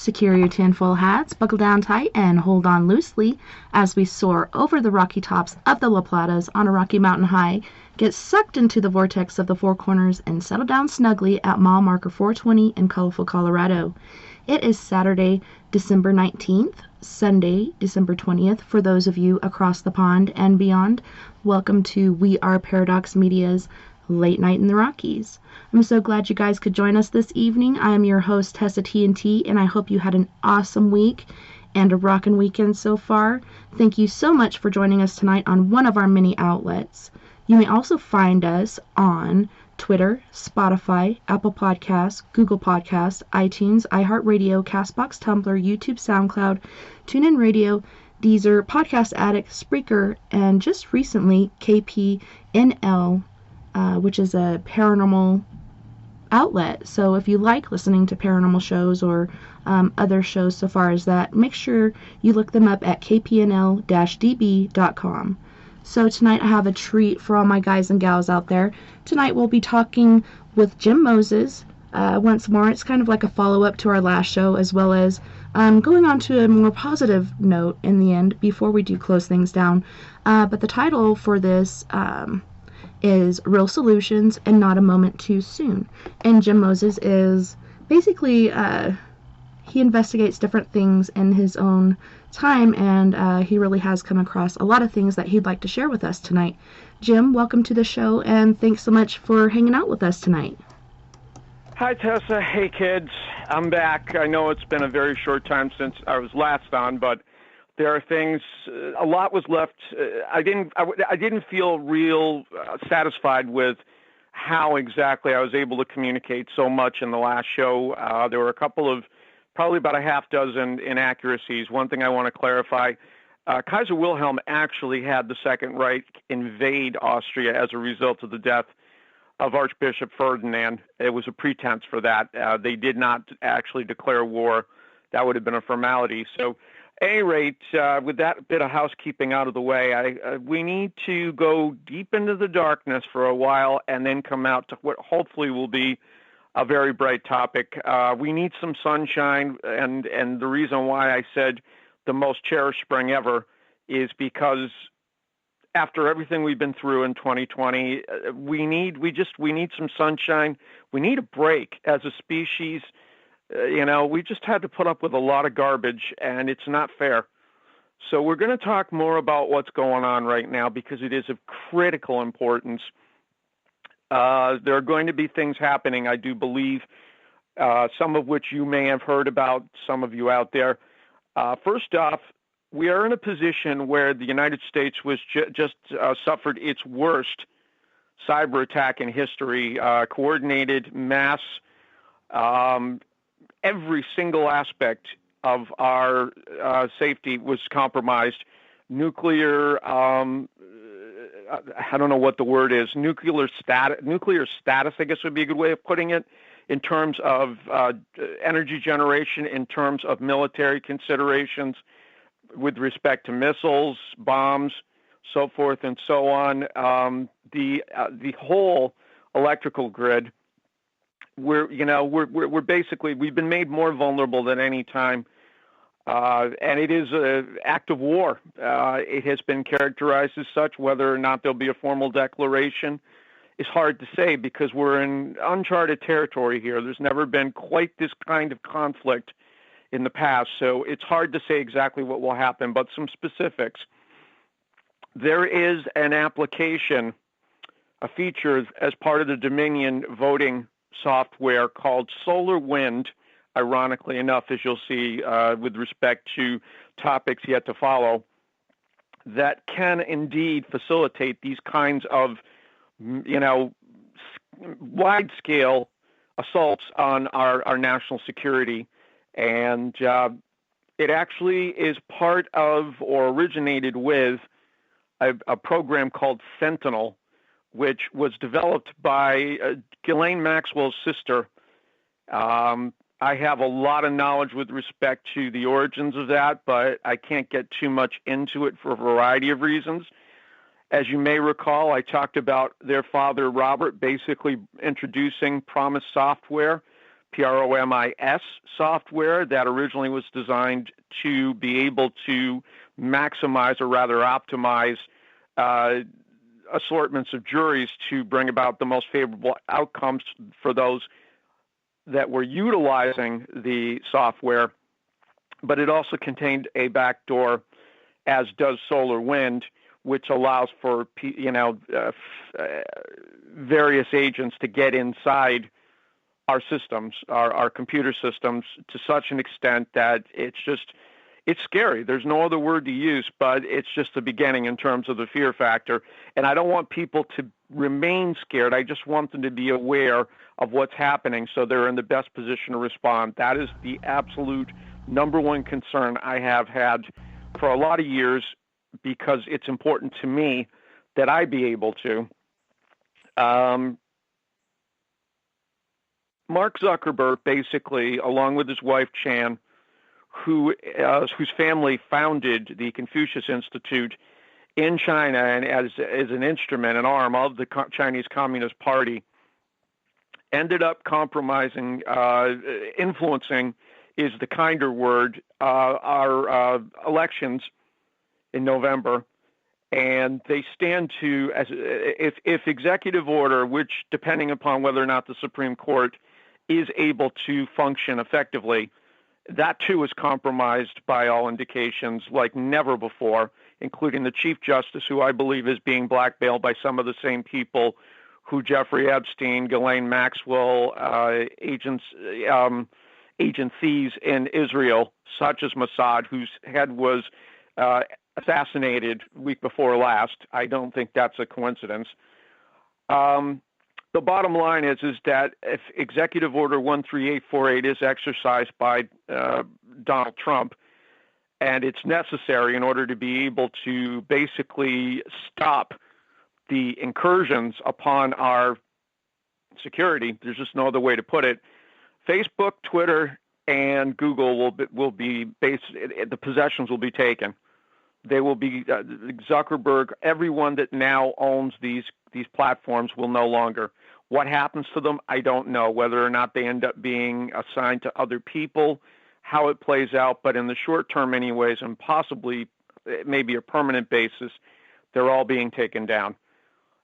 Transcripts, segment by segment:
Secure your tinfoil hats, buckle down tight, and hold on loosely as we soar over the rocky tops of the La Platas on a Rocky Mountain high, get sucked into the vortex of the Four Corners, and settle down snugly at mile marker 420 in colorful Colorado. It is Saturday, December 19th, Sunday, December 20th, for those of you across the pond and beyond. Welcome to We Are Paradox Media's Late Night in the Rockies. I'm so glad you guys could join us this evening. I am your host, TessaTNT, and I hope you had an awesome week and a rockin' weekend so far. Thank you so much for joining us tonight on one of our many outlets. You may also find us on Twitter, Spotify, Apple Podcasts, Google Podcasts, iTunes, iHeartRadio, CastBox, Tumblr, YouTube, SoundCloud, TuneIn Radio, Deezer, Podcast Addict, Spreaker, and just recently KPNL, which is a paranormal outlet. So if you like listening to paranormal shows or other shows so far as that, make sure you look them up at kpnl-db.com. So tonight I have a treat for all my guys and gals out there. Tonight we'll be talking with Jim Moses once more. It's kind of like a follow-up to our last show, as well as going on to a more positive note in the end before we do close things down. But the title for this is Real Solutions and Not a Moment Too Soon. And Jim Moses is basically, he investigates different things in his own time, and he really has come across a lot of things that he'd like to share with us tonight. Jim, welcome to the show, and thanks so much for hanging out with us tonight. Hi, Tessa. Hey, kids. I'm back. I know it's been a very short time since I was last on, but there are things, a lot was left. I didn't feel real satisfied with how exactly I was able to communicate so much in the last show. There were a couple of, probably about a half dozen inaccuracies. One thing I want to clarify, Kaiser Wilhelm actually had the Second Reich invade Austria as a result of the death of Archbishop Ferdinand. It was a pretense for that. They did not actually declare war. That would have been a formality. So, at any rate, with that bit of housekeeping out of the way, we need to go deep into the darkness for a while and then come out to what hopefully will be a very bright topic. We need some sunshine, and the reason why I said the most cherished spring ever is because after everything we've been through in 2020, we need some sunshine. We need a break as a species. We just had to put up with a lot of garbage, and it's not fair. So we're going to talk more about what's going on right now because it is of critical importance. There are going to be things happening, I do believe, some of which you may have heard about, some of you out there. First off, we are in a position where the United States was just suffered its worst cyber attack in history, coordinated mass. Every single aspect of our safety was compromised. Nuclear, I don't know what the word is, nuclear status, I guess would be a good way of putting it, in terms of energy generation, in terms of military considerations, with respect to missiles, bombs, so forth and so on. The whole electrical grid, we've been made more vulnerable than any time, and it is an act of war. It has been characterized as such. Whether or not there'll be a formal declaration is hard to say because we're in uncharted territory here. There's never been quite this kind of conflict in the past, so it's hard to say exactly what will happen, but some specifics. There is an application, a feature as part of the Dominion voting software called Solar Wind, ironically enough, as you'll see with respect to topics yet to follow, that can indeed facilitate these kinds of, wide-scale assaults on our national security. And it actually is part of or originated with a program called Sentinel, which was developed by Ghislaine Maxwell's sister. I have a lot of knowledge with respect to the origins of that, but I can't get too much into it for a variety of reasons. As you may recall, I talked about their father, Robert, basically introducing Promise Software PROMIS software that originally was designed to be able to maximize or rather optimize assortments of juries to bring about the most favorable outcomes for those that were utilizing the software. But it also contained a backdoor, as does SolarWind, which allows for various agents to get inside our systems, our computer systems, to such an extent that it's scary. There's no other word to use, but it's just the beginning in terms of the fear factor. And I don't want people to remain scared. I just want them to be aware of what's happening so they're in the best position to respond. That is the absolute number one concern I have had for a lot of years, because it's important to me that I be able to. Mark Zuckerberg, basically, along with his wife Chan, whose family founded the Confucius Institute in China and as an instrument, an arm of the Chinese Communist Party, ended up compromising, influencing is the kinder word, our elections in November. And they stand to, if executive order, which depending upon whether or not the Supreme Court is able to function effectively, that too is compromised by all indications like never before, including the Chief Justice, who I believe is being blackmailed by some of the same people who Jeffrey Epstein, Ghislaine Maxwell, agencies in Israel, such as Mossad, whose head was assassinated week before last. I don't think that's a coincidence. The bottom line is that if Executive Order 13848 is exercised by Donald Trump, and it's necessary in order to be able to basically stop the incursions upon our security, there's just no other way to put it, Facebook, Twitter, and Google will be the possessions will be taken. They will be Zuckerberg. Everyone that now owns these platforms will no longer. What happens to them, I don't know. Whether or not they end up being assigned to other people, how it plays out. But in the short term, anyways, and possibly maybe a permanent basis, they're all being taken down.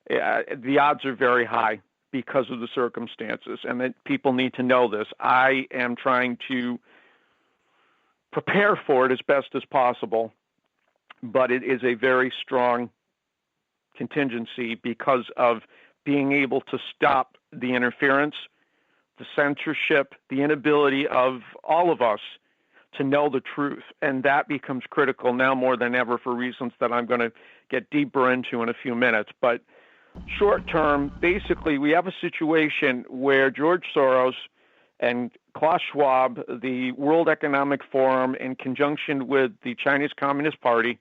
The odds are very high because of the circumstances, and that people need to know this. I am trying to prepare for it as best as possible, but it is a very strong contingency because of being able to stop the interference, the censorship, the inability of all of us to know the truth. And that becomes critical now more than ever for reasons that I'm going to get deeper into in a few minutes. But short term, basically, we have a situation where George Soros and Klaus Schwab, the World Economic Forum, in conjunction with the Chinese Communist Party,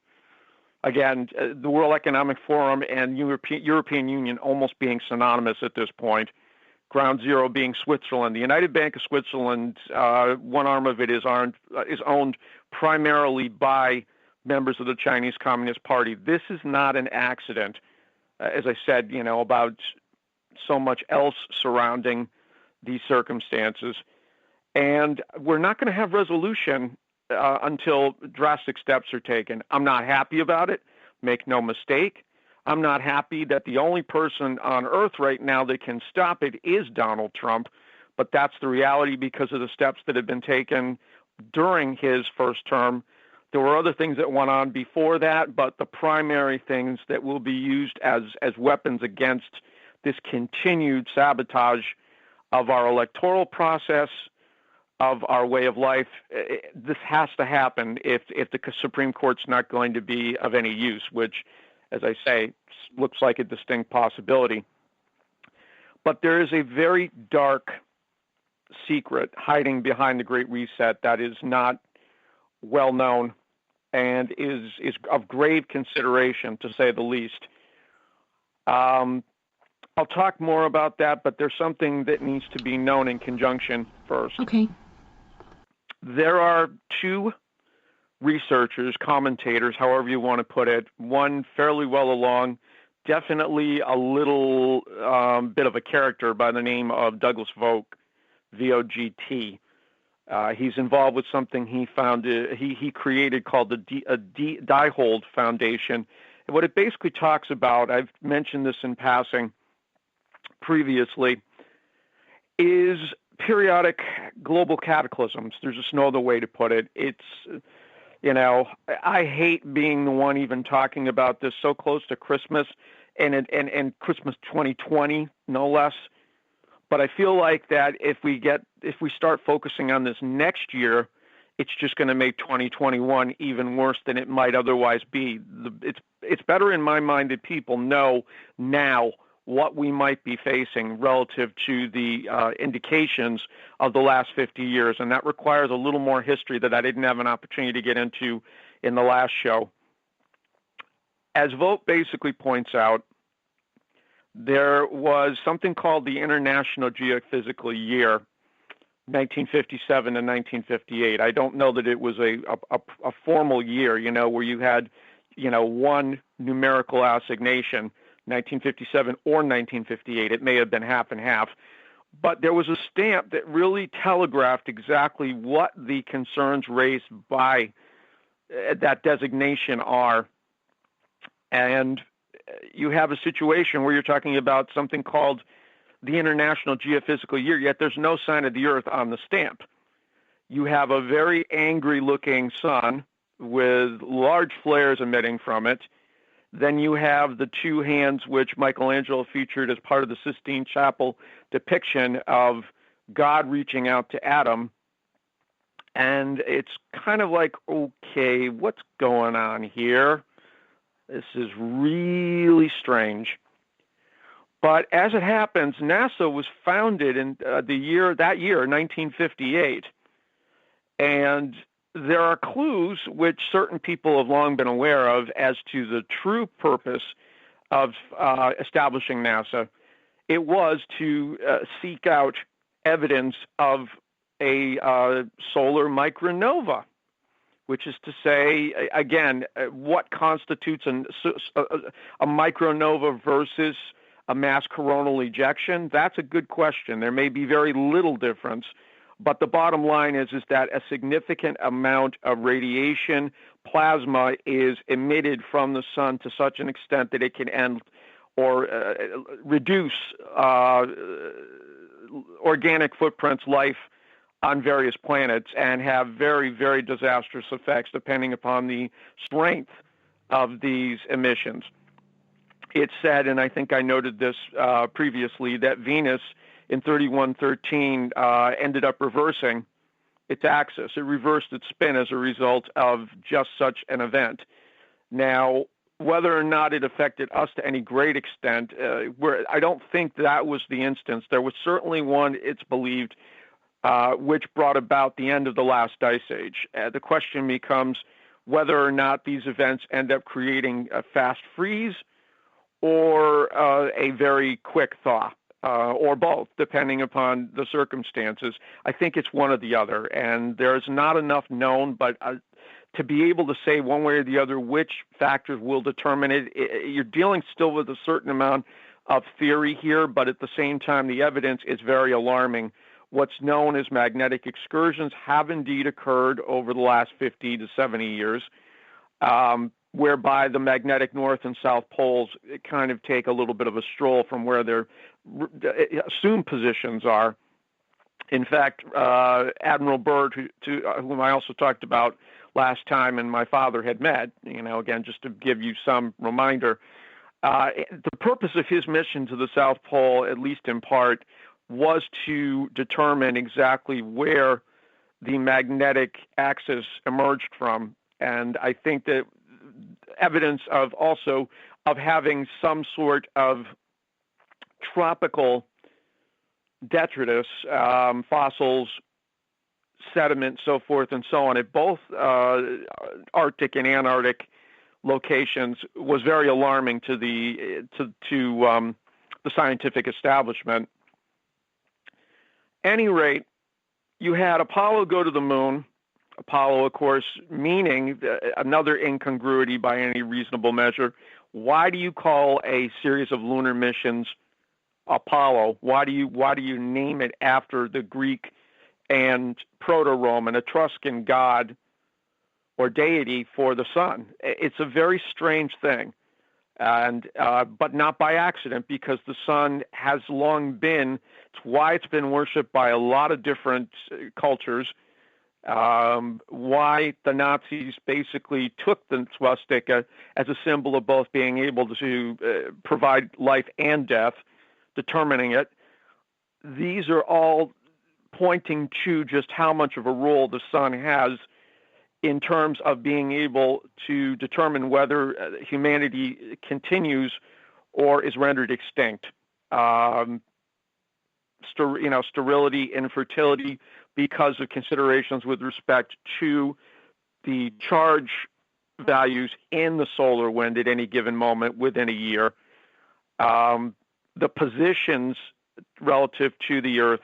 again, the World Economic Forum and European Union almost being synonymous at this point, ground zero being Switzerland. The United Bank of Switzerland, one arm of it is owned primarily by members of the Chinese Communist Party. This is not an accident, as I said, about so much else surrounding these circumstances. And we're not going to have resolution until drastic steps are taken. I'm not happy about it. Make no mistake. I'm not happy that the only person on earth right now that can stop it is Donald Trump. But that's the reality because of the steps that have been taken during his first term. There were other things that went on before that, but the primary things that will be used as weapons against this continued sabotage of our electoral process, of our way of life, this has to happen if the Supreme Court's not going to be of any use, which, as I say, looks like a distinct possibility. But there is a very dark secret hiding behind the Great Reset that is not well known and is of grave consideration, to say the least. I'll talk more about that, but there's something that needs to be known in conjunction first. Okay. There are two researchers, commentators, however you want to put it, one fairly well along, definitely a little bit of a character by the name of Douglas Vogt, VOGT. He's involved with something he created called the Diehold Foundation. And what it basically talks about, I've mentioned this in passing previously, is periodic global cataclysms. There's just no other way to put it. It's, I hate being the one even talking about this so close to Christmas and Christmas 2020, no less. But I feel like that if we start focusing on this next year, it's just going to make 2021 even worse than it might otherwise be. It's better in my mind that people know now what we might be facing relative to the indications of the last 50 years, and that requires a little more history that I didn't have an opportunity to get into in the last show. As Vogt basically points out, there was something called the International Geophysical Year, 1957 to 1958. I don't know that it was a formal year, where you had, one numerical assignation, 1957 or 1958. It may have been half and half. But there was a stamp that really telegraphed exactly what the concerns raised by that designation are. And you have a situation where you're talking about something called the International Geophysical Year, yet there's no sign of the Earth on the stamp. You have a very angry-looking sun with large flares emitting from it. Then you have the two hands which Michelangelo featured as part of the Sistine Chapel depiction of God reaching out to Adam. And it's kind of like, okay, what's going on here? This is really strange. But as it happens, NASA was founded in that year, 1958. And there are clues which certain people have long been aware of as to the true purpose of establishing NASA. It was to seek out evidence of a solar micronova, which is to say, again, what constitutes a micronova versus a mass coronal ejection? That's a good question. There may be very little difference, but the bottom line is that a significant amount of radiation plasma is emitted from the sun to such an extent that it can end or reduce organic footprints, life on various planets, and have very, very disastrous effects depending upon the strength of these emissions. It's said, and I think I noted this previously, that Venus in 3113 ended up reversing its axis. It reversed its spin as a result of just such an event. Now, whether or not it affected us to any great extent, I don't think that was the instance. There was certainly one, it's believed, which brought about the end of the last ice age. The question becomes whether or not these events end up creating a fast freeze or a very quick thaw, or both, depending upon the circumstances. I think it's one or the other, and there's not enough known, but to be able to say one way or the other which factors will determine it, you're dealing still with a certain amount of theory here, but at the same time, the evidence is very alarming. What's known as magnetic excursions have indeed occurred over the last 50 to 70 years, whereby the magnetic north and south poles kind of take a little bit of a stroll from where their assumed positions are. In fact, Admiral Byrd, whom I also talked about last time and my father had met, again, just to give you some reminder, the purpose of his mission to the South Pole, at least in part, was to determine exactly where the magnetic axis emerged from. And I think that evidence of having some sort of tropical detritus, fossils, sediment, so forth and so on, at both Arctic and Antarctic locations was very alarming to the scientific establishment. Any rate, you had Apollo go to the moon. Apollo, of course, meaning another incongruity by any reasonable measure. Why do you call a series of lunar missions Apollo? Why do you name it after the Greek and Proto-Roman Etruscan god or deity for the sun? It's a very strange thing, and but not by accident, because the sun has long been. It's why it's been worshipped by a lot of different cultures. Why the Nazis basically took the swastika as a symbol of both being able to provide life and death, determining it. These are all pointing to just how much of a role the sun has in terms of being able to determine whether humanity continues or is rendered extinct. Sterility, infertility, because of considerations with respect to the charge values in the solar wind at any given moment within a year, the positions relative to the Earth.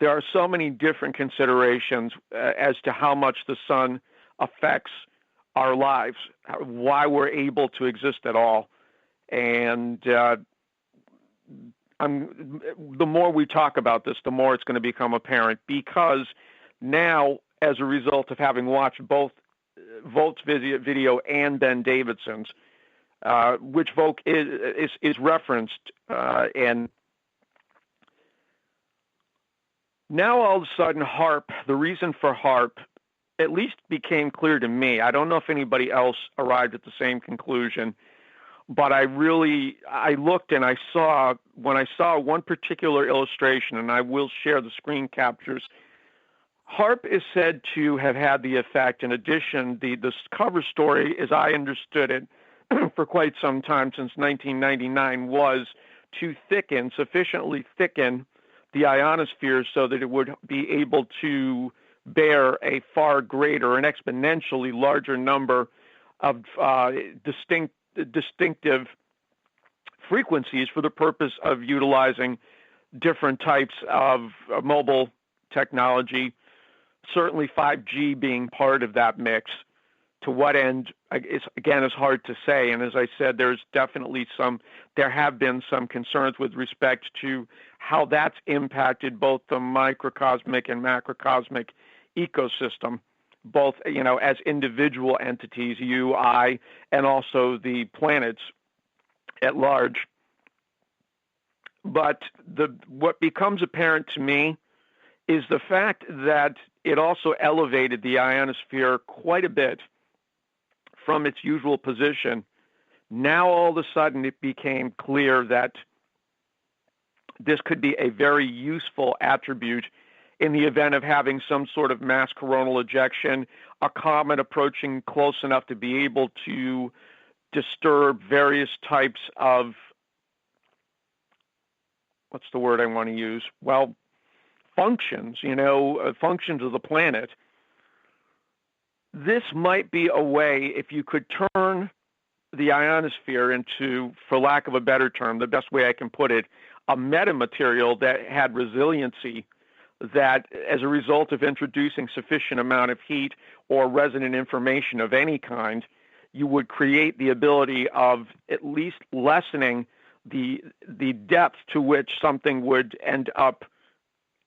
There are so many different considerations as to how much the sun affects our lives, why we're able to exist at all. And the more we talk about this, the more it's going to become apparent, because now, as a result of having watched both Vogt's video and Ben Davidson's, which Vogt is referenced, and now all of a sudden HAARP, the reason for HAARP, at least became clear to me. I don't know if anybody else arrived at the same conclusion, but I looked and when I saw one particular illustration, and I will share the screen captures. HAARP is said to have had the effect, in addition, the cover story, as I understood it, for quite some time, since 1999, was to sufficiently thicken the ionosphere so that it would be able to bear a far greater, an exponentially larger number of distinctive frequencies for the purpose of utilizing different types of mobile technology, certainly 5G being part of that mix. To what end, is hard to say. And as I said, there have been some concerns with respect to how that's impacted both the microcosmic and macrocosmic ecosystem, both, as individual entities, you, I, and also the planets at large. But what becomes apparent to me is the fact that it also elevated the ionosphere quite a bit from its usual position. Now all of a sudden it became clear that this could be a very useful attribute in the event of having some sort of mass coronal ejection, a comet approaching close enough to be able to disturb various types of, what's the word I want to use? Well, functions, functions of the planet. This might be a way, if you could turn the ionosphere into, for lack of a better term, the best way I can put it, a metamaterial that had resiliency, that as a result of introducing sufficient amount of heat or resonant information of any kind, you would create the ability of at least lessening the depth to which something would end up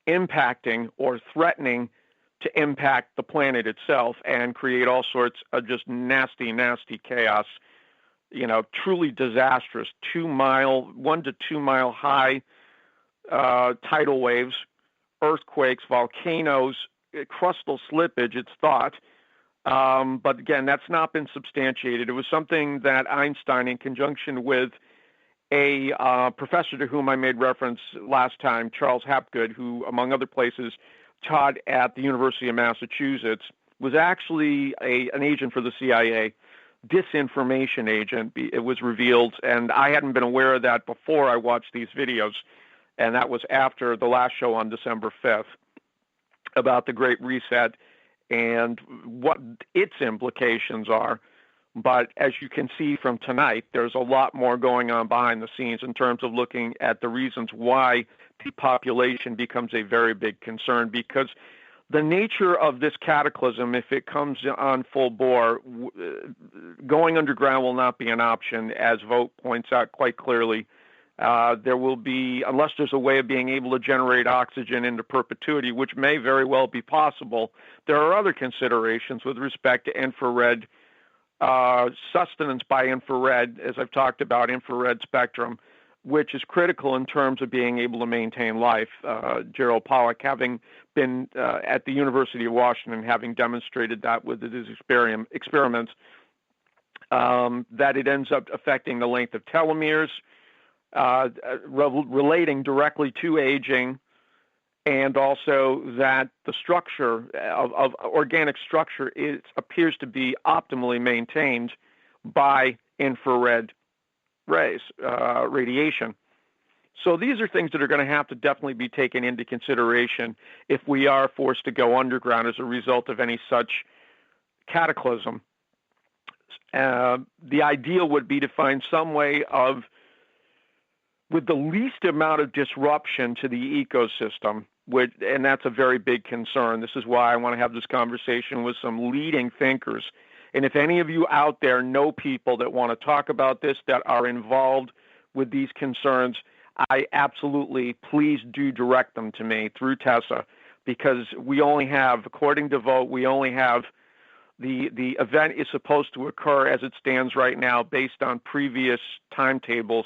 impacting or threatening to impact the planet itself and create all sorts of just nasty, nasty chaos, truly disastrous 1 to 2 mile high tidal waves, earthquakes, volcanoes, crustal slippage, it's thought. But again, that's not been substantiated. It was something that Einstein, in conjunction with a professor to whom I made reference last time, Charles Hapgood, who, among other places, taught at the University of Massachusetts, was actually an agent for the CIA, disinformation agent. It was revealed, and I hadn't been aware of that before I watched these videos, and that was after the last show on December 5th about the Great Reset and what its implications are. But as you can see from tonight, there's a lot more going on behind the scenes in terms of looking at the reasons why depopulation becomes a very big concern, because the nature of this cataclysm, if it comes on full bore, going underground will not be an option, as Vogt points out quite clearly. There will be, unless there's a way of being able to generate oxygen into perpetuity, which may very well be possible, there are other considerations with respect to infrared sustenance by infrared, as I've talked about, infrared spectrum, which is critical in terms of being able to maintain life. Gerald Pollack, having been at the University of Washington, having demonstrated that with his experiments, that it ends up affecting the length of telomeres, relating directly to aging, and also that the structure of organic structure appears to be optimally maintained by infrared rays, radiation. So these are things that are going to have to definitely be taken into consideration if we are forced to go underground as a result of any such cataclysm. The ideal would be to find some way of, with the least amount of disruption to the ecosystem, and that's a very big concern. This is why I want to have this conversation with some leading thinkers. And if any of you out there know people that want to talk about this, that are involved with these concerns, I absolutely, please do direct them to me through Tessa, because we only have, according to Vote, we only have the event is supposed to occur as it stands right now based on previous timetables,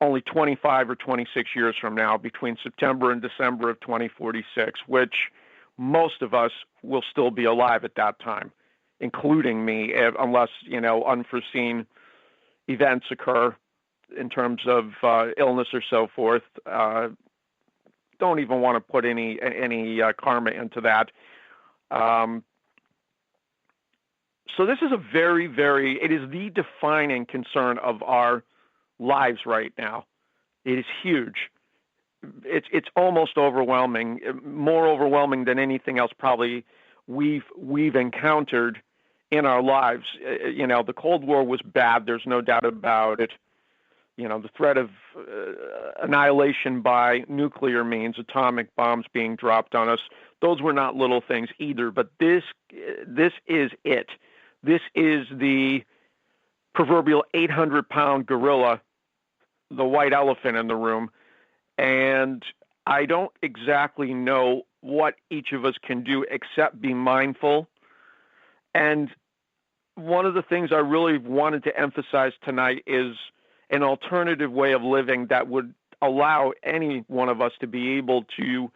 only 25 or 26 years from now, between September and December of 2046, which most of us will still be alive at that time, including me, unless, unforeseen events occur in terms of illness or so forth. Don't even want to put any karma into that. So this is a very, it is the defining concern of our lives right now. It is huge. It's almost overwhelming, more overwhelming than anything else probably we've encountered in our lives. The Cold War was bad. There's no doubt about it. The threat of annihilation by nuclear means, atomic bombs being dropped on us, those were not little things either. But this is it. This is the proverbial 800-pound gorilla, the white elephant in the room. And I don't exactly know what each of us can do except be mindful. And one of the things I really wanted to emphasize tonight is an alternative way of living that would allow any one of us to be able to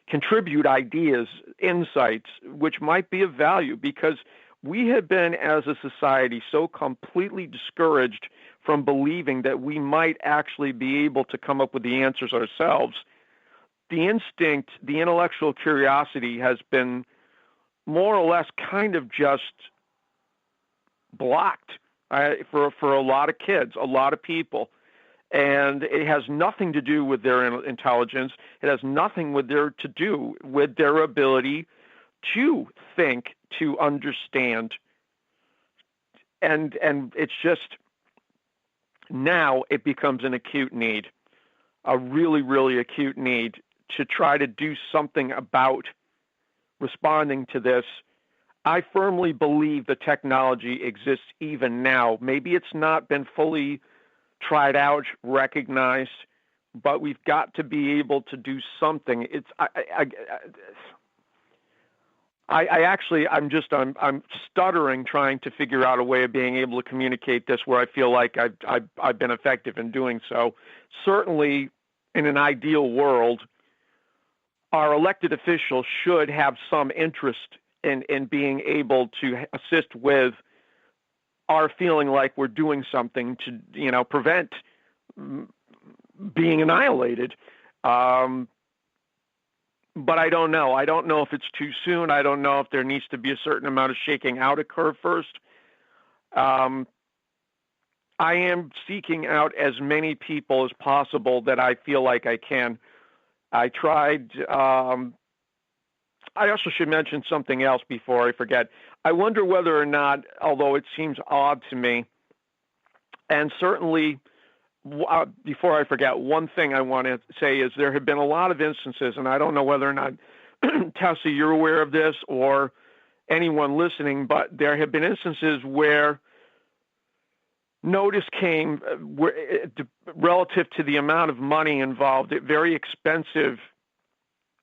contribute ideas, insights, which might be of value, because we have been, as a society, so completely discouraged from believing that we might actually be able to come up with the answers ourselves. The instinct, the intellectual curiosity has been more or less kind of just blocked for a lot of kids, a lot of people. And it has nothing to do with their intelligence. It has nothing to do with their ability to think, to understand. And it's just, now it becomes an acute need, a really, really acute need to try to do something about responding to this. I firmly believe the technology exists even now. Maybe it's not been fully tried out, recognized, but we've got to be able to do something. I'm stuttering trying to figure out a way of being able to communicate this where I feel like I've been effective in doing so. Certainly, in an ideal world, our elected officials should have some interest in being able to assist with our feeling like we're doing something to, prevent being annihilated. But I don't know. I don't know if it's too soon. I don't know if there needs to be a certain amount of shaking out occur first. I am seeking out as many people as possible that I feel like I can. I tried. I also should mention something else before I forget. I wonder whether or not, although it seems odd to me, and certainly before I forget, one thing I want to say is there have been a lot of instances, and I don't know whether or not, Tessa, you're aware of this or anyone listening, but there have been instances where notice came relative to the amount of money involved at very expensive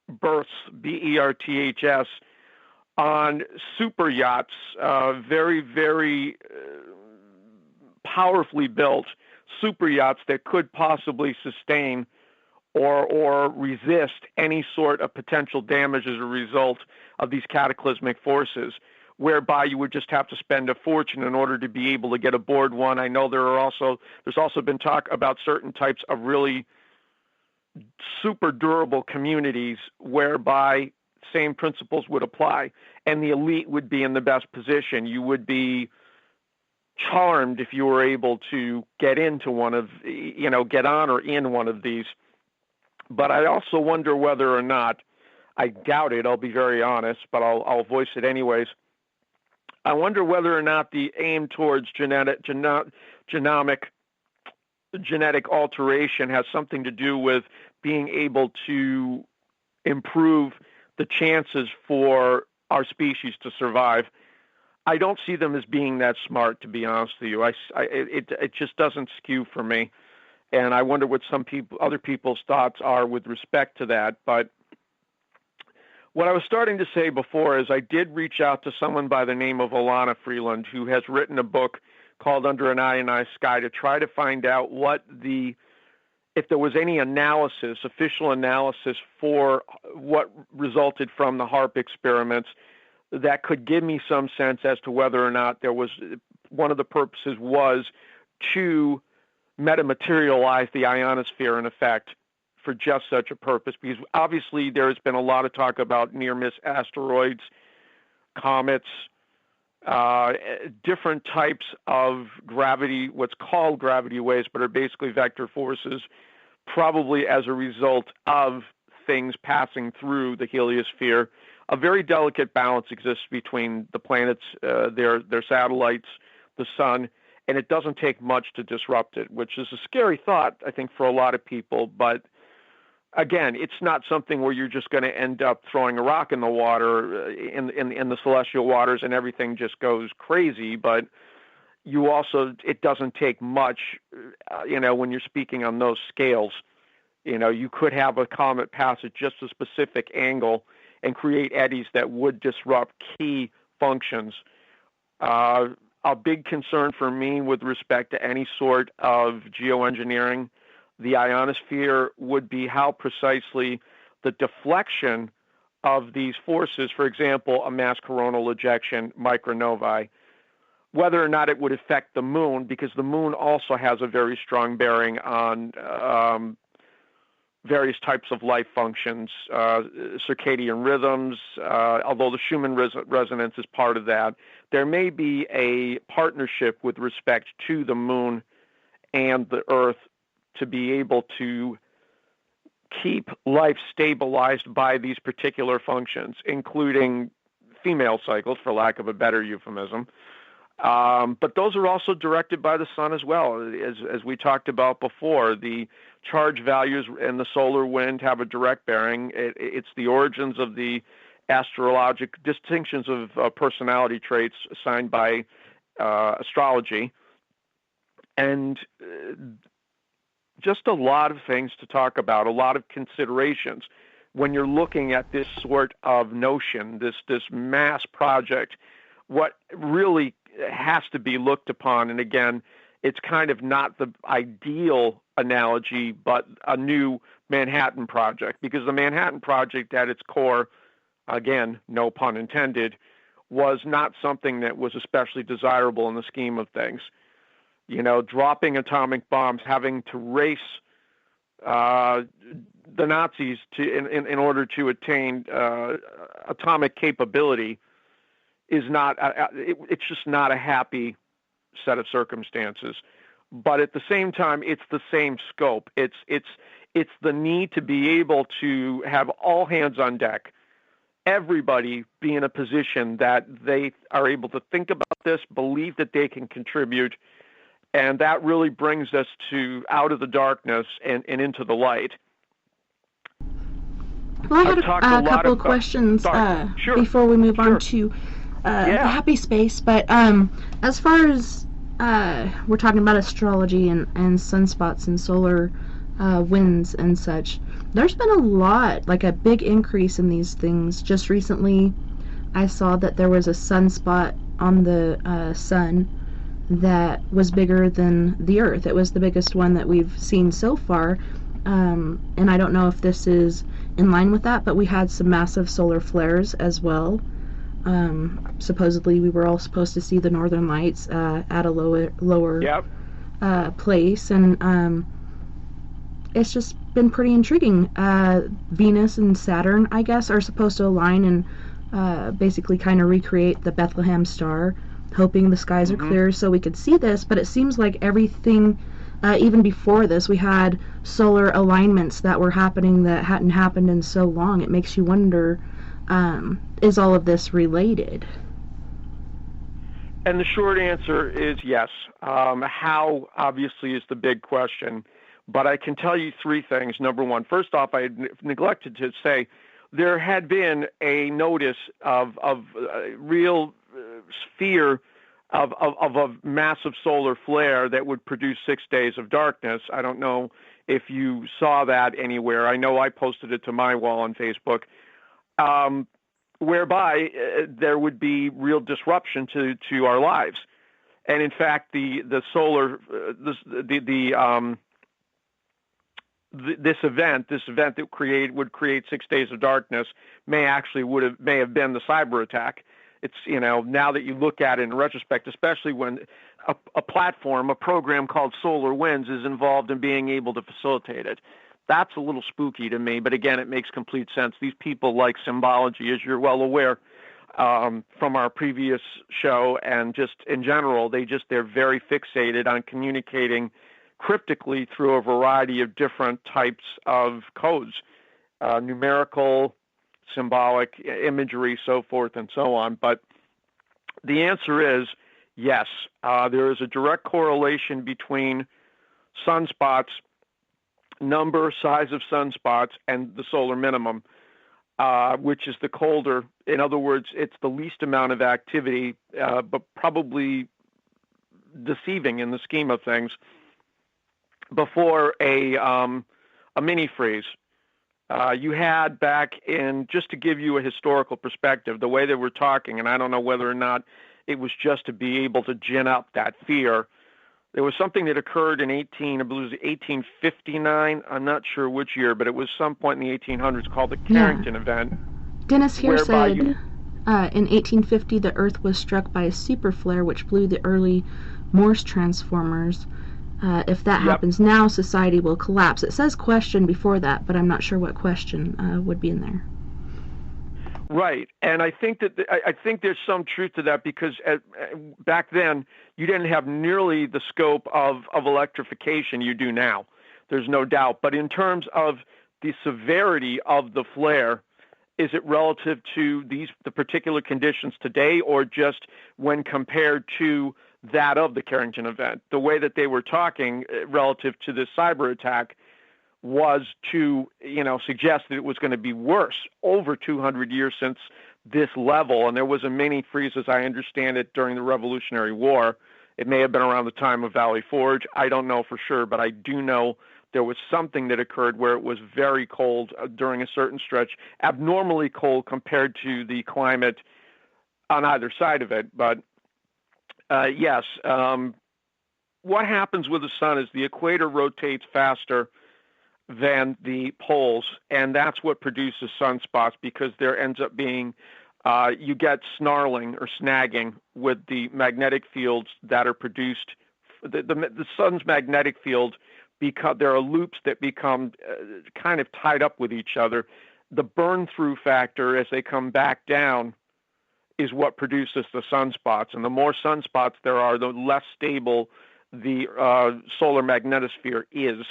berths, berths, on super yachts, very, very powerfully built super yachts that could possibly sustain or resist any sort of potential damage as a result of these cataclysmic forces, whereby you would just have to spend a fortune in order to be able to get aboard one. I know there's also been talk about certain types of really super durable communities whereby same principles would apply, and the elite would be in the best position. You would be charmed if you were able to get into get on or in one of these. But I also wonder whether or not, I doubt it, I'll be very honest, but I'll voice it anyways. I wonder whether or not the aim towards genetic alteration has something to do with being able to improve the chances for our species to survive. I don't see them as being that smart, to be honest with you. It just doesn't skew for me. And I wonder what other people's thoughts are with respect to that. But what I was starting to say before is I did reach out to someone by the name of Alana Freeland, who has written a book called Under an Ionized Sky, to try to find out if there was any analysis, official analysis for what resulted from the HAARP experiments that could give me some sense as to whether or not one of the purposes was to metamaterialize the ionosphere in effect for just such a purpose, because obviously there has been a lot of talk about near-miss asteroids, comets, different types of gravity, what's called gravity waves, but are basically vector forces, probably as a result of things passing through the heliosphere. A very delicate balance exists between the planets, their satellites, the sun, and it doesn't take much to disrupt it, which is a scary thought, I think, for a lot of people. But again, it's not something where you're just going to end up throwing a rock in the water, in the celestial waters, and everything just goes crazy. But it doesn't take much, when you're speaking on those scales. You could have a comet pass at just a specific angle and create eddies that would disrupt key functions. A big concern for me with respect to any sort of geoengineering the ionosphere would be how precisely the deflection of these forces, for example, a mass coronal ejection, micronovae, whether or not it would affect the moon, because the moon also has a very strong bearing on various types of life functions, circadian rhythms, although the Schumann resonance is part of that. There may be a partnership with respect to the moon and the Earth to be able to keep life stabilized by these particular functions, including female cycles, for lack of a better euphemism. But those are also directed by the sun as well. As we talked about before, the charge values and the solar wind have a direct bearing. It's the origins of the astrologic distinctions of personality traits assigned by astrology. And just a lot of things to talk about, a lot of considerations when you're looking at this sort of notion, this mass project. What really has to be looked upon, and again, it's kind of not the ideal analogy, but a new Manhattan Project, because the Manhattan Project at its core, again, no pun intended, was not something that was especially desirable in the scheme of things. Dropping atomic bombs, having to race the Nazis in order to attain atomic capability is not. It's just not a happy set of circumstances. But at the same time, it's the same scope. It's the need to be able to have all hands on deck. Everybody be in a position that they are able to think about this, believe that they can contribute. And that really brings us out of the darkness and into the light. Well, I had a couple of questions before we move on to the happy space. But as far as we're talking about astrology and sunspots and solar winds and such, there's been a lot, like a big increase in these things. Just recently, I saw that there was a sunspot on the sun that was bigger than the Earth. It was the biggest one that we've seen so far. And I don't know if this is in line with that, but we had some massive solar flares as well. Supposedly, we were all supposed to see the northern lights at a lower Yep. place, and it's just been pretty intriguing. Venus and Saturn, I guess, are supposed to align and basically kind of recreate the Bethlehem star, hoping the skies are clear so we could see this. But it seems like everything, even before this, we had solar alignments that were happening that hadn't happened in so long. It makes you wonder, is all of this related? And the short answer is yes. How, obviously, is the big question. But I can tell you three things. Number one, first off, I neglected to say there had been a notice of real fear of a massive solar flare that would produce 6 days of darkness. I don't know if you saw that anywhere. I know I posted it to my wall on Facebook, whereby there would be real disruption to our lives. And in fact, this event that would create 6 days of darkness may have been the cyber attack. It's, now that you look at it in retrospect, especially when a program called Solar Winds is involved in being able to facilitate it. That's a little spooky to me, but again, it makes complete sense. These people like symbology, as you're well aware, from our previous show, and just in general, they're very fixated on communicating cryptically through a variety of different types of codes, numerical, symbolic, imagery, so forth and so on. But the answer is yes. There is a direct correlation between sunspots, number, size of sunspots, and the solar minimum, which is the colder. In other words, it's the least amount of activity, but probably deceiving in the scheme of things, before a mini freeze. You had back in, just to give you a historical perspective, the way that we're talking, and I don't know whether or not it was just to be able to gin up that fear. There was something that occurred in 1859. I'm not sure which year, but it was some point in the 1800s, called the Carrington event. Dennis here said in 1850 the Earth was struck by a super flare which blew the early Morse transformers. If that happens now, society will collapse. It says question before that, but I'm not sure what question would be in there. Right, and I think there's some truth to that, because back then you didn't have nearly the scope of electrification you do now. There's no doubt. But in terms of the severity of the flare, is it relative to the particular conditions today, or just when compared to that of the Carrington event? The way that they were talking relative to this cyber attack was to, suggest that it was going to be worse over 200 years since this level. And there was a mini freeze, as I understand it, during the Revolutionary War. It may have been around the time of Valley Forge. I don't know for sure, but I do know there was something that occurred where it was very cold during a certain stretch, abnormally cold compared to the climate on either side of it. But yes, what happens with the sun is the equator rotates faster than the poles, and that's what produces sunspots, because there ends up being, you get snarling or snagging with the magnetic fields that are produced. The sun's magnetic field, because there are loops that become kind of tied up with each other. The burn-through factor as they come back down is what produces the sunspots, and the more sunspots there are, the less stable the solar magnetosphere is.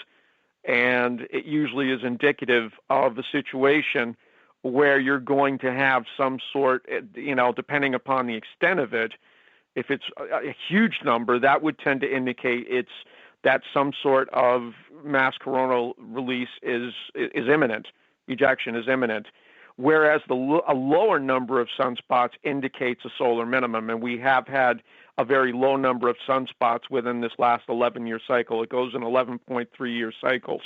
And it usually is indicative of a situation where you're going to have some sort, depending upon the extent of it. If it's a huge number, that would tend to indicate that some sort of mass coronal release is imminent, ejection is imminent. Whereas a lower number of sunspots indicates a solar minimum, and we have had a very low number of sunspots within this last 11-year cycle. It goes in 11.3-year cycles.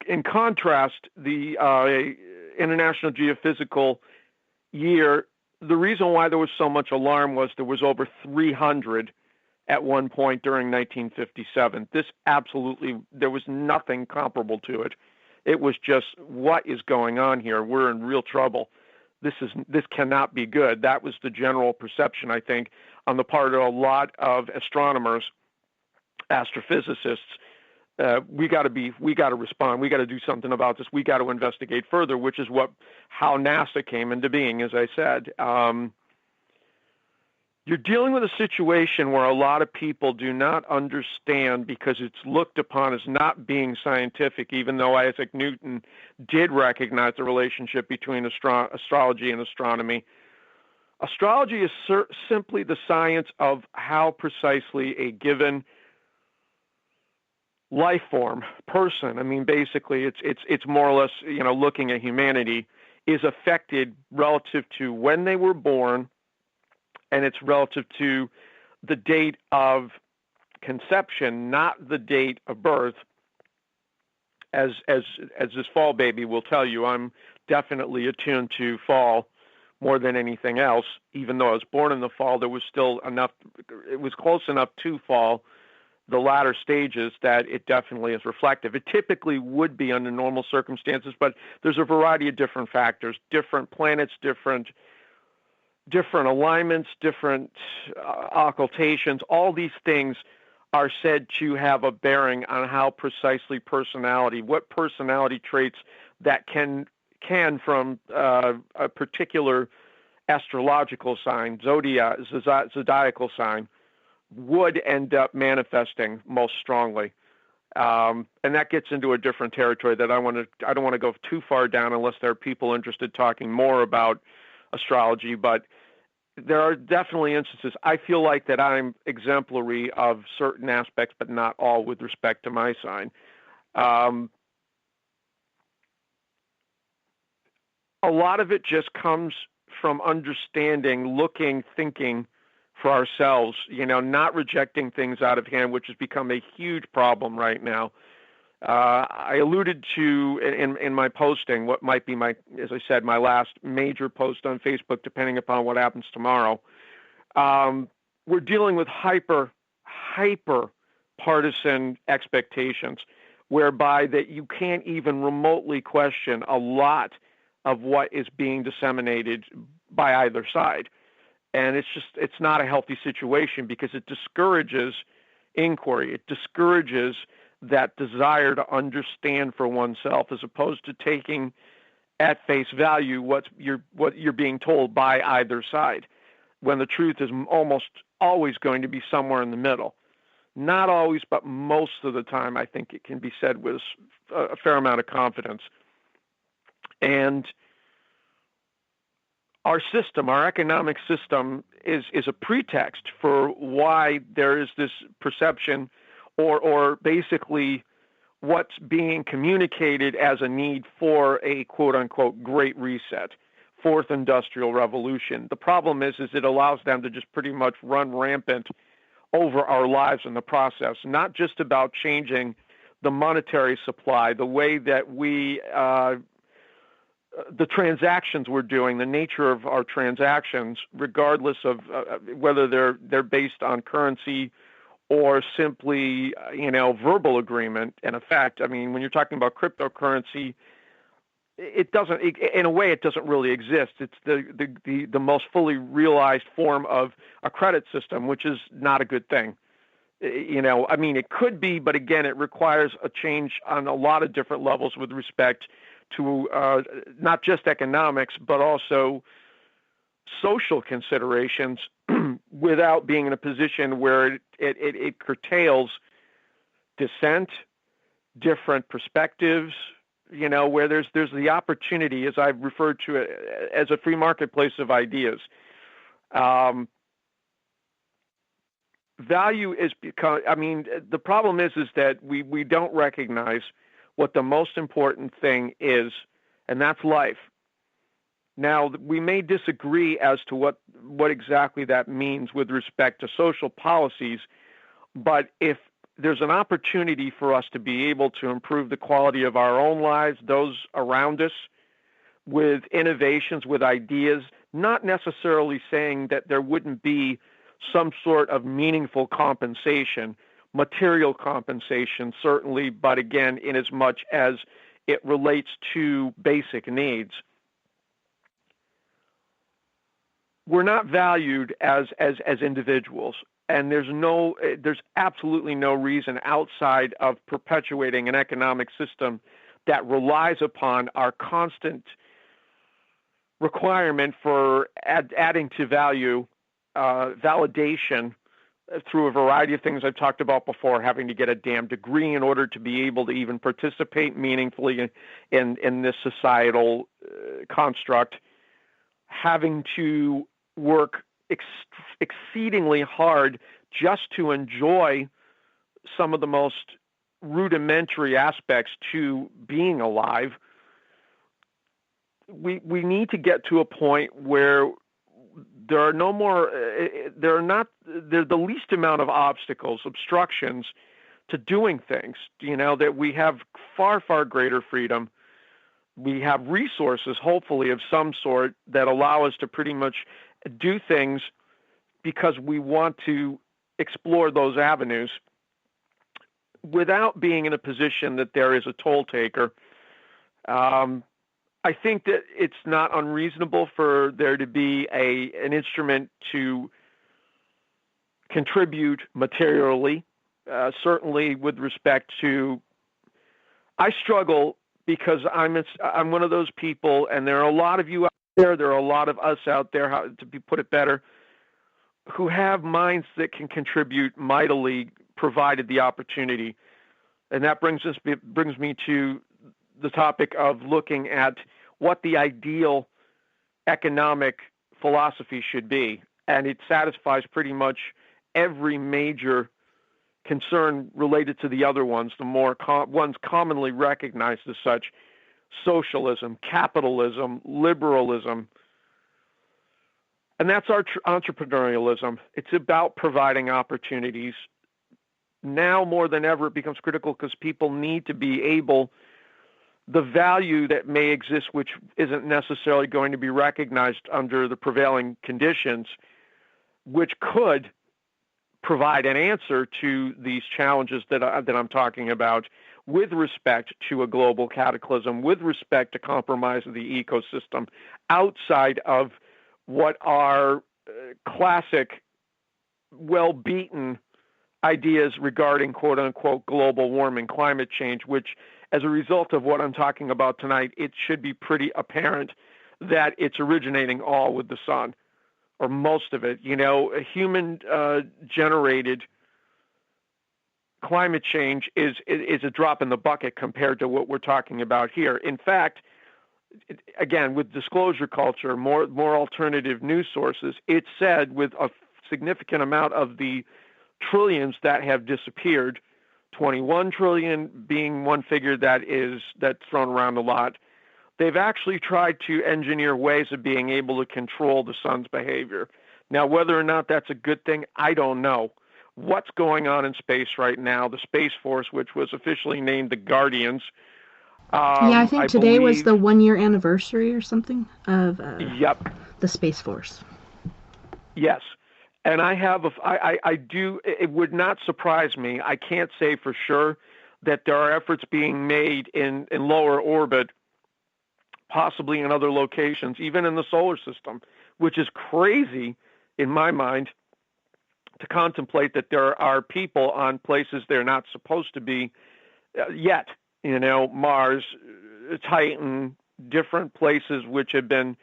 In contrast, the International Geophysical Year, the reason why there was so much alarm was there was over 300 at one point during 1957. There was nothing comparable to it. It was just, what is going on here? We're in real trouble. This cannot be good. That was the general perception, I think, on the part of a lot of astronomers, astrophysicists. We got to respond. We got to do something about this. We got to investigate further, which is how NASA came into being, as I said. You're dealing with a situation where a lot of people do not understand, because it's looked upon as not being scientific, even though Isaac Newton did recognize the relationship between astrology and astronomy. Astrology is simply the science of how precisely a given life form, person, I mean, basically it's more or less, looking at humanity, is affected relative to when they were born, and it's relative to the date of conception, not the date of birth. As this fall baby will tell you, I'm definitely attuned to fall more than anything else. Even though I was born in the fall, there was still enough, it was close enough to fall, the latter stages, that it definitely is reflective. It typically would be under normal circumstances, but there's a variety of different factors, different planets, different alignments, different occultations. All these things are said to have a bearing on how precisely what personality traits that can from a particular astrological sign, zodiacal sign, would end up manifesting most strongly. And that gets into a different territory that I don't want to go too far down unless there are people interested talking more about astrology, but there are definitely instances. I feel like that I'm exemplary of certain aspects, but not all, with respect to my sign. A lot of it just comes from understanding, looking, thinking for ourselves, not rejecting things out of hand, which has become a huge problem right now. I alluded to in my posting what might be as I said, my last major post on Facebook, depending upon what happens tomorrow. We're dealing with hyper partisan expectations, whereby that you can't even remotely question a lot of what is being disseminated by either side. And it's not a healthy situation, because it discourages inquiry. It discourages that desire to understand for oneself, as opposed to taking at face value what you're being told by either side, when the truth is almost always going to be somewhere in the middle. Not always, but most of the time, I think it can be said with a fair amount of confidence. And our system, our economic system, is a pretext for why there is this perception, or basically what's being communicated as a need for a quote-unquote great reset, fourth industrial revolution. The problem is it allows them to just pretty much run rampant over our lives in the process, not just about changing the monetary supply, the way that we the transactions we're doing, the nature of our transactions, regardless of whether they're based on currency or simply, verbal agreement. In effect, I mean, when you're talking about cryptocurrency, it doesn't really exist. It's the most fully realized form of a credit system, which is not a good thing. I mean, it could be, but again, it requires a change on a lot of different levels with respect to not just economics, but also social considerations, without being in a position where it curtails dissent, different perspectives, where there's the opportunity, as I've referred to it, as a free marketplace of ideas. Value is the problem is that we don't recognize what the most important thing is, and that's life. Now, we may disagree as to what exactly that means with respect to social policies, but if there's an opportunity for us to be able to improve the quality of our own lives, those around us, with innovations, with ideas, not necessarily saying that there wouldn't be some sort of meaningful compensation, material compensation certainly, but again, in as much as it relates to basic needs. We're not valued as individuals, and there's absolutely no reason outside of perpetuating an economic system that relies upon our constant requirement for adding to value, validation through a variety of things I've talked about before, having to get a damn degree in order to be able to even participate meaningfully in this societal construct, having to work exceedingly hard just to enjoy some of the most rudimentary aspects to being alive. We need to get to a point where there are no more, there are the least amount of obstacles, obstructions to doing things, that we have far, far greater freedom. We have resources, hopefully, of some sort that allow us to pretty much do things because we want to explore those avenues without being in a position that there is a toll taker. I think that it's not unreasonable for there to be an instrument to contribute materially, certainly with respect to, I struggle because I'm one of those people, and there are a lot of you out there, there are a lot of us out there, put it better, who have minds that can contribute mightily provided the opportunity. And that brings me to the topic of looking at what the ideal economic philosophy should be. And it satisfies pretty much every major concern related to the other ones, the more ones commonly recognized as such: socialism, capitalism, liberalism. And that's our entrepreneurialism. It's about providing opportunities. Now more than ever, it becomes critical because people need to be able, the value that may exist, which isn't necessarily going to be recognized under the prevailing conditions, which could provide an answer to these challenges that I'm talking about with respect to a global cataclysm, with respect to compromise of the ecosystem, outside of what are classic, well-beaten ideas regarding quote-unquote global warming, climate change, which, as a result of what I'm talking about tonight, it should be pretty apparent that it's originating all with the sun, or most of it. A human-generated climate change is a drop in the bucket compared to what we're talking about here. In fact, again, with disclosure culture, more alternative news sources, it's said with a significant amount of the trillions that have disappeared, 21 trillion being one figure that's thrown around a lot, they've actually tried to engineer ways of being able to control the sun's behavior. Now, whether or not that's a good thing, I don't know. What's going on in space right now, the Space Force, which was officially named the Guardians. I think today was the 1-year anniversary or something of the Space Force. Yes. And I do, it would not surprise me, I can't say for sure, that there are efforts being made in lower orbit, possibly in other locations, even in the solar system, which is crazy in my mind to contemplate that there are people on places they're not supposed to be yet. Mars, Titan, different places which have been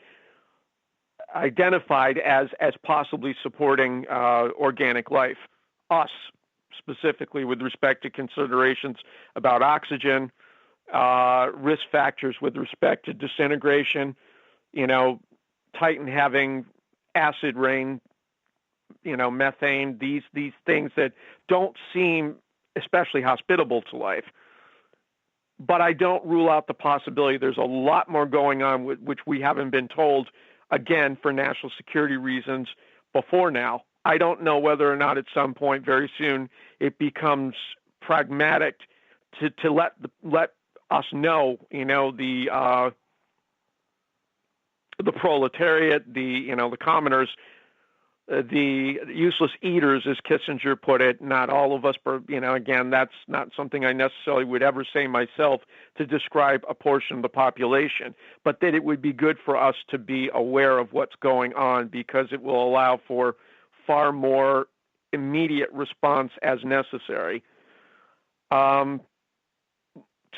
identified as possibly supporting organic life. Us, specifically, with respect to considerations about oxygen, risk factors with respect to disintegration, Titan having acid rain, methane, these things that don't seem especially hospitable to life. but I don't rule out the possibility there's a lot more going on which we haven't been told, again, for national security reasons before now. I don't know whether or not at some point very soon it becomes pragmatic to let us know, the proletariat, the commoners, the useless eaters, as Kissinger put it. Not all of us, again, that's not something I necessarily would ever say myself to describe a portion of the population, but that it would be good for us to be aware of what's going on, because it will allow for far more immediate response as necessary. To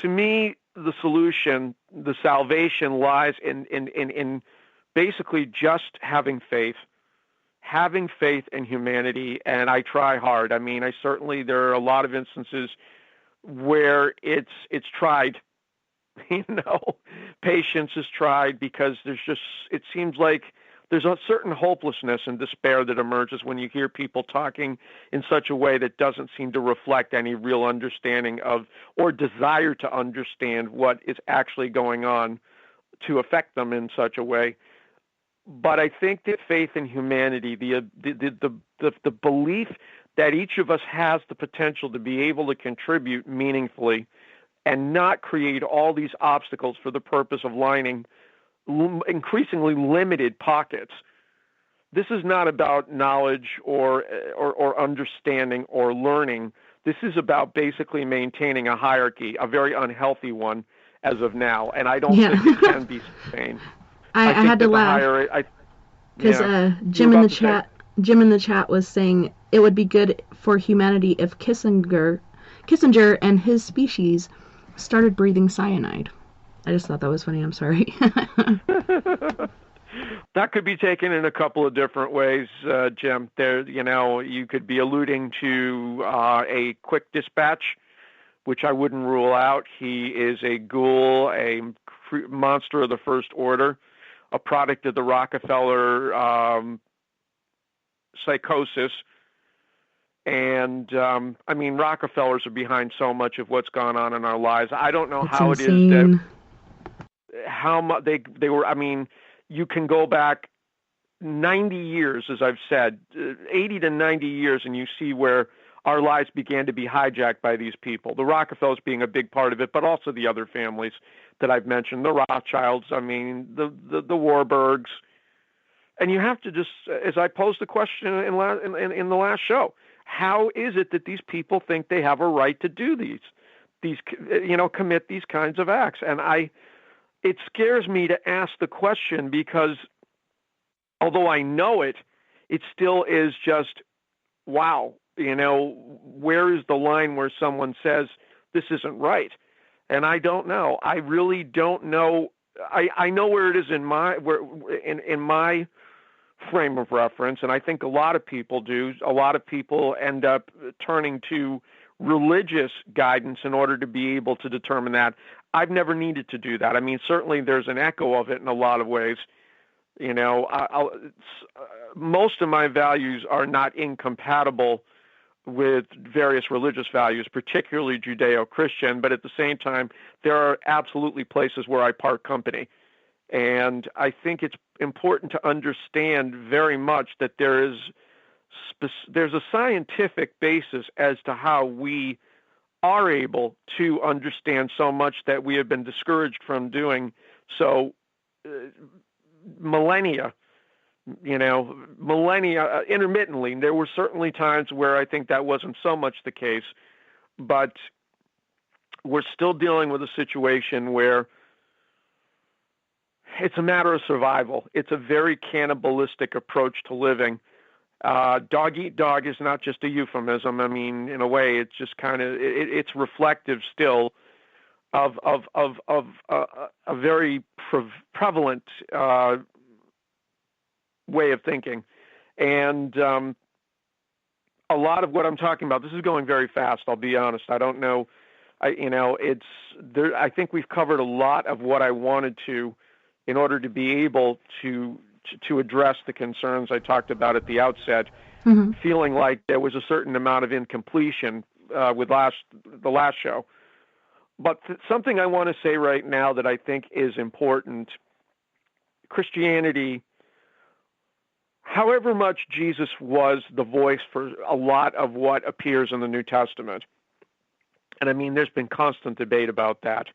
me, the solution, the salvation, lies in basically just having faith in humanity, and I try hard. I mean, there are a lot of instances where it's tried, patience is tried, because it seems like there's a certain hopelessness and despair that emerges when you hear people talking in such a way that doesn't seem to reflect any real understanding of or desire to understand what is actually going on to affect them in such a way. But I think that faith in humanity, the belief that each of us has the potential to be able to contribute meaningfully and not create all these obstacles for the purpose of lining increasingly limited pockets. This is not about knowledge or understanding or learning. This is about basically maintaining a hierarchy, a very unhealthy one as of now, and I don't think it can be sustained. I had to laugh because Jim in the chat was saying it would be good for humanity if Kissinger and his species started breathing cyanide. I just thought that was funny. I'm sorry. That could be taken in a couple of different ways, Jim. You could be alluding to a quick dispatch, which I wouldn't rule out. He is a ghoul, a monster of the first order, a product of the Rockefeller psychosis. And, Rockefellers are behind so much of what's gone on in our lives. I don't know how it is that how much they were. You can go back 90 years, as I've said, 80 to 90 years, and you see where our lives began to be hijacked by these people. The Rockefellers being a big part of it, but also the other families that I've mentioned, the Rothschilds, the Warburgs. And you have to just, as I posed the question in the last show, how is it that these people think they have a right to do commit these kinds of acts? And it scares me to ask the question, because although I know it still is just, wow, where is the line where someone says this isn't right? And I don't know. I really don't know. I know where it is in my frame of reference, and I think a lot of people do. A lot of people end up turning to religious guidance in order to be able to determine that. I've never needed to do that. Certainly there's an echo of it in a lot of ways. Most of my values are not incompatible with various religious values, particularly Judeo-Christian, but at the same time, there are absolutely places where I part company. And I think it's important to understand very much that there's a scientific basis as to how we are able to understand so much that we have been discouraged from doing so millennia intermittently. There were certainly times where I think that wasn't so much the case, but we're still dealing with a situation where it's a matter of survival. It's a very cannibalistic approach to living. Dog eat dog is not just a euphemism. In a way, it's just kind of, it's reflective still of a very prevalent way of thinking. And a lot of what I'm talking about, this is going very fast, I'll be honest. I don't know. I think we've covered a lot of what I wanted to in order to be able to address the concerns I talked about at the outset, feeling like there was a certain amount of incompletion with the last show. But something I want to say right now that I think is important, Christianity, however much Jesus was the voice for a lot of what appears in the New Testament, and I mean, there's been constant debate about that,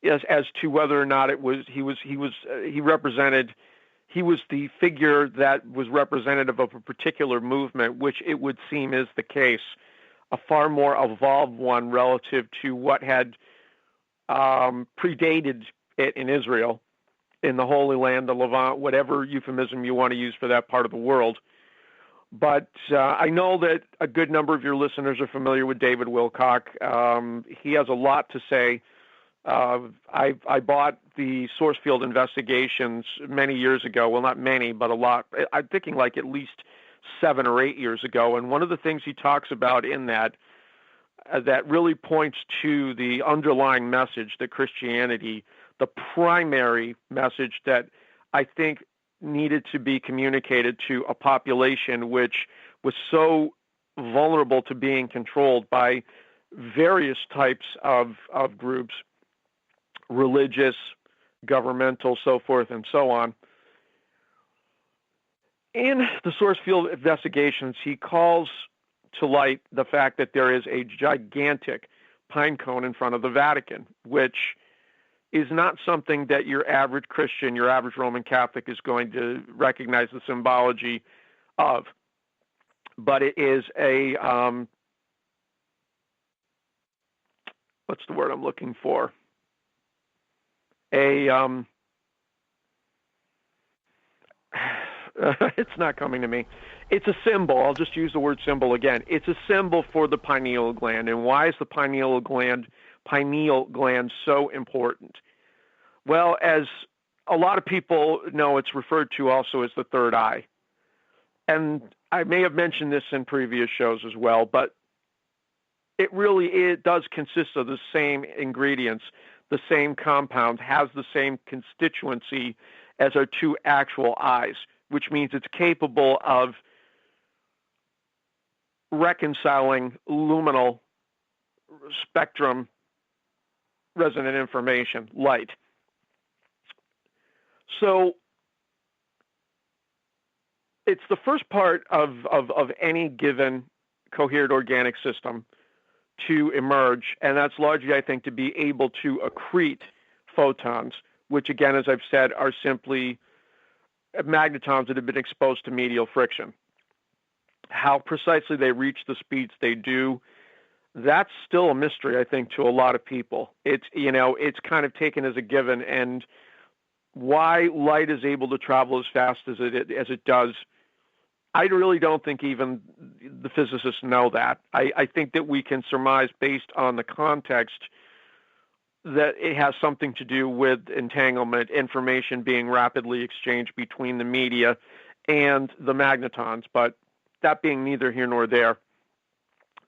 as to whether or not he was the figure that was representative of a particular movement, which it would seem is the case, a far more evolved one relative to what had predated it in Israel, in the Holy Land, the Levant, whatever euphemism you want to use for that part of the world. But I know that a good number of your listeners are familiar with David Wilcock. He has a lot to say. I bought the Sourcefield Investigations many years ago. Well, not many, but a lot. I'm thinking like at least 7 or 8 years ago. And one of the things he talks about in that that really points to the underlying message that Christianity, the primary message that I think needed to be communicated to a population which was so vulnerable to being controlled by various types of groups, religious, governmental, so forth and so on. In the Sourcefield Investigations, he calls to light the fact that there is a gigantic pine cone in front of the Vatican, which is not something that your average Christian, your average Roman Catholic is going to recognize the symbology of. But it is a, what's the word I'm looking for? It's not coming to me. It's a symbol. I'll just use the word symbol again. It's a symbol for the pineal gland. And why is the pineal gland so important? Well, as a lot of people know, it's referred to also as the third eye. And I may have mentioned this in previous shows as well, but it does consist of the same ingredients, the same compound, has the same constituency as our two actual eyes, which means it's capable of reconciling luminal spectrum resonant information, light. So it's the first part of any given coherent organic system to emerge, and that's largely, I think, to be able to accrete photons, which, again, as I've said, are simply magnetons that have been exposed to medial friction. How precisely they reach the speeds they do, that's still a mystery, I think, to a lot of people. It's kind of taken as a given, and why light is able to travel as fast as it does, I really don't think even the physicists know that. I think that we can surmise based on the context that it has something to do with entanglement, information being rapidly exchanged between the media and the magnetons, but that being neither here nor there.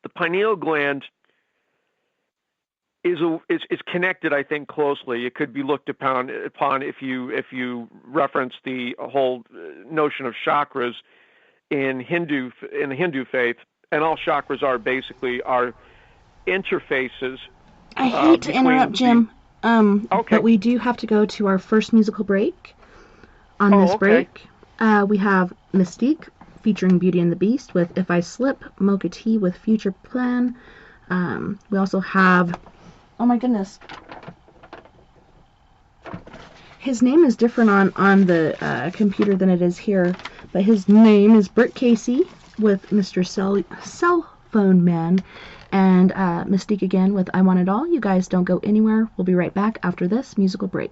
The pineal gland is connected, I think, closely. It could be looked upon if you reference the whole notion of chakras in the Hindu faith, and all chakras are basically interfaces. I hate to interrupt, Jim, okay. but we do have to go to our first musical break. On this break, we have Mystique featuring Beauty and the Beast with If I Slip, Mocha Tea with Future Plan. We also have, oh my goodness, his name is different on the computer than it is here, but his name is Britt Casey with Mr. Cell Phone Man. And Mystique again with I Want It All. You guys don't go anywhere. We'll be right back after this musical break.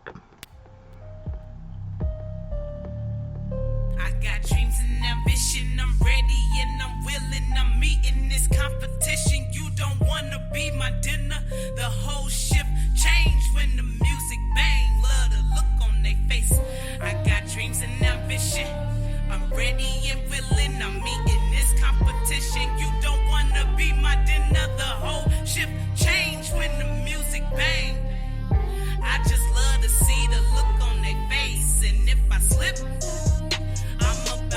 I got dreams and ambition. I'm ready and I'm willing. I'm meeting this competition. You don't want to be my dinner. The whole shift changed when the music bang. Love the look on their face. I got dreams and ambition. I'm ready and willing. I'm meeting this competition. You don't want to be my dinner. The whole shift changed when the music bang. I just love to see the look on their face. And if I slip, I'm about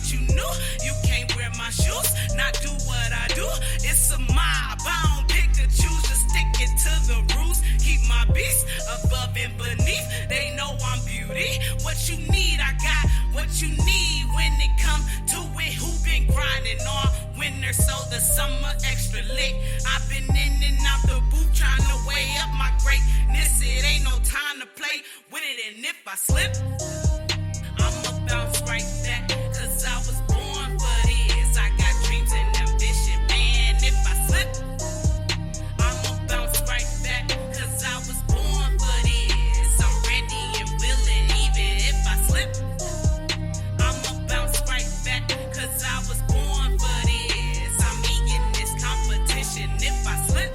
thought you knew you can't wear my shoes, not do what I do. It's a mob, I don't pick and choose, just stick it to the rules. Keep my beast above and beneath, they know I'm beauty. What you need, I got what you need. When it come to it, who been grinding all winter, so the summer extra lit. I've been in and out the booth trying to weigh up my greatness. It ain't no time to play with it, and if I slip, I'ma bounce right back, cause I was born for this. I got dreams and ambition, man. If I slip, I'ma bounce right back, cause I was born for this. I'm ready and willing, even if I slip, I'ma bounce right back, cause I was born for this. I'm eating this competition. If I slip,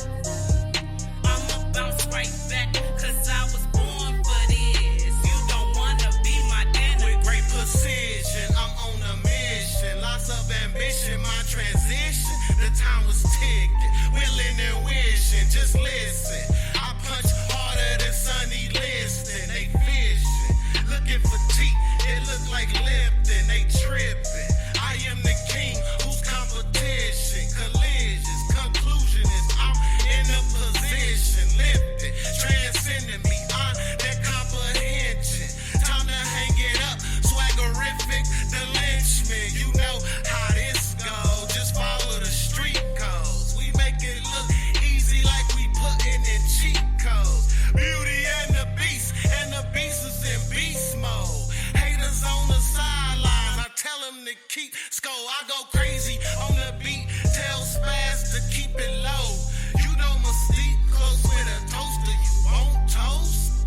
I'ma bounce right back, cause I was born for this. You don't wanna be my dinner. With great precision, I'm on a mission. Lots of ambition, my transition. The time was ticking, willing and wishing. Just listen, I punch harder than Sonny Liston. They fishing, looking for teeth. It look like Lipton. They tripping. I am the king, whose competition? Collisions, conclusion is I'm in a position, lifted, transcending beyond their comprehension. Time to hang it up, swaggerific, the lynchman. You know how this goes. Just follow the street codes. We make it look easy, like we putting in cheat codes. Beauty and the beast is in beast mode. Haters on the sidelines, I tell them to keep score. I go crazy on the beat, tell Spaz to keep it low. You know Mystique, close with a toaster, you won't toast.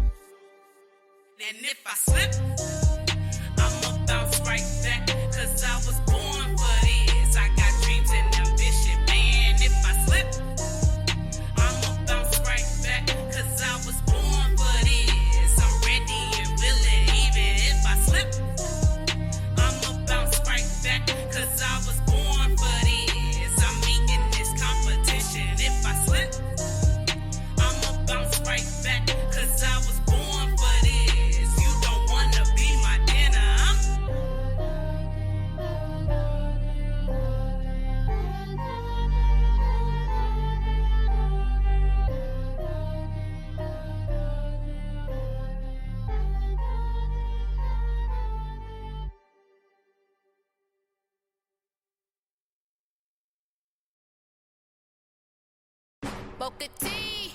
And if I slip, I'ma bounce right back, cause I was born for this. I got dreams and ambition, man. If I slip, I'ma bounce right back, cause I was born for this. I'm ready and willing, even if I slip, I'ma bounce right back, cause I was born for this. I'm meeting this competition. If I slip, I'ma bounce right back, cause I was born for this. You don't wanna be my dinner, huh? Boca T,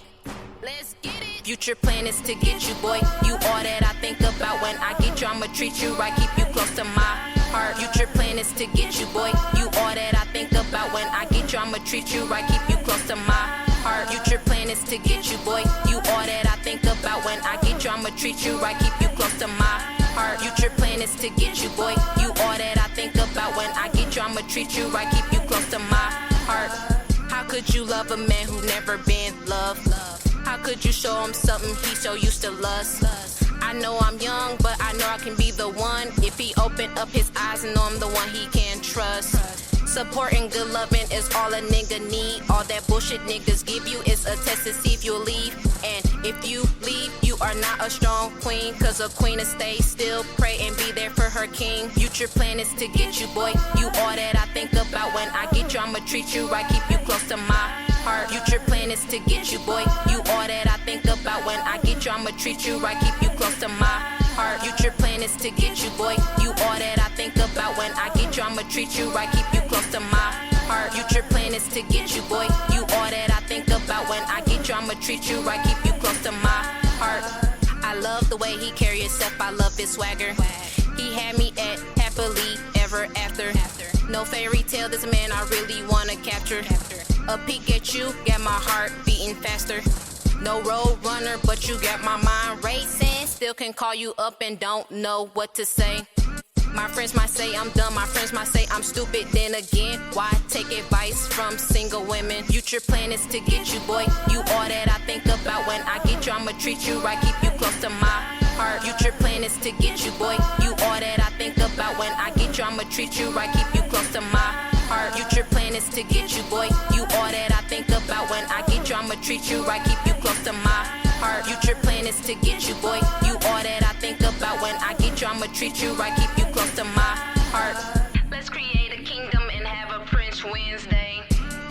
let's get it. Future plan is to get you, boy. You all that I think about when I get you. I'ma treat you right, keep you close to my heart. Future plan is to get you, boy. You all that I think about when I get you. I'ma treat you right, keep you close to my heart. Future plan is to get you, boy. You all that I think about when I get you. I'ma treat you right, keep you close to my heart. Future plan is to get you, boy. You all that I think about when I get you. I'ma treat you right, keep you close to my heart. How could you love a man who never been loved? How could you show him something he so used to lust? I know I'm young, but I know I can be the one. If he open up his eyes and know I'm the one he can trust. Support and good loving is all a nigga need. All that bullshit niggas give you is a test to see if you'll leave. And if you leave, you are not a strong queen. Cause a queen will stay still, pray and be there for her king. Future plan is to get you, boy. You all that I think about when I get you. I'ma treat you right, keep you close to my heart. Future plan is to get you, boy. You all that I think about when I get you. I'ma treat you right, keep you close to my heart. Future plan is to get you, boy. You all that I think about when I get you. I'ma treat you right, keep you close to my heart. Future plan is to get you, boy. You all that I think about when I get you. I'ma treat you right, keep you close to my heart. I love the way he carry himself, I love his swagger. He had me at happily ever after. No fairy tale, this man I really wanna capture. A peek at you, got my heart beating faster. No road runner, but you got my mind racing. Still can call you up and don't know what to say. My friends might say I'm dumb, my friends might say I'm stupid. Then again, why take advice from single women? Future plan is to get you, boy. You all that I think about when I get you. I'ma treat you right, keep you close to my heart. Future plan is to get you, boy. You all that I think about when I get you. I'ma treat you right, keep you close to my heart. Future plan is to get you, boy. You all that I think about when I get you. I'ma treat you right, keep you close to my heart. Future plan is to get you, boy. You all that I think about when I get you. I'ma treat you right, keep you close to my heart. Let's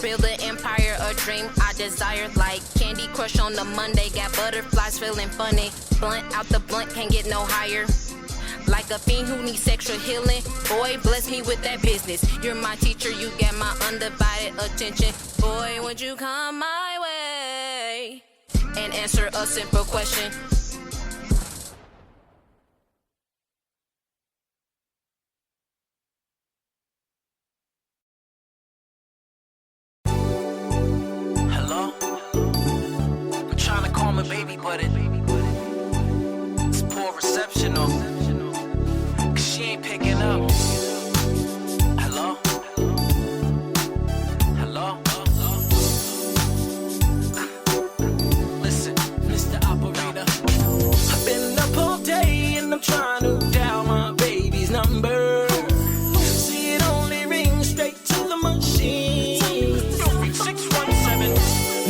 Build an empire, a dream I desire. Like Candy Crush on the Monday, got butterflies feeling funny. Blunt out the blunt, can't get no higher. Like a fiend who needs sexual healing. Boy, bless me with that business. You're my teacher, you get my undivided attention. Boy, would you come my way and answer a simple question? Hello? I'm trying to call my baby, but it's poor reception, cause she ain't picking up. Hello? Hello? Listen, Mr. Operator, I've been up all day and I'm trying to dial my baby's number. See, it only rings straight to the machine. 617.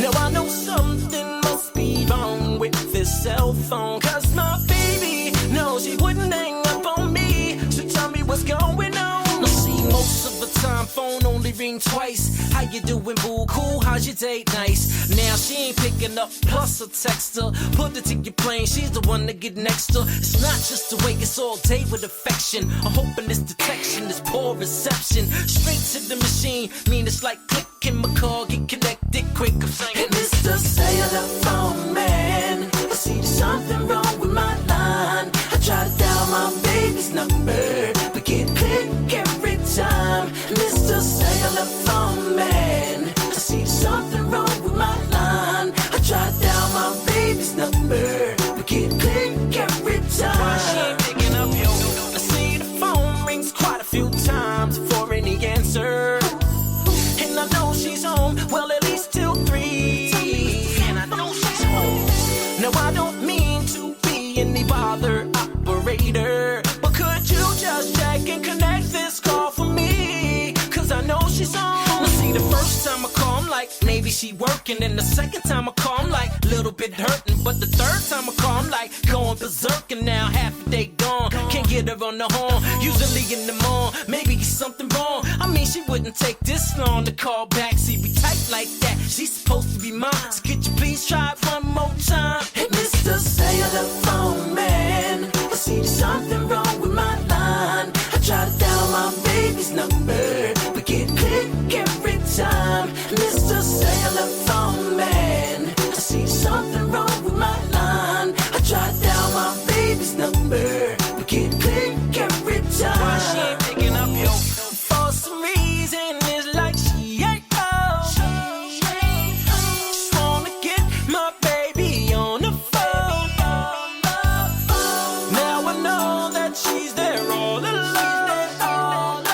Now I know something must be wrong with this cell phone, cause my baby knows she wouldn't hang up on me. So tell me what's going on. I see most of the time phone only ring twice. How you doing, boo? Cool, how's your date? Nice. Now she ain't picking up, plus a text her. Put it to your plane, she's the one to get next to. It's not just the way, it's all day with affection. I'm hoping this detection is poor reception. Straight to the machine, mean it's like clicking my call, get connected quick. I'm saying, hey, Mr. Cellular Phone Man, I see there's something wrong with my line. I try to dial my baby's number, but get click every time. Mr. Cellular Phone Man, I see there's something wrong with my line. I try to dial my baby's number, but get click every time. Why she ain't picking up, yo? I see the phone rings quite a few times before any answer. And I know she's home, well at least till 3. And I know she's home. Now I don't mean to be any bother operator, but could you just check and connect this call for me? Cause I know she's home. Now see, the first time I call, I'm like, maybe she working. And the second time I call, I'm like, little bit hurting. But the third time I call, I'm like, going berserk. And now half a day gone, can't get her on the horn. Usually in the morning, maybe it's something wrong. I mean, she wouldn't take this long to call back. See, we tight like that, she's supposed to be mine. So could you please try it one more time? Hey, Mr. Cellular Phone Man, I see there's something wrong with my line. I try to dial my baby's number, but get click every time. Mr. Cellular Phone Man, I see there's something wrong with my line. I try to dial my baby's number, but get click every time. Why she ain't picking up, yo? For some reason, it's like she ain't home. Just wanna get my baby on the phone. Now I know that she's there all alone.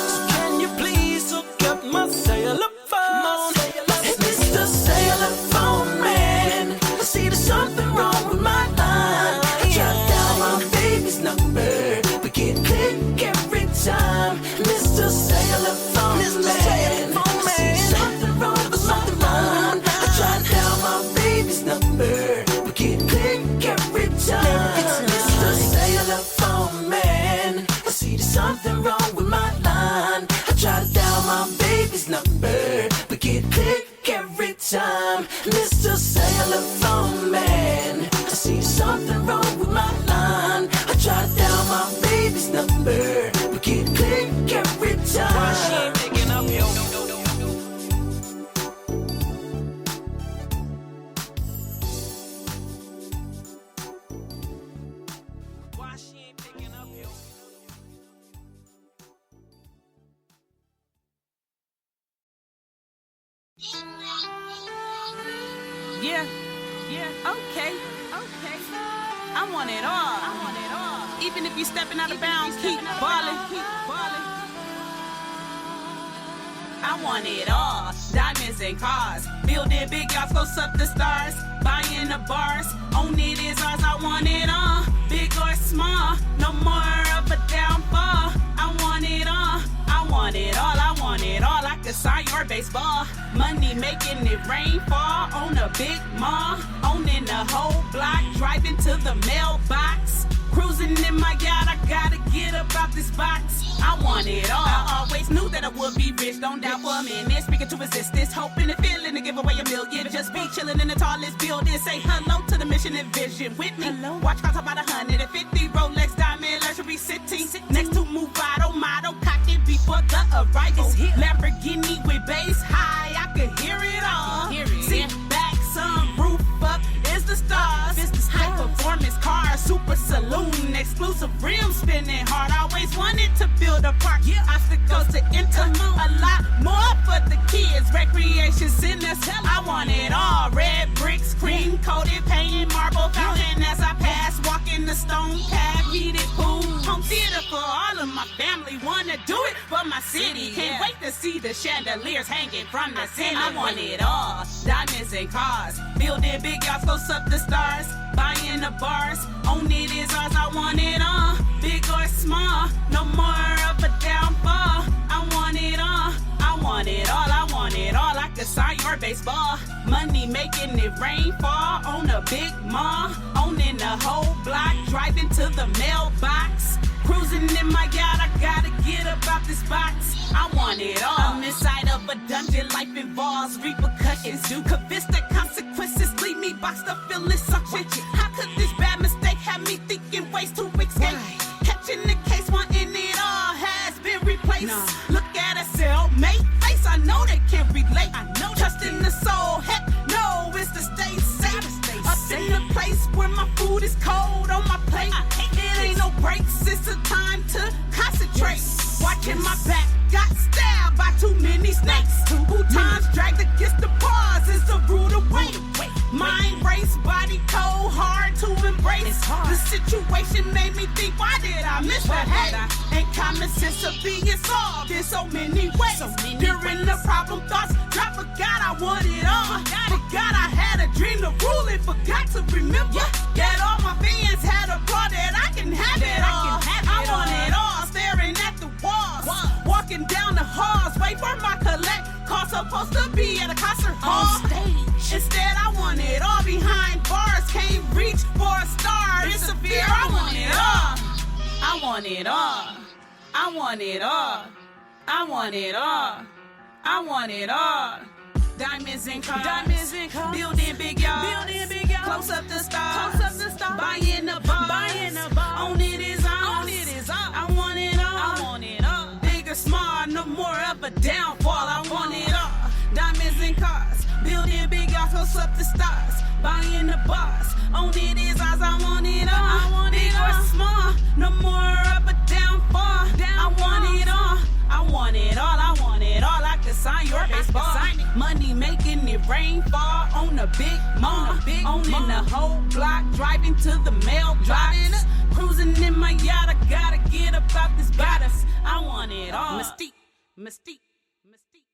So can you please hook up my cellular phone? Hey, Mr. Cellular Phone Man, I see there's something wrong with my line. I try to dial my baby's number, but get click every time. Mr. Cellular Phone Man, I see something wrong with my line. I try to dial my baby's number, but get click every time. Mr. Cellular Phone Man, I see there's something wrong with my line. I try to dial my baby's number, but get click every time. Mr. Cellular Phone Man, I see something wrong with my line. I try to dial my baby's number, but get click every time. Why she ain't picking up, yo? Why she ain't picking up, yo? Yeah, okay. I want it all. Even if you stepping out of bounds, keep ballin'. I want it all. Diamonds and cars, building big yachts, close up the stars, buying the bars. On it is ours. I want it all, big or small. No more of a downfall. I want it all. I want it all. I want it all. I could sign your baseball. Money making it rain fall on a big mall. Owning the whole block, driving to the mailbox. Cruising in my yacht, I gotta get up out this box. I want it all. always knew that I would be rich. Don't doubt for a minute. Speaking to resistance, hoping and feeling to give away $1 million. Just be chilling in the tallest building. Say hello to the mission and vision with me. Hello. Watch cars about 150 Rolex diamond luxury sitting next to Movado model cockpit before the arrival. Lamborghini with bass high, I could hear it all. Sit back, sun roof up is the stars. High performance cars, super saloon, exclusive rims spinning hard. Always wanted to build a park. Obstacles to enter, a lot more for the kids. Recreation centers, I want it all. Red bricks, cream coated, painted marble fountain as I pass. Walking the stone path, heated pool, home theater for all of my family. Wanna do it for my city. Can't wait to see the chandeliers hanging from the ceiling. I want it all. Diamonds and cars, building big yachts, close up the stars. Buying the bars, own it is ours. I want it all, big or small. No more of a downfall. I want it all. I want it all. I want it all. I could sign your baseball. Money making it rainfall on a big mall. Owning the whole block, driving to the mailbox. Cruising in my yacht, I gotta get up out this box. I want it all. I'm inside of a dungeon, life involves repercussions. Could vista consequences leave me boxed up, feeling suction. How could this bad mistake have me thinking ways to escape? Catching the case, wanting it all has been replaced. Look at a cellmate face, I know they can't relate. Trust in the soul, heck no, it's to stay safe. Up in the place where my food is cold on my plate. It ain't no breaks, it's a time to concentrate. Watching my back, got stabbed by too many snakes. Who times dragged against the bars is a rude away. Mind race, body cold, hard to embrace. The situation made me think, why did I miss the hate? And common sense of being solved in so many ways. During the problem thoughts, I forgot I want it all. Forgot I had a dream to rule it, forgot to remember that all my fans had a part that I can have it all. I want it all, staring at the walls, walking down the halls, wait for my collect call, supposed to be at a concert hall. Instead, I want it all behind bars, can't reach for a star. It's a fear, I want it all. I want it all. I want it all. I want it all. I want it all. Diamonds and cars, building big yards, close up the stars, buying the bars, own it is ours. I want it all, big or small, no more of a downfall. I want it all. Diamonds and cars, building big yards, close up the stars, buying the bars, own it is ours. I want it all, big or small, no more of a downfall. I want it all. I want it all, I want it all. I could sign your baseball. Money making it rainfall on a big mall. Owning the whole block, driving to the mailbox. Cruising in my yacht, I gotta get up out this bodice. I want it all. Mystique, mystique, mystique, mystique.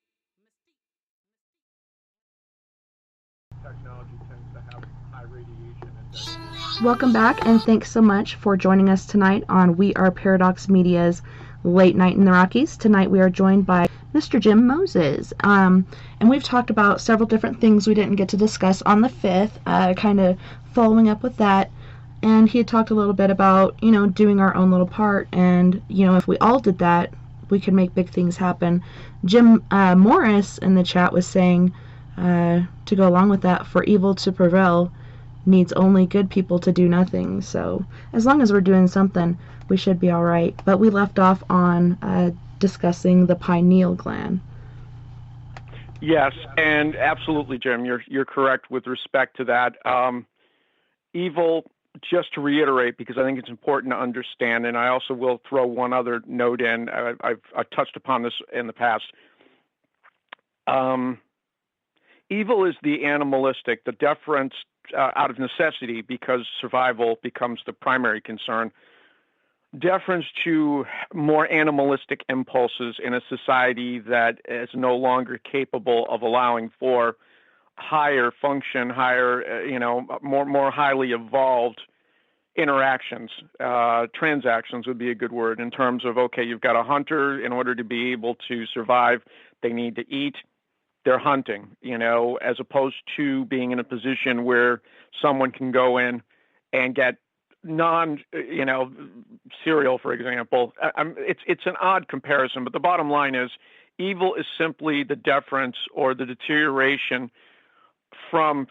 Technology tends to have high radiation and Welcome back, and thanks so much for joining us tonight on We Are Paradox Media's Late Night in the Rockies. Tonight we are joined by Mr. Jim Moses, and we've talked about several different things we didn't get to discuss on the 5th, kind of following up with that. And he had talked a little bit about, doing our own little part, and, if we all did that, we could make big things happen. Jim Morris in the chat was saying, to go along with that, for evil to prevail needs only good people to do nothing. So as long as we're doing something, we should be all right. But we left off on discussing the pineal gland. Yes, and absolutely, Jim, you're correct with respect to that. Evil, just to reiterate, because I think it's important to understand, and I also will throw one other note in. I've touched upon this in the past. Evil is the animalistic, the deference out of necessity, because survival becomes the primary concern. Deference to more animalistic impulses in a society that is no longer capable of allowing for higher function, more highly evolved interactions. Transactions would be a good word, in terms of, okay, you've got a hunter. In order to be able to survive, they need to eat. They're hunting, as opposed to being in a position where someone can go in and get cereal, for example. It's an odd comparison, but the bottom line is evil is simply the deference or the deterioration from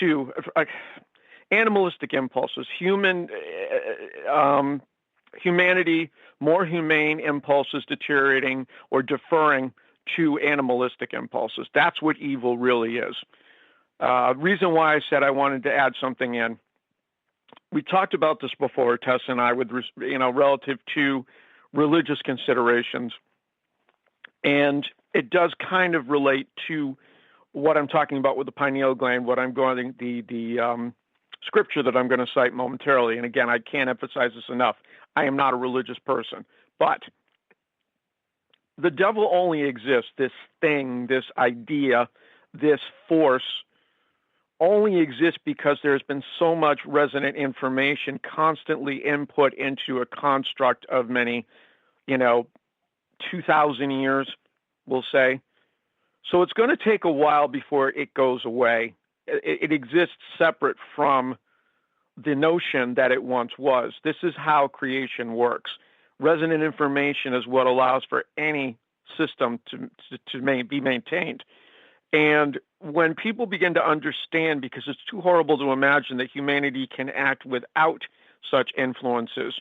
to animalistic impulses, humanity, more humane impulses deteriorating or deferring to animalistic impulses. That's what evil really is. Reason why I said I wanted to add something in. We talked about this before, Tessa and I, with relative to religious considerations, and it does kind of relate to what I'm talking about with the pineal gland. What I'm going the scripture that I'm going to cite momentarily. And again, I can't emphasize this enough. I am not a religious person, but the devil only exists. This thing, this idea, this force only exists because there's been so much resonant information constantly input into a construct of many, 2,000 years, we'll say. So it's going to take a while before it goes away. It exists separate from the notion that it once was. This is how creation works. Resonant information is what allows for any system to be maintained. And when people begin to understand, because it's too horrible to imagine that humanity can act without such influences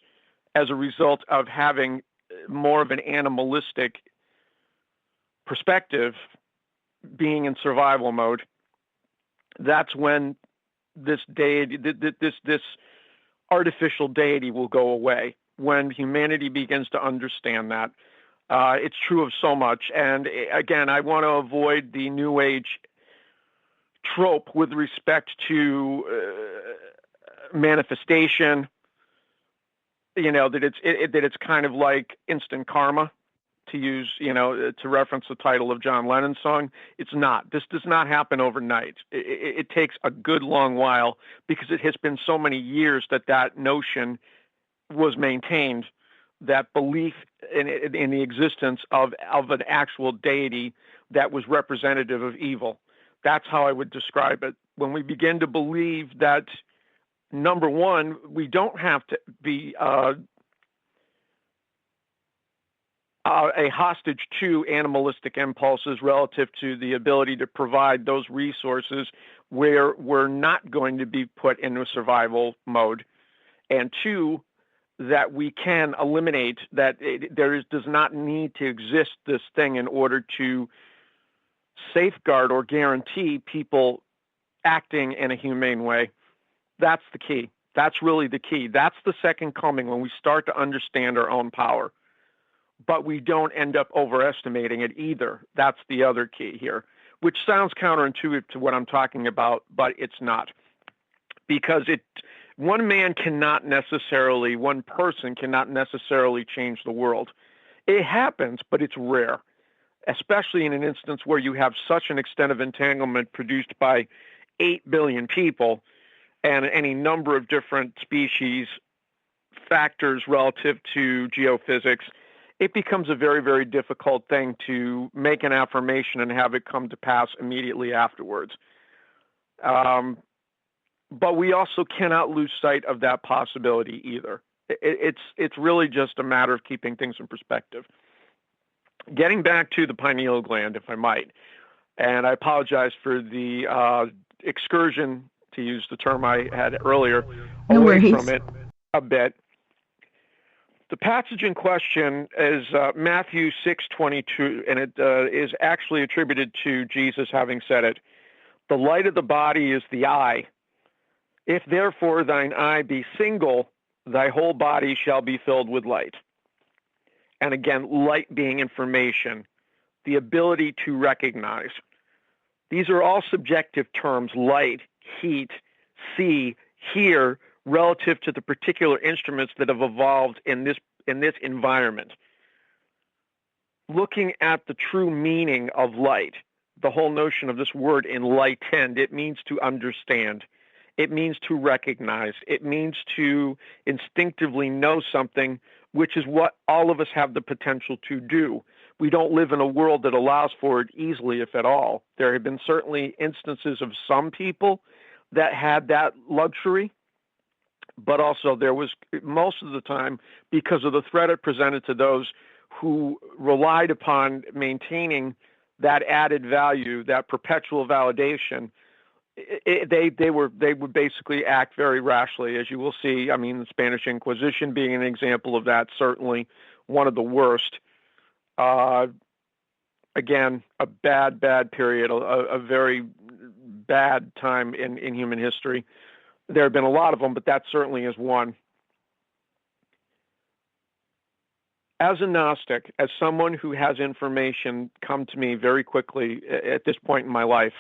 as a result of having more of an animalistic perspective, being in survival mode, that's when this deity, this artificial deity will go away. When humanity begins to understand that. It's true of so much. And again, I want to avoid the New Age trope with respect to manifestation, that it's kind of like instant karma, to use, to reference the title of John Lennon's song. It's not. This does not happen overnight. It takes a good long while, because it has been so many years that notion was maintained, that belief in the existence of an actual deity that was representative of evil. That's how I would describe it. When we begin to believe that, number one, we don't have to be a hostage to animalistic impulses relative to the ability to provide those resources where we're not going to be put into survival mode. And two, that we can eliminate that does not need to exist this thing in order to safeguard or guarantee people acting in a humane way. That's the key. That's really the key. That's the second coming, when we start to understand our own power. But we don't end up overestimating it either. That's the other key here, which sounds counterintuitive to what I'm talking about, but it's not. Because one person cannot necessarily change the world. It happens, but it's rare, especially in an instance where you have such an extent of entanglement produced by 8 billion people and any number of different species, factors relative to geophysics. It becomes a very, very difficult thing to make an affirmation and have it come to pass immediately afterwards. But we also cannot lose sight of that possibility either. It's really just a matter of keeping things in perspective. Getting back to the pineal gland, if I might, and I apologize for the excursion, to use the term I had earlier, away from it a bit. The passage in question is Matthew 6:22, and it is actually attributed to Jesus having said it. The light of the body is the eye. If therefore thine eye be single, thy whole body shall be filled with light. And again, light being information, the ability to recognize. These are all subjective terms: light, heat, see, hear, relative to the particular instruments that have evolved in this environment. Looking at the true meaning of light, the whole notion of this word enlightened, it means to understand. It means to recognize. It means to instinctively know something, which is what all of us have the potential to do. We don't live in a world that allows for it easily, if at all. There have been certainly instances of some people that had that luxury, but also there was, most of the time, because of the threat it presented to those who relied upon maintaining that added value, that perpetual validation, they would basically act very rashly, as you will see. I mean, the Spanish Inquisition being an example of that, certainly one of the worst. Again, a bad period, a very bad time in human history. There have been a lot of them, but that certainly is one. As a Gnostic, as someone who has information come to me very quickly at this point in my life,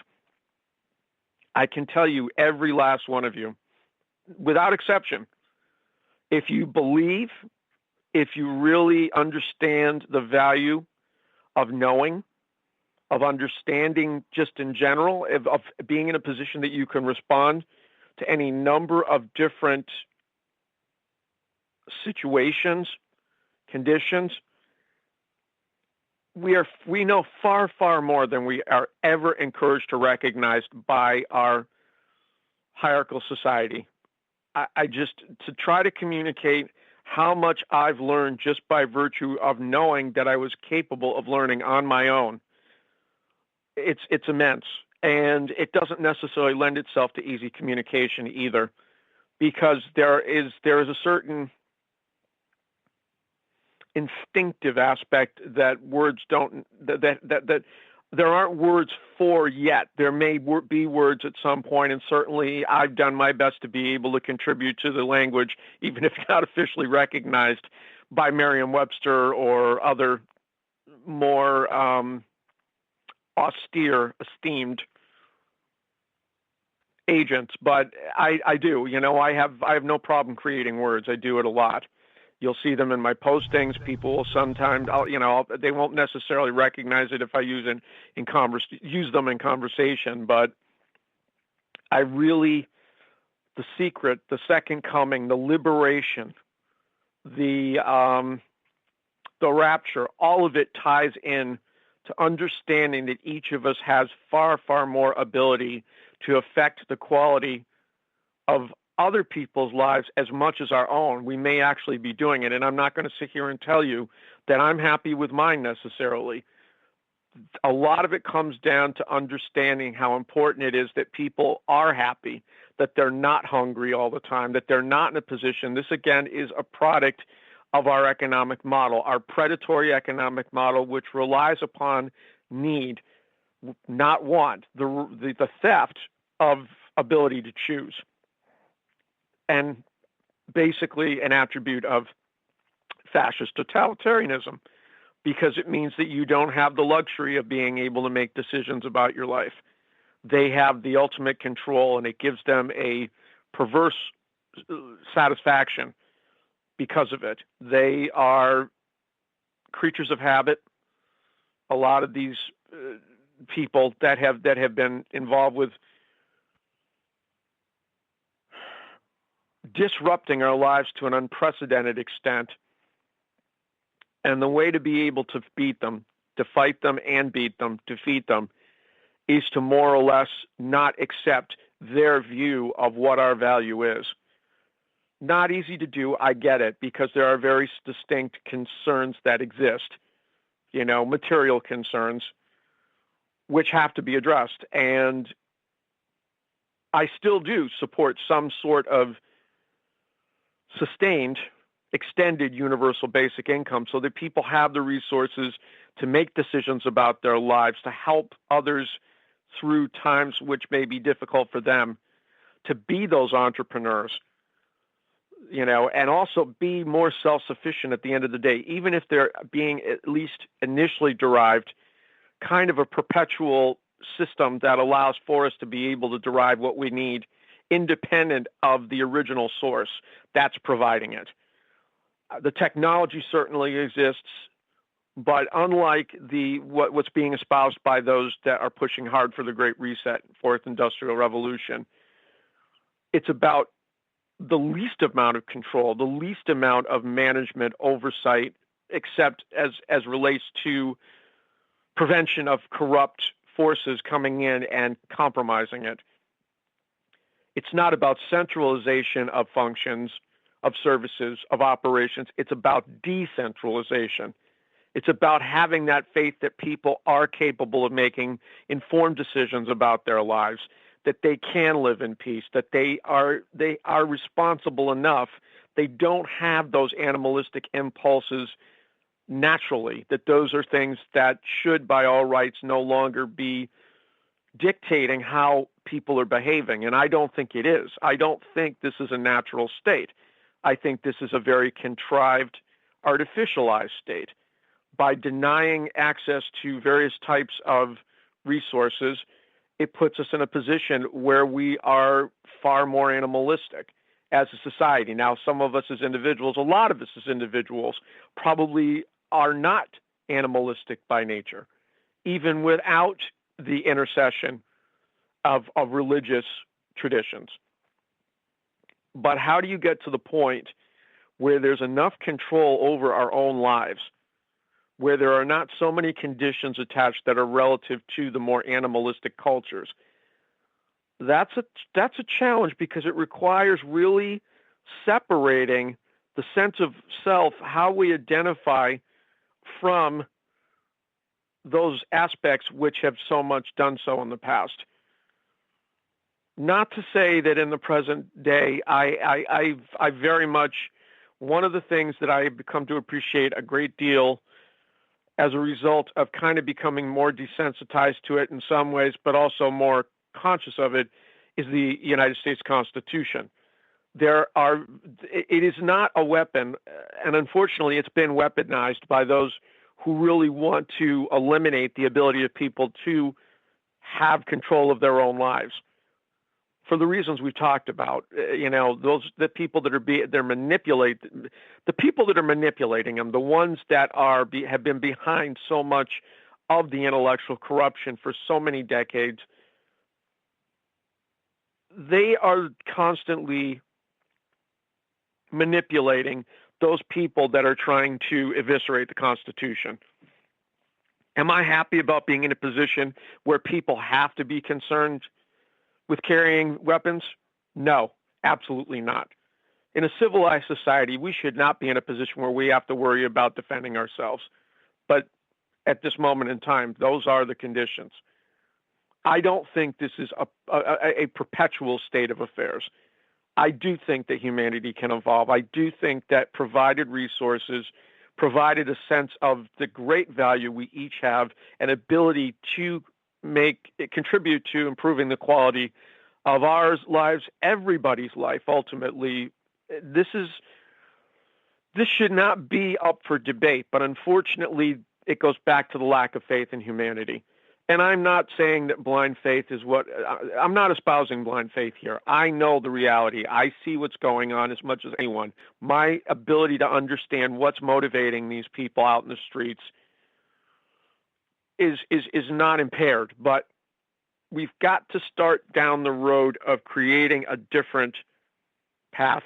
I can tell you, every last one of you, without exception, if you believe, if you really understand the value of knowing, of understanding just in general, of being in a position that you can respond to any number of different situations, conditions, we know far more than we are ever encouraged to recognize by our hierarchical society. I just, to try to communicate how much I've learned just by virtue of knowing that I was capable of learning on my own, it's immense. And it doesn't necessarily lend itself to easy communication either, because there is a certain instinctive aspect that words don't, that there aren't words for yet. There may be words at some point, and certainly I've done my best to be able to contribute to the language, even if not officially recognized by Merriam-Webster or other more austere, esteemed agents. But I do, I have no problem creating words. I do it a lot. You'll see them in my postings. People will sometimes, they won't necessarily recognize it if I use them in conversation. But I really, the secret, the second coming, the liberation, the rapture, all of it ties in to understanding that each of us has far more ability to affect the quality of other people's lives as much as our own. We may actually be doing it. And I'm not going to sit here and tell you that I'm happy with mine necessarily. A lot of it comes down to understanding how important it is that people are happy, that they're not hungry all the time, that they're not in a position. This, again, is a product of our economic model, our predatory economic model, which relies upon need, not want, the theft of ability to choose. And basically an attribute of fascist totalitarianism, because it means that you don't have the luxury of being able to make decisions about your life. They have the ultimate control, and it gives them a perverse satisfaction because of it. They are creatures of habit. A lot of these people that have been involved with disrupting our lives to an unprecedented extent. And the way to be able to beat them, to fight them and beat them, defeat them, is to more or less not accept their view of what our value is. Not easy to do, I get it, because there are very distinct concerns that exist, material concerns, which have to be addressed. And I still do support some sort of sustained, extended universal basic income so that people have the resources to make decisions about their lives, to help others through times which may be difficult for them, to be those entrepreneurs, and also be more self-sufficient at the end of the day, even if they're being at least initially derived kind of a perpetual system that allows for us to be able to derive what we need independent of the original source that's providing it. The technology certainly exists, but unlike what's being espoused by those that are pushing hard for the Great Reset, Fourth Industrial Revolution, it's about the least amount of control, the least amount of management oversight, except as relates to prevention of corrupt forces coming in and compromising it. It's not about centralization of functions, of services, of operations. It's about decentralization. It's about having that faith that people are capable of making informed decisions about their lives, that they can live in peace, that they are responsible enough. They don't have those animalistic impulses naturally, that those are things that should, by all rights, no longer be dictating how people are behaving. And I don't think it is. I don't think this is a natural state. I think this is a very contrived, artificialized state. By denying access to various types of resources, it puts us in a position where we are far more animalistic as a society. Now, some of us as individuals, a lot of us as individuals, probably are not animalistic by nature, even without the intercession of religious traditions. But how do you get to the point where there's enough control over our own lives, where there are not so many conditions attached that are relative to the more animalistic cultures? That's a challenge, because it requires really separating the sense of self, how we identify, from those aspects which have so much done so in the past. Not to say that in the present day, I very much, one of the things that I have come to appreciate a great deal as a result of kind of becoming more desensitized to it in some ways, but also more conscious of it, is the United States Constitution. It is not a weapon, and unfortunately it's been weaponized by those who really want to eliminate the ability of people to have control of their own lives. For the reasons we've talked about, the people that the people that are manipulating them, the ones that have been behind so much of the intellectual corruption for so many decades, they are constantly manipulating those people that are trying to eviscerate the Constitution. Am I happy about being in a position where people have to be concerned with carrying weapons? No, absolutely not. In a civilized society, we should not be in a position where we have to worry about defending ourselves. But at this moment in time, those are the conditions. I don't think this is a perpetual state of affairs. I do think that humanity can evolve. I do think that provided resources, provided a sense of the great value we each have, an ability to contribute to improving the quality of our lives, everybody's life, ultimately, this should not be up for debate. But unfortunately, it goes back to the lack of faith in humanity. And I'm not saying that blind faith is I'm not espousing blind faith here. I know the reality. I see what's going on as much as anyone. My ability to understand what's motivating these people out in the streets is not impaired, but we've got to start down the road of creating a different path,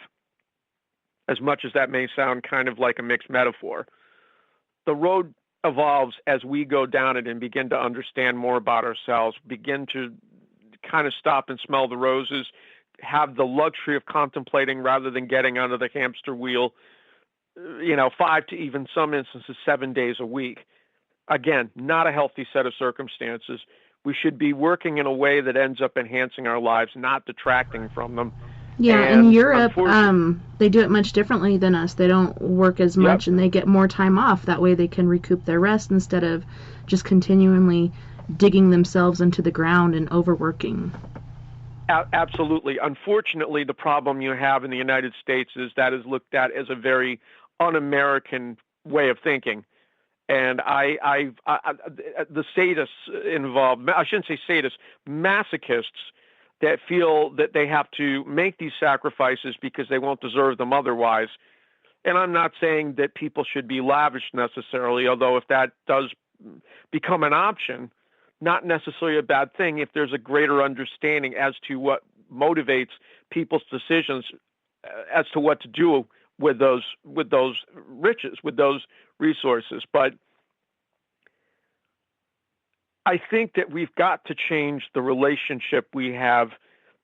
as much as that may sound kind of like a mixed metaphor. The road evolves as we go down it and begin to understand more about ourselves, begin to kind of stop and smell the roses, have the luxury of contemplating rather than getting onto the hamster wheel, 5 to even some instances 7 days a week. Again, not a healthy set of circumstances. We should be working in a way that ends up enhancing our lives, not detracting from them. Yeah, in Europe, they do it much differently than us. They don't work as much, and they get more time off. That way they can recoup their rest instead of just continually digging themselves into the ground and overworking. Absolutely. Unfortunately, the problem you have in the United States is that is looked at as a very un-American way of thinking. And the sadists involved, I shouldn't say sadists, masochists, that feel that they have to make these sacrifices because they won't deserve them otherwise. And I'm not saying that people should be lavish necessarily, although if that does become an option, not necessarily a bad thing if there's a greater understanding as to what motivates people's decisions as to what to do with those riches, with those resources. But I think that we've got to change the relationship we have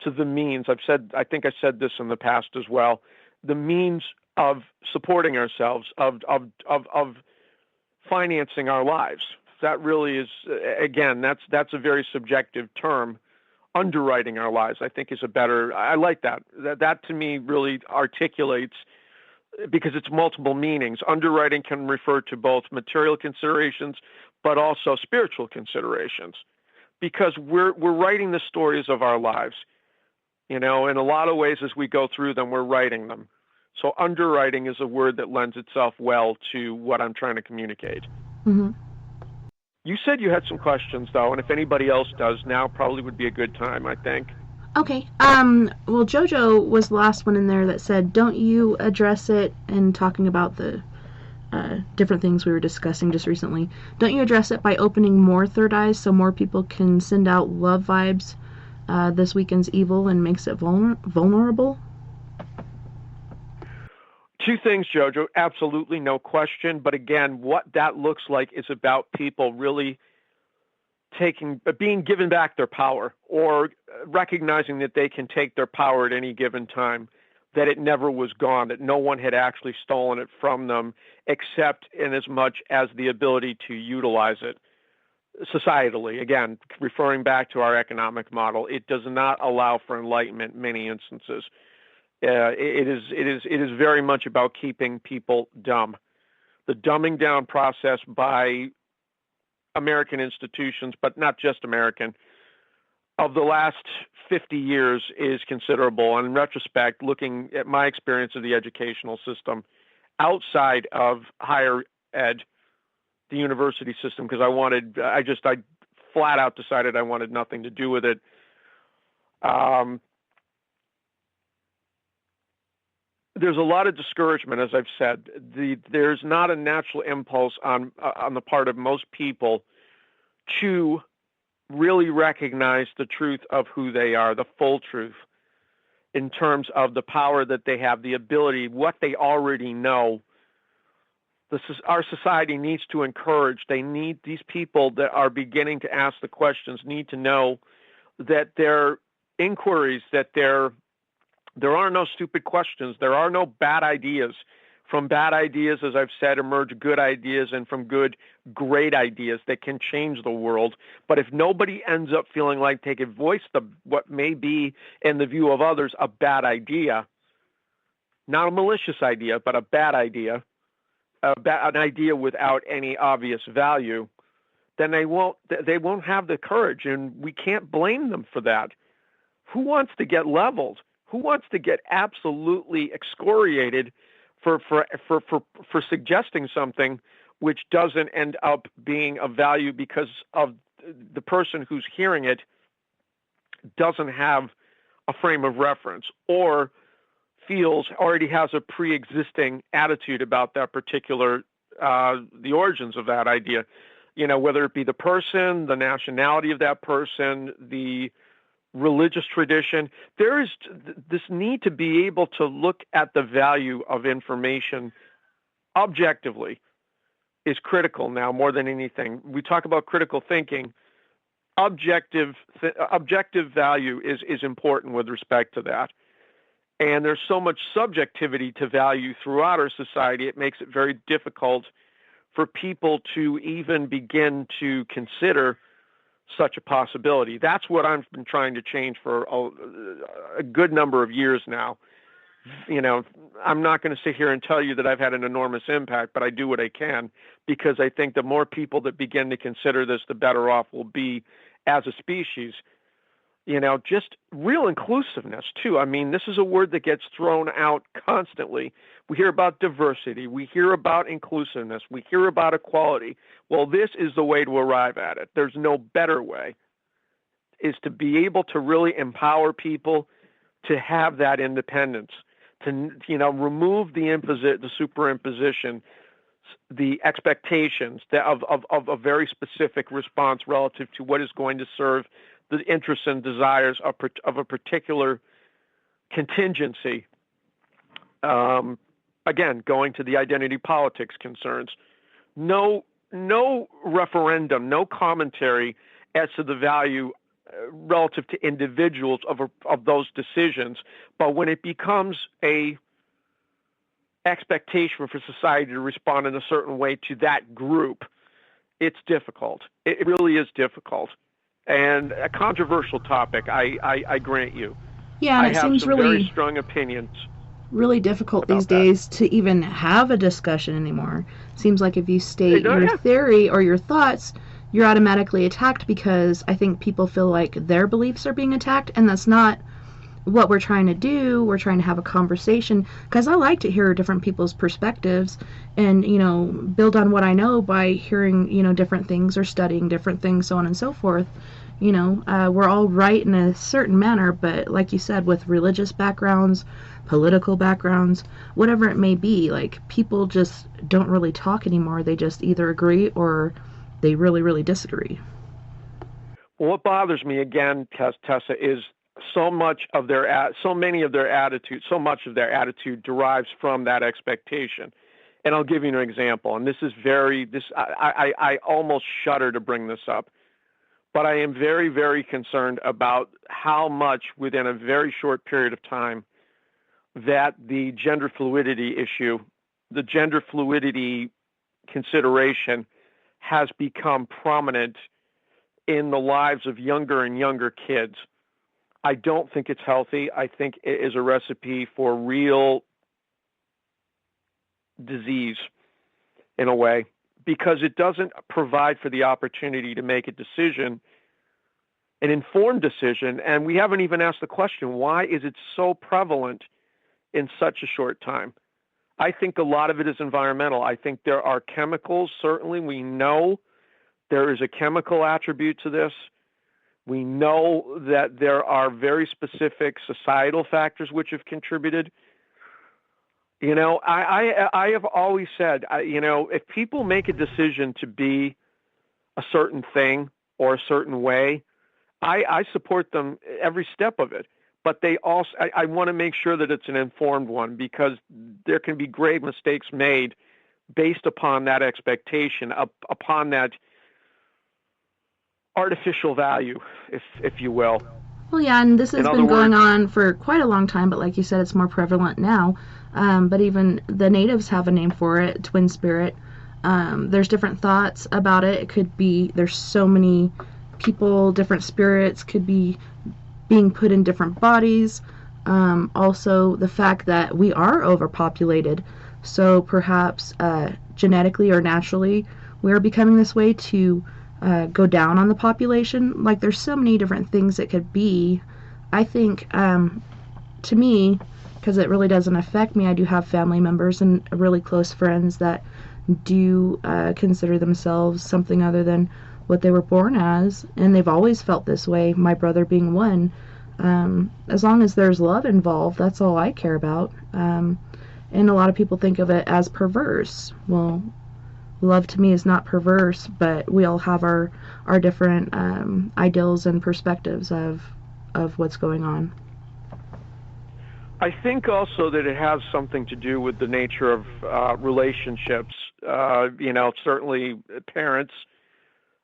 to the means. I think I said this in the past as well, the means of supporting ourselves, of financing our lives. That really is, again, that's a very subjective term. Underwriting our lives, I think, is a better, I like that. That to me really articulates, because it's multiple meanings. Underwriting can refer to both material considerations, but also spiritual considerations, because we're writing the stories of our lives. In a lot of ways, as we go through them, we're writing them. So underwriting is a word that lends itself well to what I'm trying to communicate. Mm-hmm. You said you had some questions, though, and if anybody else does, now probably would be a good time, I think. Okay. Well, JoJo was the last one in there that said, don't you address it, in talking about the different things we were discussing just recently, don't you address it by opening more third eyes so more people can send out love vibes this weekend's evil and makes it vulnerable? Two things, JoJo. Absolutely, no question. But again, what that looks like is about people really being given back their power, or recognizing that they can take their power at any given time, that it never was gone, that no one had actually stolen it from them, except in as much as the ability to utilize it societally. Again, referring back to our economic model, it does not allow for enlightenment in many instances. It is very much about keeping people dumb. The dumbing down process by American institutions, but not just American, of the last 50 years is considerable. And in retrospect, looking at my experience of the educational system outside of higher ed, the university system, because I flat out decided I wanted nothing to do with it. There's a lot of discouragement, as I've said. There's not a natural impulse on the part of most people to really recognize the truth of who they are, the full truth, in terms of the power that they have, the ability, what they already know. Our society needs to encourage. These people that are beginning to ask the questions need to know that their inquiries, that there are no stupid questions. There are no bad ideas. From bad ideas, as I've said, emerge good ideas, and from good, great ideas that can change the world. But if nobody ends up feeling like they can voice what may be, in the view of others, a bad idea, not a malicious idea, but a bad idea, an idea without any obvious value, then they won't have the courage, and we can't blame them for that. Who wants to get leveled? Who wants to get absolutely excoriated for suggesting something which doesn't end up being of value because of the person who's hearing it doesn't have a frame of reference, or already has a pre-existing attitude about that particular, the origins of that idea, whether it be the person, the nationality of that person, the religious tradition. There is this need to be able to look at the value of information objectively is critical now more than anything. We talk about critical thinking. Objective value is important with respect to that. And there's so much subjectivity to value throughout our society, it makes it very difficult for people to even begin to consider such a possibility. That's what I've been trying to change for a good number of years now. I'm not going to sit here and tell you that I've had an enormous impact, but I do what I can, because I think the more people that begin to consider this, the better off we'll be as a species. Just real inclusiveness, too. I mean, this is a word that gets thrown out constantly. We hear about diversity. We hear about inclusiveness. We hear about equality. Well, this is the way to arrive at it. There's no better way, is to be able to really empower people to have that independence, to, remove the superimposition, the expectations of a very specific response relative to what is going to serve the interests and desires of a particular contingency. Again, going to the identity politics concerns, no referendum, no commentary as to the value relative to individuals of those decisions. But when it becomes a expectation for society to respond in a certain way to that group, it's difficult. It really is difficult, and a controversial topic. I grant you. Yeah, and I it have seems some very strong opinions. really difficult these about that. days to even have a discussion anymore. Seems like if you state No, your yeah. theory or your thoughts, you're automatically attacked, because I think people feel like their beliefs are being attacked, and that's not what we're trying to do. We're trying to have a conversation, because I like to hear different people's perspectives and, build on what I know by hearing, different things or studying different things, so on and so forth. We're all right in a certain manner, but like you said, with religious backgrounds, political backgrounds, whatever it may be, like, people just don't really talk anymore. They just either agree or they really, really disagree. Well, what bothers me again, Tessa, is so much of their attitude derives from that expectation. And I'll give you an example. And I almost shudder to bring this up, but I am very, very concerned about how much within a very short period of time that the gender fluidity issue, the gender fluidity consideration, has become prominent in the lives of younger and younger kids. I don't think it's healthy. I think it is a recipe for real disease in a way, because it doesn't provide for the opportunity to make a decision, an informed decision. And we haven't even asked the question, why is it so prevalent in such a short time? I think a lot of it is environmental. I think there are chemicals. Certainly, we know there is a chemical attribute to this. We know that there are very specific societal factors which have contributed. I have always said, if people make a decision to be a certain thing or a certain way, I support them every step of it. But I want to make sure that it's an informed one, because there can be grave mistakes made based upon that expectation, upon that artificial value, if you will. Well, yeah, and this has In been other going words- on for quite a long time, but like you said, it's more prevalent now. But even the natives have a name for it, twin spirit. There's different thoughts about it. It could be, there's so many people, different spirits could be being put in different bodies. Also, the fact that we are overpopulated, so perhaps genetically or naturally, we are becoming this way to go down on the population. Like, there's so many different things it could be. I think, to me, because it really doesn't affect me, I do have family members and really close friends that do consider themselves something other than what they were born as, and they've always felt this way, my brother being one. As long as there's love involved, that's all I care about. And a lot of people think of it as perverse. Well, love to me is not perverse, but we all have our different ideals and perspectives of what's going on. I think also that it has something to do with the nature of relationships. Certainly parents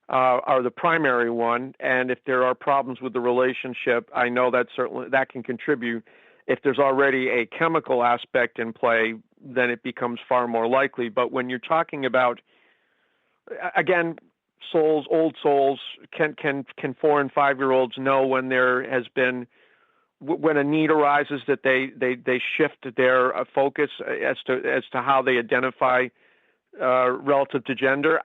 are the primary one, and if there are problems with the relationship, I know that certainly that can contribute. If there's already a chemical aspect in play, then it becomes far more likely. But when you're talking about, again, old souls, can 4 and 5-year-olds know when there has been, when a need arises, that they shift their focus as to how they identify relative to gender?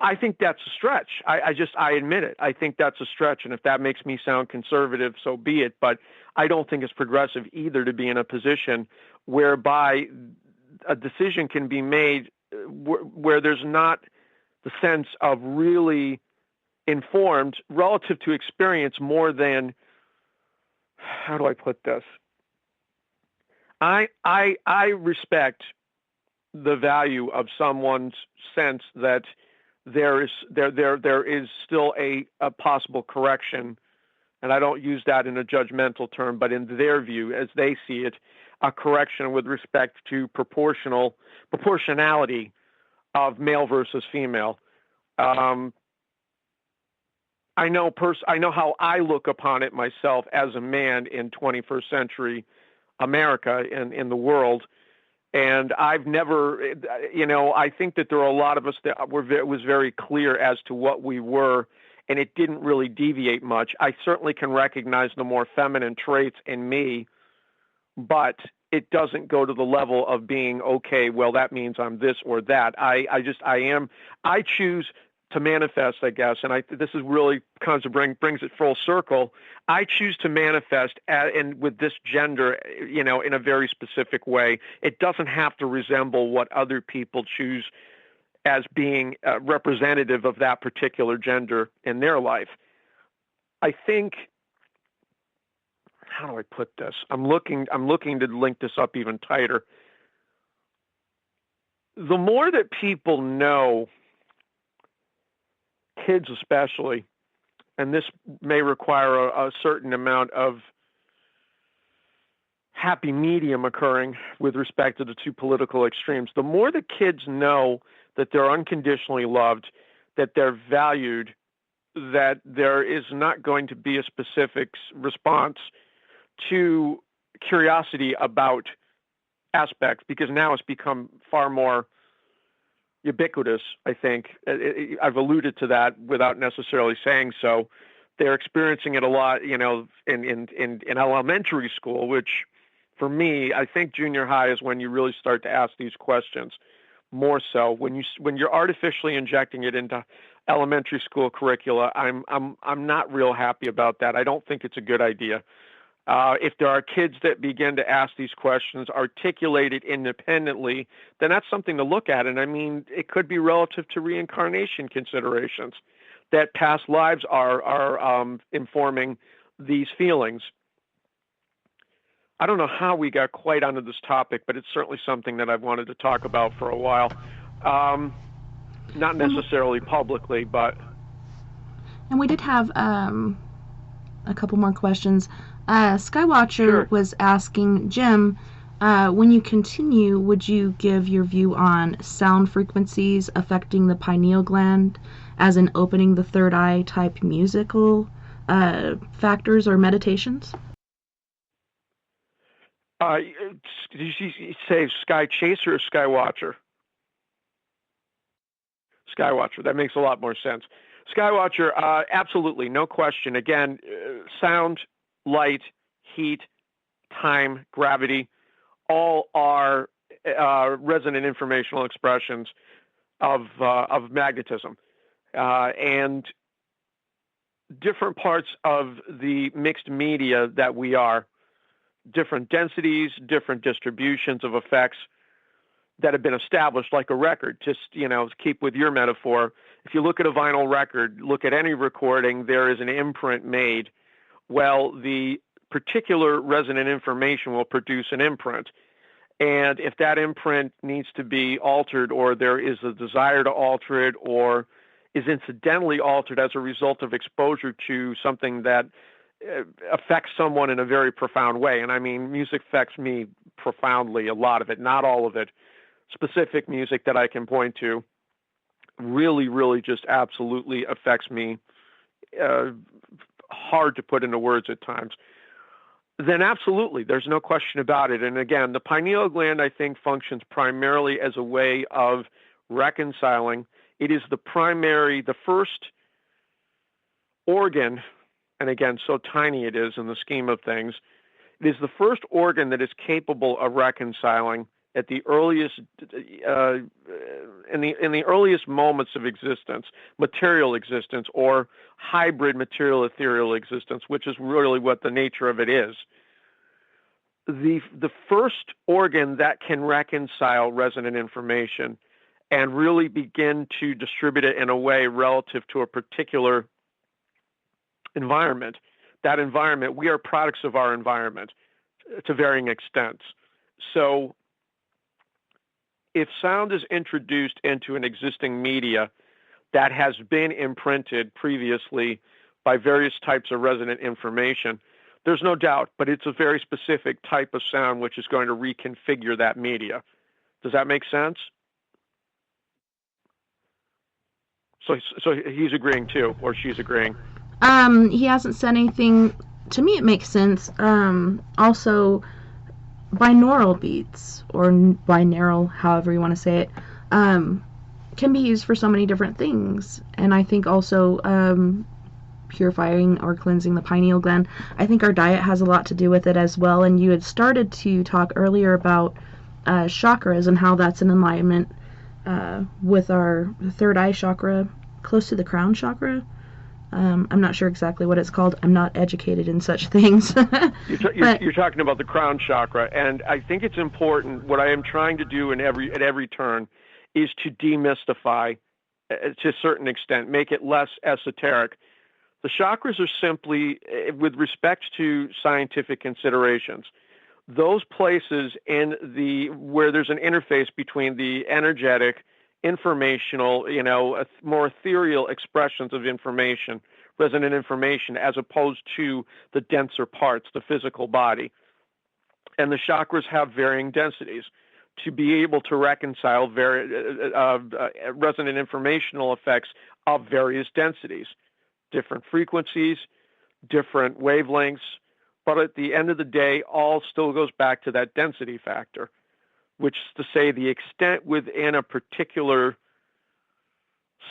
I think that's a stretch. I admit it. I think that's a stretch. And if that makes me sound conservative, so be it. But I don't think it's progressive either to be in a position whereby a decision can be made where there's not the sense of really informed relative to experience more than, how do I put this? I respect the value of someone's sense that there is still a possible correction, and I don't use that in a judgmental term, but in their view, as they see it, a correction with respect to proportionality of male versus female. I know how I look upon it myself as a man in 21st century America and in the world. And I've never, I think that there are a lot of us that it was very clear as to what we were, and it didn't really deviate much. I certainly can recognize the more feminine traits in me, but it doesn't go to the level of being, okay, well, that means I'm this or that. I choose to manifest, I guess, and this is really kind of brings it full circle. I choose to manifest with this gender, in a very specific way. It doesn't have to resemble what other people choose as being representative of that particular gender in their life. I think, how do I put this? I'm looking to link this up even tighter. The more that people know, kids especially, and this may require a certain amount of happy medium occurring with respect to the two political extremes, the more the kids know that they're unconditionally loved, that they're valued, that there is not going to be a specific response to curiosity about aspects, because now it's become far more ubiquitous, I think. I've alluded to that without necessarily saying so. They're experiencing it a lot, in elementary school, which for me, I think junior high is when you really start to ask these questions more so. When you're artificially injecting it into elementary school curricula, I'm not real happy about that. I don't think it's a good idea. If there are kids that begin to ask these questions, articulated independently, then that's something to look at. And I mean, it could be relative to reincarnation considerations, that past lives are informing these feelings. I don't know how we got quite onto this topic, but it's certainly something that I've wanted to talk about for a while. Not necessarily publicly, but... And we did have a couple more questions. Skywatcher was asking, Jim, when you continue, would you give your view on sound frequencies affecting the pineal gland, as in opening the third eye type musical factors or meditations? Did you say Sky Chaser or Skywatcher? Skywatcher. That makes a lot more sense. Skywatcher, absolutely, no question. Again, sound, light, heat, time, gravity, all are resonant informational expressions of magnetism. And different parts of the mixed media that we are, different densities, different distributions of effects that have been established, like a record. Just, keep with your metaphor. If you look at a vinyl record, look at any recording, there is an imprint made. Well, the particular resonant information will produce an imprint. And if that imprint needs to be altered, or there is a desire to alter it, or is incidentally altered as a result of exposure to something that affects someone in a very profound way. And I mean, music affects me profoundly, a lot of it, not all of it. Specific music that I can point to really, really just absolutely affects me. Hard to put into words at times. Then absolutely, there's no question about it. And again, the pineal gland, I think, functions primarily as a way of reconciling. It is the first organ, and again, so tiny it is in the scheme of things, it is the first organ that is capable of reconciling at the earliest, in the earliest moments of existence, material existence, or hybrid material ethereal existence, which is really what the nature of it is. The first organ that can reconcile resonant information and really begin to distribute it in a way relative to a particular environment. That environment, we are products of our environment to varying extents. So if sound is introduced into an existing media that has been imprinted previously by various types of resonant information, there's no doubt, but it's a very specific type of sound which is going to reconfigure that media. Does that make sense? So he's agreeing too, or she's agreeing. He hasn't said anything. To me, it makes sense. Also, binaural beats, or binaural, however you want to say it, can be used for so many different things. And I think also purifying or cleansing the pineal gland. I think our diet has a lot to do with it as well. And you had started to talk earlier about chakras and how that's in alignment with our third eye chakra, close to the crown chakra. I'm not sure exactly what it's called. I'm not educated in such things. You're talking about the crown chakra, and I think it's important. What I am trying to do at every turn is to demystify, to a certain extent, make it less esoteric. The chakras are simply, with respect to scientific considerations, those places where there's an interface between the energetic, informational, more ethereal expressions of information, resonant information, as opposed to the denser parts, the physical body. And the chakras have varying densities. To be able to reconcile resonant informational effects of various densities, different frequencies, different wavelengths, but at the end of the day, all still goes back to that density factor, which is to say the extent within a particular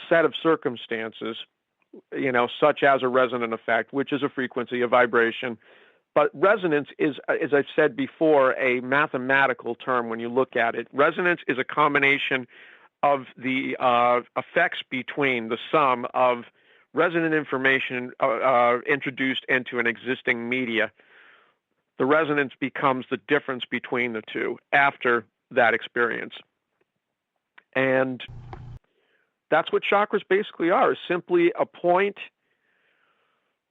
set of circumstances, such as a resonant effect, which is a frequency, a vibration. But resonance is, as I've said before, a mathematical term when you look at it. Resonance is a combination of the effects between the sum of resonant information introduced into an existing media. The resonance becomes the difference between the two after that experience. And that's what chakras basically are, simply a point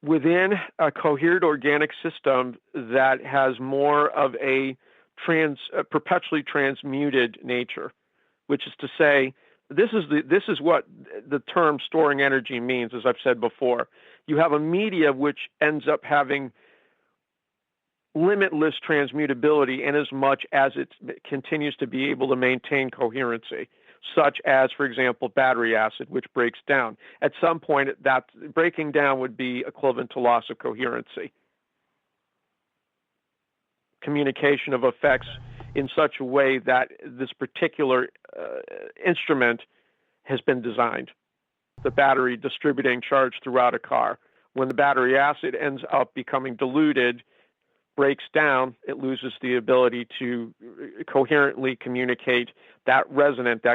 within a coherent organic system that has more of a perpetually transmuted nature, which is to say, this is what the term storing energy means, as I've said before. You have a media which ends up having limitless transmutability in as much as it continues to be able to maintain coherency, such as, for example, battery acid, which breaks down. At some point, that breaking down would be equivalent to loss of coherency. Communication of effects in such a way that this particular instrument has been designed. The battery distributing charge throughout a car. When the battery acid ends up becoming diluted, breaks down, it loses the ability to coherently communicate that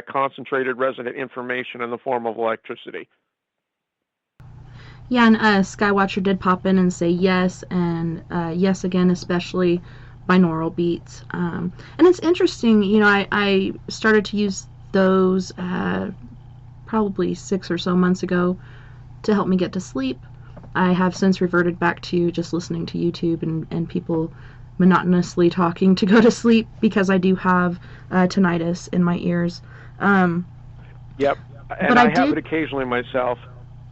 concentrated resonant information in the form of electricity. Yeah, and Skywatcher did pop in and say yes, and yes again, especially binaural beats. And it's interesting, I started to use those probably 6 or so months ago to help me get to sleep. I have since reverted back to just listening to YouTube and people monotonously talking to go to sleep because I do have tinnitus in my ears. Yep, and I have it occasionally myself.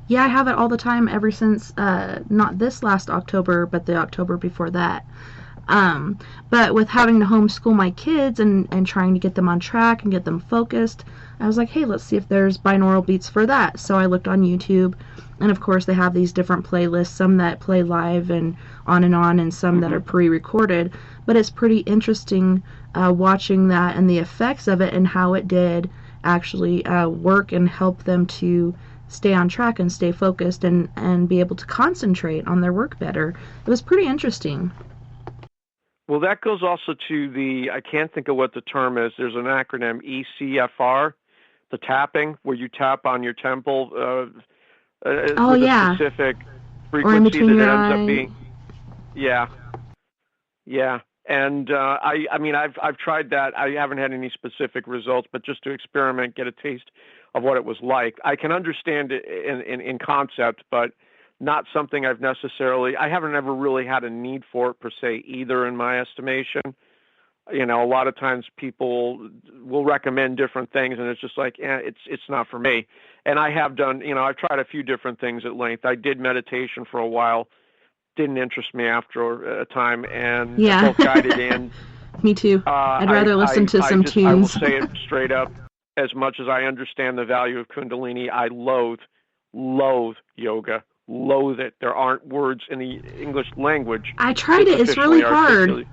Yeah, I have it all the time ever since, not this last October, but the October before that. But with having to homeschool my kids and trying to get them on track and get them focused, I was like, hey, let's see if there's binaural beats for that. So I looked on YouTube, and of course they have these different playlists, some that play live and some that are pre-recorded. But it's pretty interesting watching that and the effects of it and how it did actually work and help them to stay on track and stay focused and be able to concentrate on their work better. It was pretty interesting. Well, that goes also to I can't think of what the term is. There's an acronym, ECFR, the tapping, where you tap on your temple with a specific frequency that it ends up being. Yeah. And I've tried that. I haven't had any specific results, but just to experiment, get a taste of what it was like. I can understand it in concept, but not something I haven't ever really had a need for it per se either, in my estimation. A lot of times people will recommend different things and it's just like, it's not for me. And I have done, I've tried a few different things at length. I did meditation for a while, didn't interest me after a time, and both guided in. Me too. I'd rather listen to some tunes. I will say it straight up. As much as I understand the value of Kundalini, I loathe yoga loathe it. There aren't words in the English language. I tried it. It's really hard,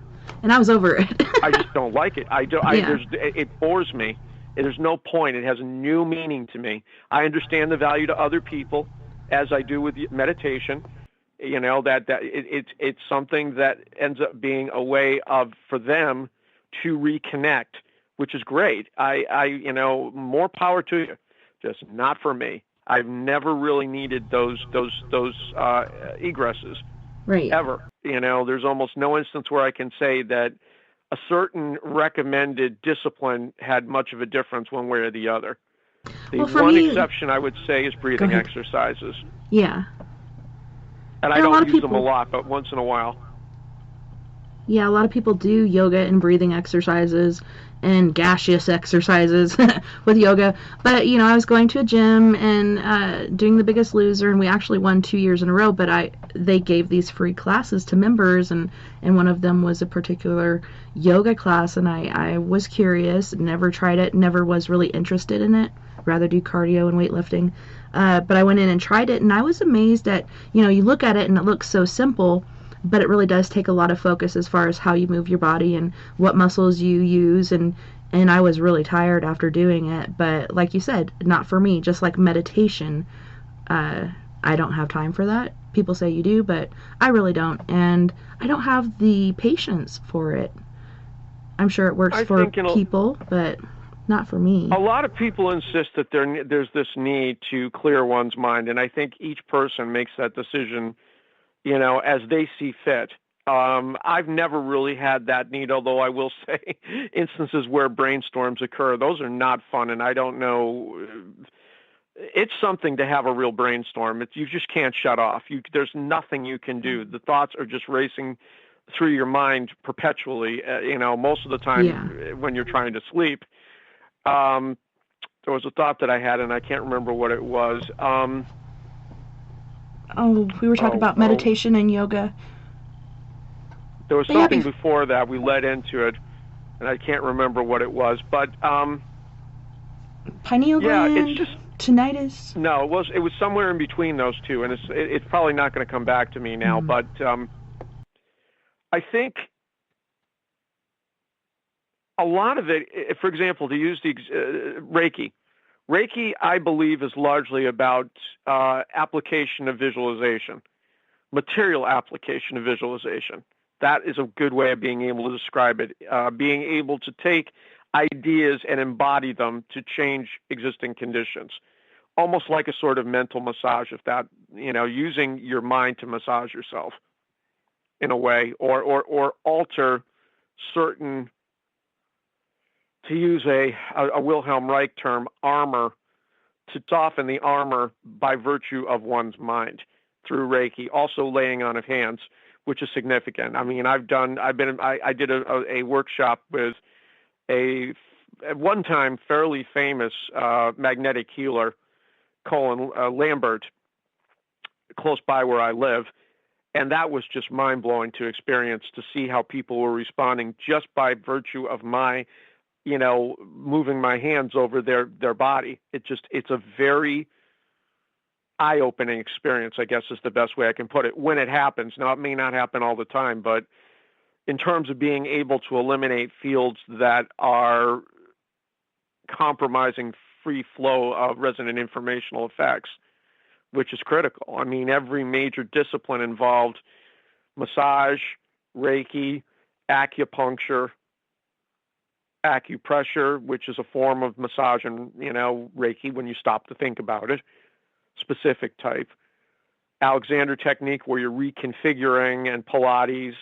and I was over it. I just don't like it. It bores me. There's no point. It has a new meaning to me. I understand the value to other people, as I do with meditation. You know, that it's something that ends up being a way for them to reconnect, which is great. More power to you. Just not for me. I've never really needed those egresses, right? Ever. You know, there's almost no instance where I can say that a certain recommended discipline had much of a difference one way or the other. The one exception I would say is breathing exercises. Yeah. And I don't use them a lot, but once in a while. Yeah, a lot of people do yoga and breathing exercises and gaseous exercises with yoga. But, you know, I was going to a gym and doing The Biggest Loser, and we actually won 2 years in a row, but they gave these free classes to members, and one of them was a particular yoga class, and I was curious, never tried it, never was really interested in it, rather do cardio and weightlifting. But I went in and tried it, and I was amazed at, you know, you look at it and it looks so simple, but it really does take a lot of focus as far as how you move your body and what muscles you use, and I was really tired after doing it. But like you said, not for me. Just like meditation, I don't have time for that. People say you do, but I really don't, and I don't have the patience for it. I'm sure it works for people, but not for me. A lot of people insist that there's this need to clear one's mind, and I think each person makes that decision, you know, as they see fit. I've never really had that need, although I will say instances where brainstorms occur, those are not fun, and I don't know. It's something to have a real brainstorm. You just can't shut off. There's nothing you can do. The thoughts are just racing through your mind perpetually, you know, most of the time when you're trying to sleep. There was a thought that I had, and I can't remember what it was. We were talking about meditation and yoga. There was something before that we led into it, and I can't remember what it was. But pineal gland. It's just tinnitus. No, it was somewhere in between those two, and it's probably not going to come back to me now. But I think a lot of it, for example, to use the Reiki. Reiki, I believe, is largely about application of visualization, material application of visualization. That is a good way of being able to describe it, being able to take ideas and embody them to change existing conditions, almost like a sort of mental massage, if that, you know, using your mind to massage yourself in a way, or alter certain, to use a Wilhelm Reich term, armor, to soften the armor by virtue of one's mind through Reiki, also laying on of hands, which is significant. I mean, I did a workshop with at one time fairly famous magnetic healer, Colin Lambert, close by where I live. And that was just mind-blowing to experience, to see how people were responding just by virtue of my, you know, moving my hands over their body. It's a very eye-opening experience, I guess is the best way I can put it, when it happens. Now, it may not happen all the time, but in terms of being able to eliminate fields that are compromising free flow of resonant informational effects, which is critical. I mean, every major discipline involved massage, Reiki, acupuncture, acupressure, which is a form of massage and, you know, Reiki when you stop to think about it, specific type. Alexander technique, where you're reconfiguring, and Pilates,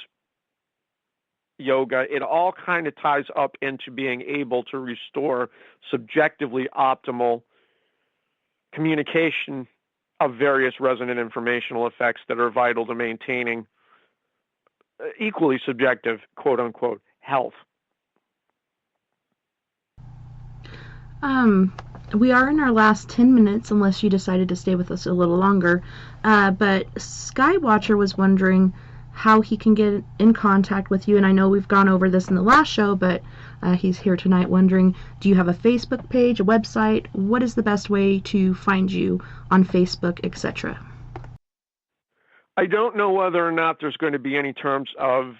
yoga, it all kind of ties up into being able to restore subjectively optimal communication of various resonant informational effects that are vital to maintaining equally subjective, quote unquote, health. We are in our last 10 minutes, unless you decided to stay with us a little longer. But Skywatcher was wondering how he can get in contact with you. And I know we've gone over this in the last show, but he's here tonight wondering, do you have a Facebook page, a website? What is the best way to find you on Facebook, etc.? I don't know whether or not there's going to be any terms of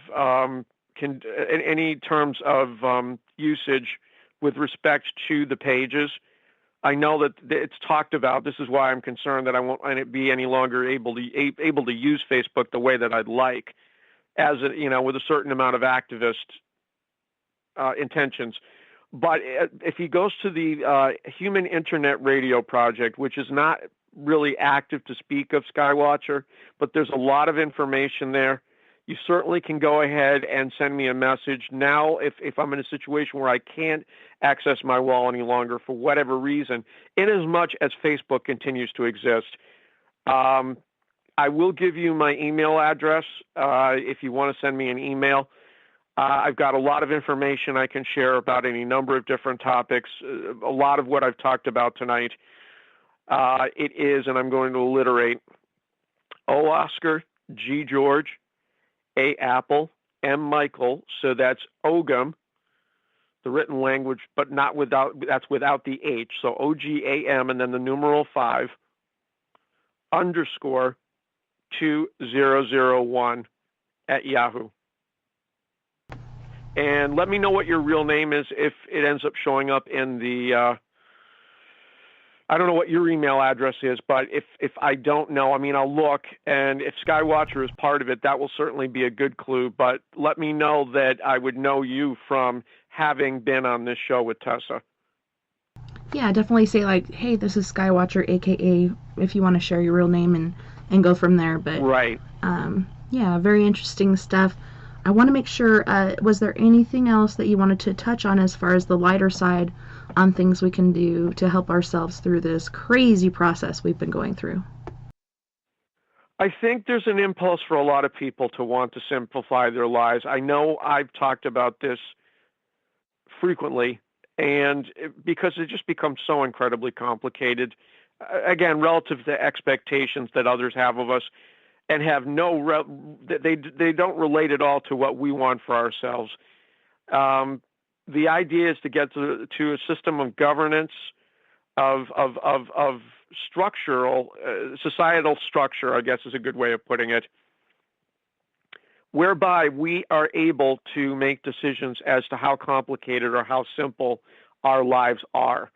usage with respect to the pages. I know that it's talked about. This is why I'm concerned that I won't be any longer able to use Facebook the way that I'd like, with a certain amount of activist intentions. But if he goes to the Human Internet Radio Project, which is not really active to speak of, Skywatcher, but there's a lot of information there. You certainly can go ahead and send me a message. Now, if I'm in a situation where I can't access my wall any longer for whatever reason, in as much as Facebook continues to exist, I will give you my email address if you want to send me an email. I've got a lot of information I can share about any number of different topics. A lot of what I've talked about tonight, it is, and I'm going to alliterate, O Oscar, G George, A Apple, M Michael. So that's Ogam, the written language, but that's without the H. So OGAM and then the numeral 5 _ 2001 at Yahoo. And let me know what your real name is if it ends up showing up in the, I don't know what your email address is, but if I don't know, I'll look. And if Skywatcher is part of it, that will certainly be a good clue. But let me know that I would know you from having been on this show with Tessa. Yeah, definitely say hey, this is Skywatcher, aka, if you want to share your real name and go from there. But right. Yeah, very interesting stuff. I want to make sure, was there anything else that you wanted to touch on as far as the lighter side on things we can do to help ourselves through this crazy process we've been going through? I think there's an impulse for a lot of people to want to simplify their lives. I know I've talked about this frequently, and because it just becomes so incredibly complicated, again, relative to expectations that others have of us, and have they don't relate at all to what we want for ourselves. The idea is to get to a system of governance, of structural, societal structure, I guess is a good way of putting it, whereby we are able to make decisions as to how complicated or how simple our lives are.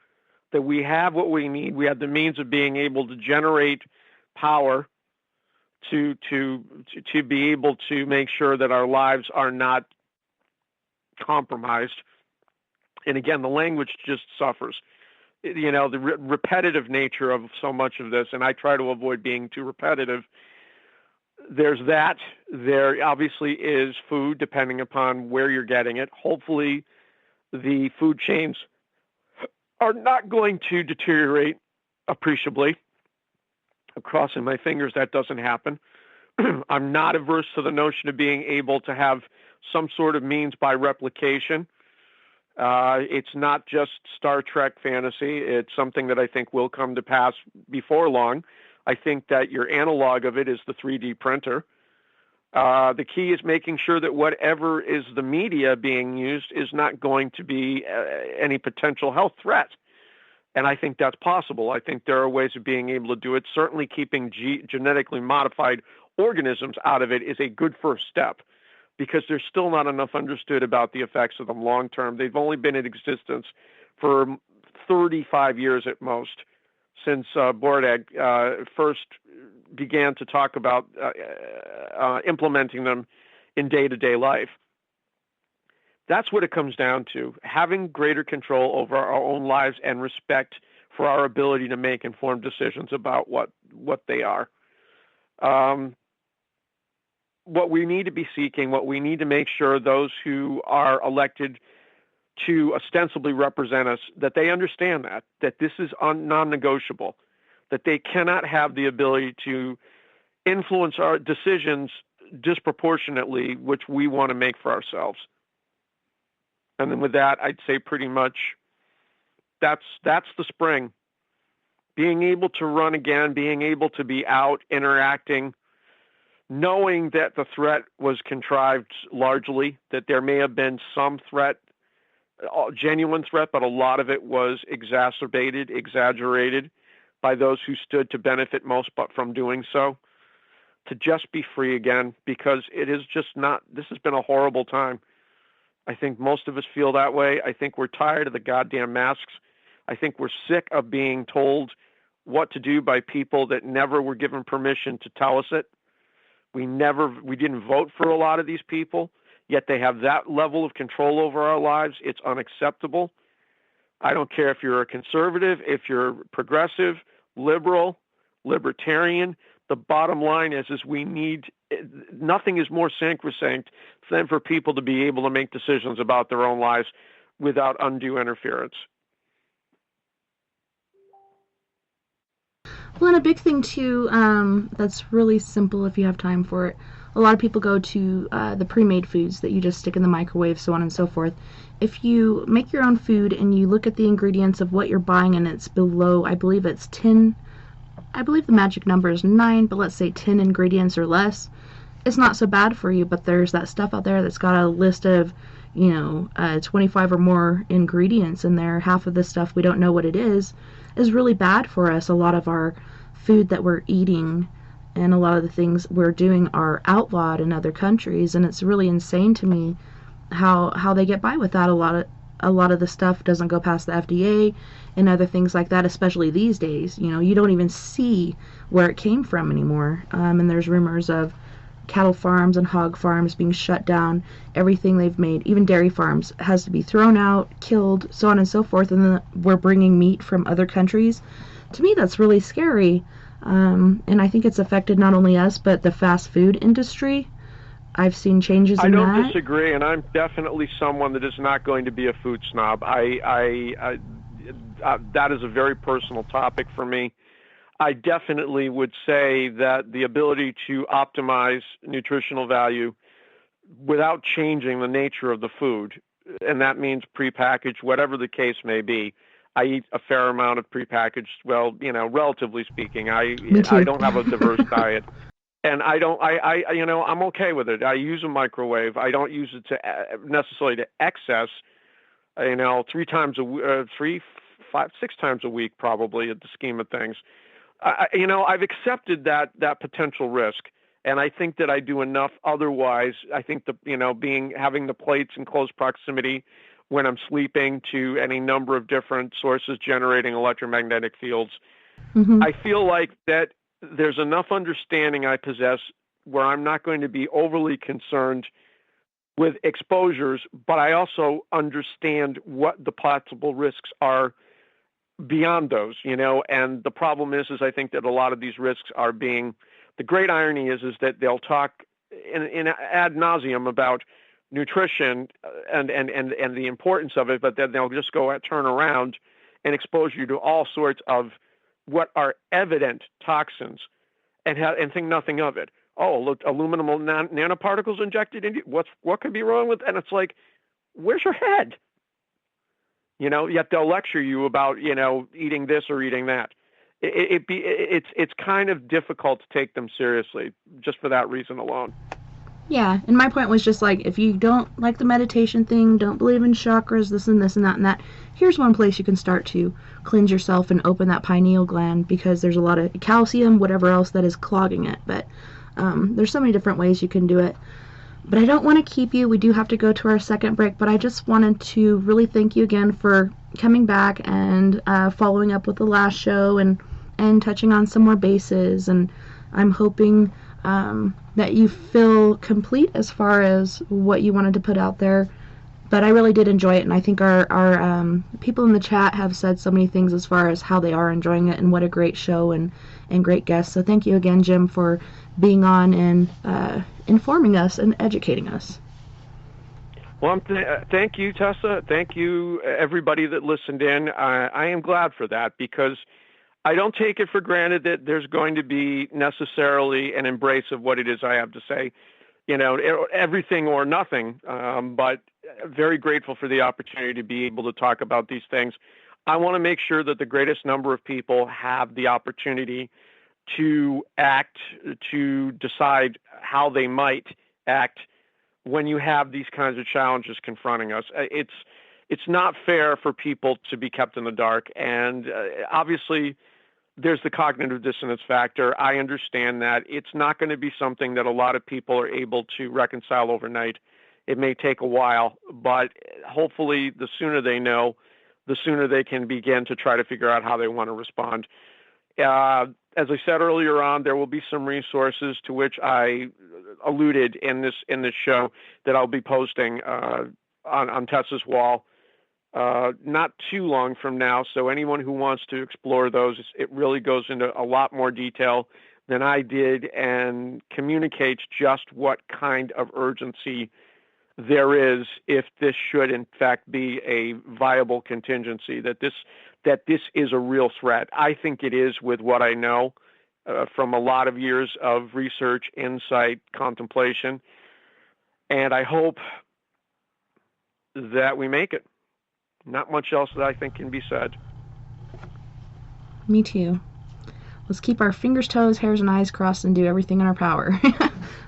That we have what we need. We have the means of being able to generate power to be able to make sure that our lives are not compromised. And again, the language just suffers. The repetitive nature of so much of this, and I try to avoid being too repetitive. There's that. There obviously is food, depending upon where you're getting it. Hopefully, the food chains are not going to deteriorate appreciably. I'm crossing my fingers that doesn't happen. I'm not averse to the notion of being able to have some sort of means by replication. It's not just Star Trek fantasy. It's something that I think will come to pass before long. I think that your analog of it is the 3D printer. The key is making sure that whatever is the media being used is not going to be any potential health threat. And I think that's possible. I think there are ways of being able to do it. Certainly keeping genetically modified organisms out of it is a good first step, because there's still not enough understood about the effects of them long term. They've only been in existence for 35 years at most, since Bordag first began to talk about implementing them in day-to-day life. That's what it comes down to, having greater control over our own lives and respect for our ability to make informed decisions about what they are. What we need to be seeking, what we need to make sure those who are elected to ostensibly represent us, that they understand that this is non-negotiable, that they cannot have the ability to influence our decisions disproportionately, which we want to make for ourselves. And then with that, I'd say pretty much that's the spring. Being able to run again, being able to be out, interacting, knowing that the threat was contrived largely, that there may have been some threat, genuine threat, but a lot of it was exacerbated, exaggerated by those who stood to benefit most but from doing so. to just be free again, because it is just not, this has been a horrible time. I think most of us feel that way. I think we're tired of the goddamn masks. I think we're sick of being told what to do by people that never were given permission to tell us it. We didn't vote for a lot of these people, yet they have that level of control over our lives. It's unacceptable. I don't care if you're a conservative, if you're progressive, liberal, libertarian. The bottom line is we need, nothing is more sacrosanct than for people to be able to make decisions about their own lives without undue interference. Well, and a big thing too, that's really simple if you have time for it. A lot of people go to the pre-made foods that you just stick in the microwave, so on and so forth. If you make your own food and you look at the ingredients of what you're buying and it's below, I believe it's 10, I believe the magic number is 9, but let's say 10 ingredients or less, it's not so bad for you. But there's that stuff out there that's got a list of, 25 or more ingredients in there. Half of the stuff we don't know what it is really bad for us. A lot of our food that we're eating and a lot of the things we're doing are outlawed in other countries, and it's really insane to me how they get by with that. A lot of the stuff doesn't go past the FDA and other things like that, especially these days. You don't even see where it came from anymore. And there's rumors of cattle farms and hog farms being shut down. Everything they've made, even dairy farms, has to be thrown out, killed, so on and so forth. And then we're bringing meat from other countries. To me, that's really scary. And I think it's affected not only us, but the fast food industry. I've seen changes in that. I don't disagree, and I'm definitely someone that is not going to be a food snob. That is a very personal topic for me. I definitely would say that the ability to optimize nutritional value without changing the nature of the food, and that means prepackaged, whatever the case may be. I eat a fair amount of prepackaged, relatively speaking. I don't have a diverse diet. And I'm okay with it. I use a microwave. I don't use it to necessarily to excess, 6 times a week, probably, at the scheme of things. I've accepted that potential risk, and I think that I do enough otherwise. I think having the plates in close proximity when I'm sleeping to any number of different sources generating electromagnetic fields, I feel like that there's enough understanding I possess where I'm not going to be overly concerned with exposures, but I also understand what the possible risks are beyond those, and the problem is I think that a lot of these risks are the great irony is that they'll talk in ad nauseum about nutrition and the importance of it, but then they'll just turn around and expose you to all sorts of what are evident toxins and think nothing of it. Oh, look, aluminum nanoparticles injected into you. What could be wrong with? And it's like, where's your head? Yet they'll lecture you about, eating this or eating that. It's kind of difficult to take them seriously just for that reason alone. Yeah, and my point was just like, if you don't like the meditation thing, don't believe in chakras, this and this and that and that, here's one place you can start to cleanse yourself and open that pineal gland, because there's a lot of calcium, whatever else that is clogging it. But there's so many different ways you can do it. But I don't want to keep you. We do have to go to our second break, but I just wanted to really thank you again for coming back and following up with the last show and touching on some more bases. And I'm hoping that you feel complete as far as what you wanted to put out there. But I really did enjoy it, and I think our people in the chat have said so many things as far as how they are enjoying it and what a great show and great guests. So thank you again, Jim, for being on and informing us and educating us. Well, thank you, Tessa. Thank you, everybody that listened in. I am glad for that, because I don't take it for granted that there's going to be necessarily an embrace of what it is I have to say, everything or nothing. But very grateful for the opportunity to be able to talk about these things. I want to make sure that the greatest number of people have the opportunity to act, to decide how they might act when you have these kinds of challenges confronting us. It's not fair for people to be kept in the dark, and obviously there's the cognitive dissonance factor. I understand that. It's not going to be something that a lot of people are able to reconcile overnight. It may take a while, but hopefully the sooner they know, the sooner they can begin to try to figure out how they want to respond. As I said earlier on, there will be some resources to which I alluded in this show that I'll be posting on Tessa's wall not too long from now. So anyone who wants to explore those, it really goes into a lot more detail than I did and communicates just what kind of urgency there is if this should in fact be a viable contingency, that this is a real threat. I think it is, with what I know from a lot of years of research, insight, contemplation, and I hope that we make it. Not much else that I think can be said. Me too. Let's keep our fingers, toes, hairs, and eyes crossed and do everything in our power.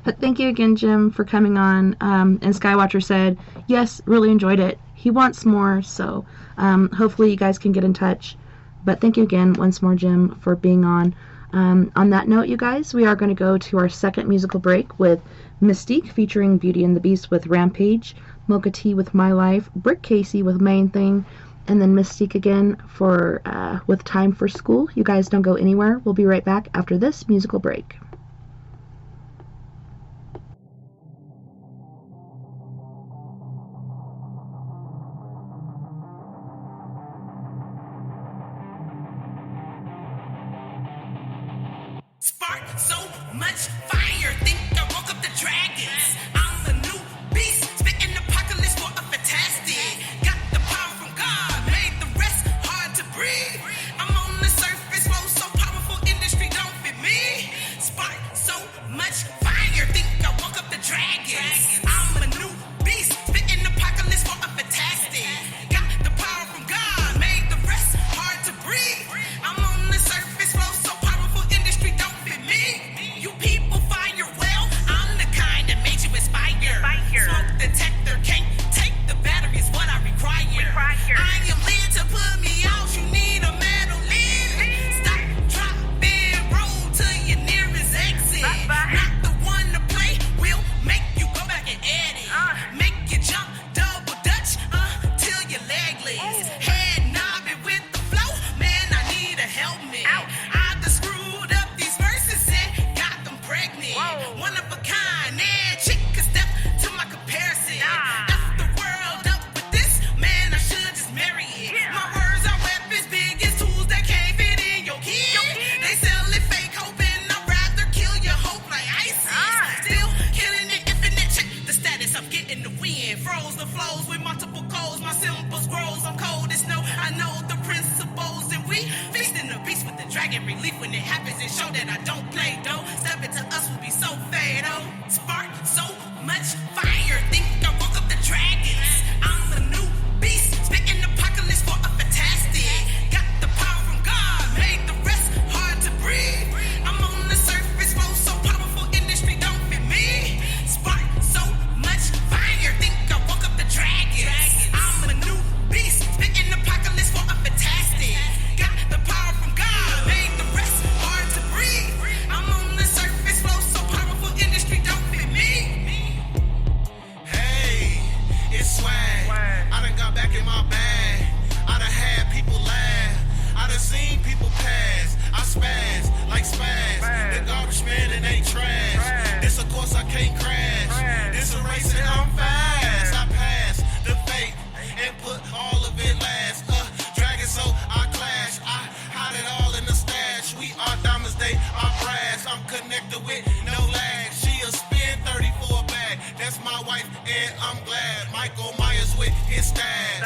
But thank you again, Jim, for coming on. And Skywatcher said, yes, really enjoyed it. He wants more, so hopefully you guys can get in touch. But thank you again once more, Jim, for being on. On that note, you guys, we are going to go to our second musical break with Mystique featuring Beauty and the Beast with Rampage, Mocha T with My Life, Brick Casey with Main Thing, and then Mystique again for with Time for School. You guys don't go anywhere. We'll be right back after this musical break. Spark so much fire, think I woke up the dragons. I'm the new beast, spitting apocalypse for a fantastic. Got the power from God, made the rest hard to breathe. I'm on the surface, flow so powerful, industry don't fit me. Spark so much fire, think I woke up the dragons. I'm a new beast, spitting apocalypse for a fantastic. Got the power from God, made the rest hard to breathe. I'm on the surface, flow so powerful, industry don't fit me. You people fire well, I'm the kind that made you inspire. Smoke detector can't take the battery is what I require. I am led to put me out, you need a metal lid. Stop, drop, then roll to your nearest exit. Not the one to play, will make you go back and edit. Make you jump double dutch till your leg legs. Head knobbing with the flow, man, I need a helmet. I just screwed up these verses and got them pregnant. One of a kind, and chick could step to my comparison. F the world up with this, man, I should just marry it. My words are weapons, biggest tools that can't fit in your kid. They sell it fake, hoping I'd rather kill your hope like ISIS. Still killing it, infinite, check the status, I'm getting the win. Froze the flows with multiple codes, my symbols grows, I'm cold as snow. I know the principles, and we feasting the beast with the dragon relief when it happens and show that I don't play though. Step into us will be so fatal. Spark so much fire, think I woke up the dragons. I'm the new beast, spitting apocalypse for a fantastic. Got the power from God, made the rest hard to breathe. I'm on the surface, flow so powerful, industry don't fit me. Spark so much fire, think I woke up the dragons. I'm a new beast, spitting apocalypse for a fantastic. Got the power from God, made the rest hard to breathe. I'm on the surface, flow so powerful, industry don't fit me. Hey, it's swag. I done got back in my bag. I done had people laugh. I done seen people pass. I spaz like spaz. The garbage man and they trash. This of course I can't crash. This a race and I'm fast. I pass the fake and put all of it last. Dragon so I clash. I hide it all in the stash. We are diamonds, they are brass. I'm connected with no lag. She a spin 34 bag. That's my wife and I'm glad. Michael Myers with his stabs.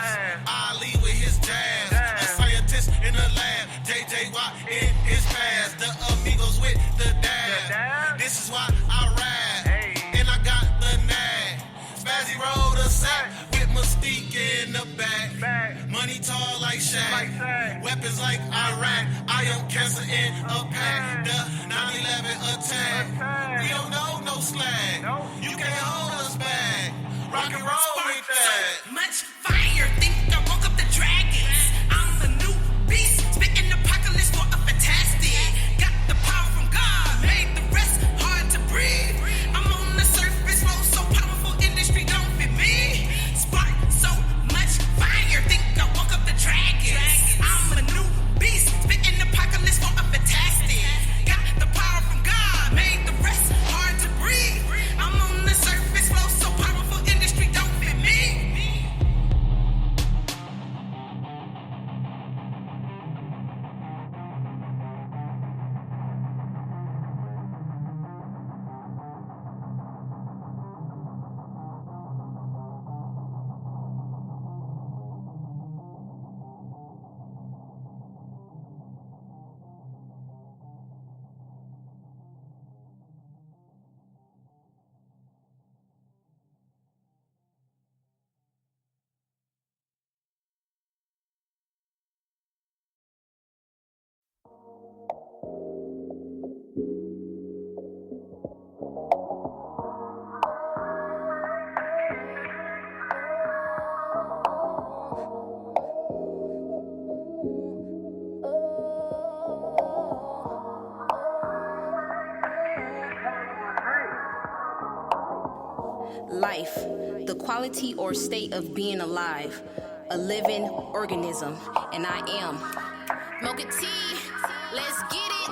Ali with his jabs. A scientist in the lab. JJY in his past. The amigos with the dab. This is why I rap. And I got the nag. Spazzy roll the sack with Mystique in the back. Money tall like Shaq. Weapons like Iraq. I am cancer in a pack. The 9/11 attack. We don't know no slack. You can't hold us back. Rock and roll with that. So much fire, think I woke up the dragons. I'm the new beast, spitting apocalypse for a fantastic. Life, the quality or state of being alive, a living organism, and I am. Mocha tea, let's get it.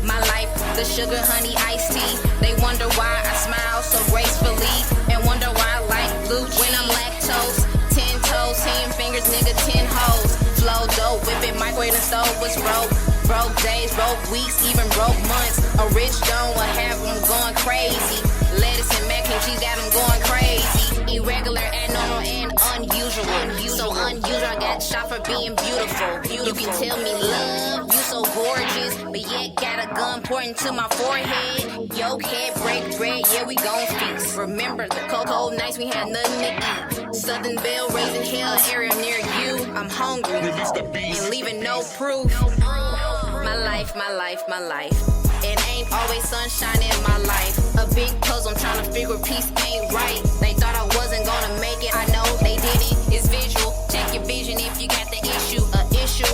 My life, the sugar, honey, iced tea. They wonder why I smile so gracefully, and wonder why I like blue cheese. When I'm lactose, 10 toes, 10 fingers, nigga, 10 hoes. Flow dope, whip it, microwave and stove was broke. Broke days, broke weeks, even broke months. A rich don't have them going crazy. Lettuce and mac and cheese got them going crazy. Irregular, abnormal, and unusual. So unusual, I got shot for being beautiful. You can tell me love, you so gorgeous, but yet got a gun pointing to my forehead. Yo, head break bread, yeah, we gon' feast. Remember the cold nights we had nothing to eat. Southern Belle raising hell, area near you. I'm hungry and leaving no proof. My life, my life, my life. It ain't always sunshine in my life. A big puzzle, I'm trying to figure peace ain't right. They thought I wasn't gonna make it, I know they didn't. It's visual, check your vision if you got the issue.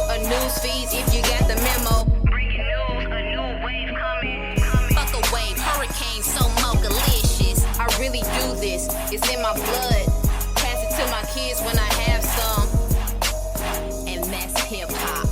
A news feed if you got the memo. Breaking news, a new wave coming. Fuck a wave, hurricane, so mocha-licious. I really do this, it's in my blood. Pass it to my kids when I have some. And that's hip-hop.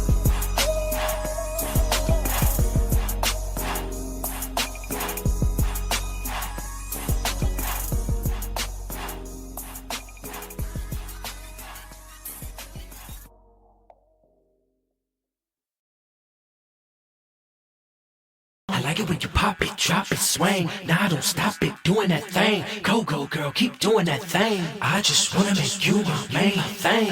I like it when you pop it, drop it, swing. Nah, don't stop it, doing that thing. Go, go, girl, keep doing that thing. I just wanna make you my main thing.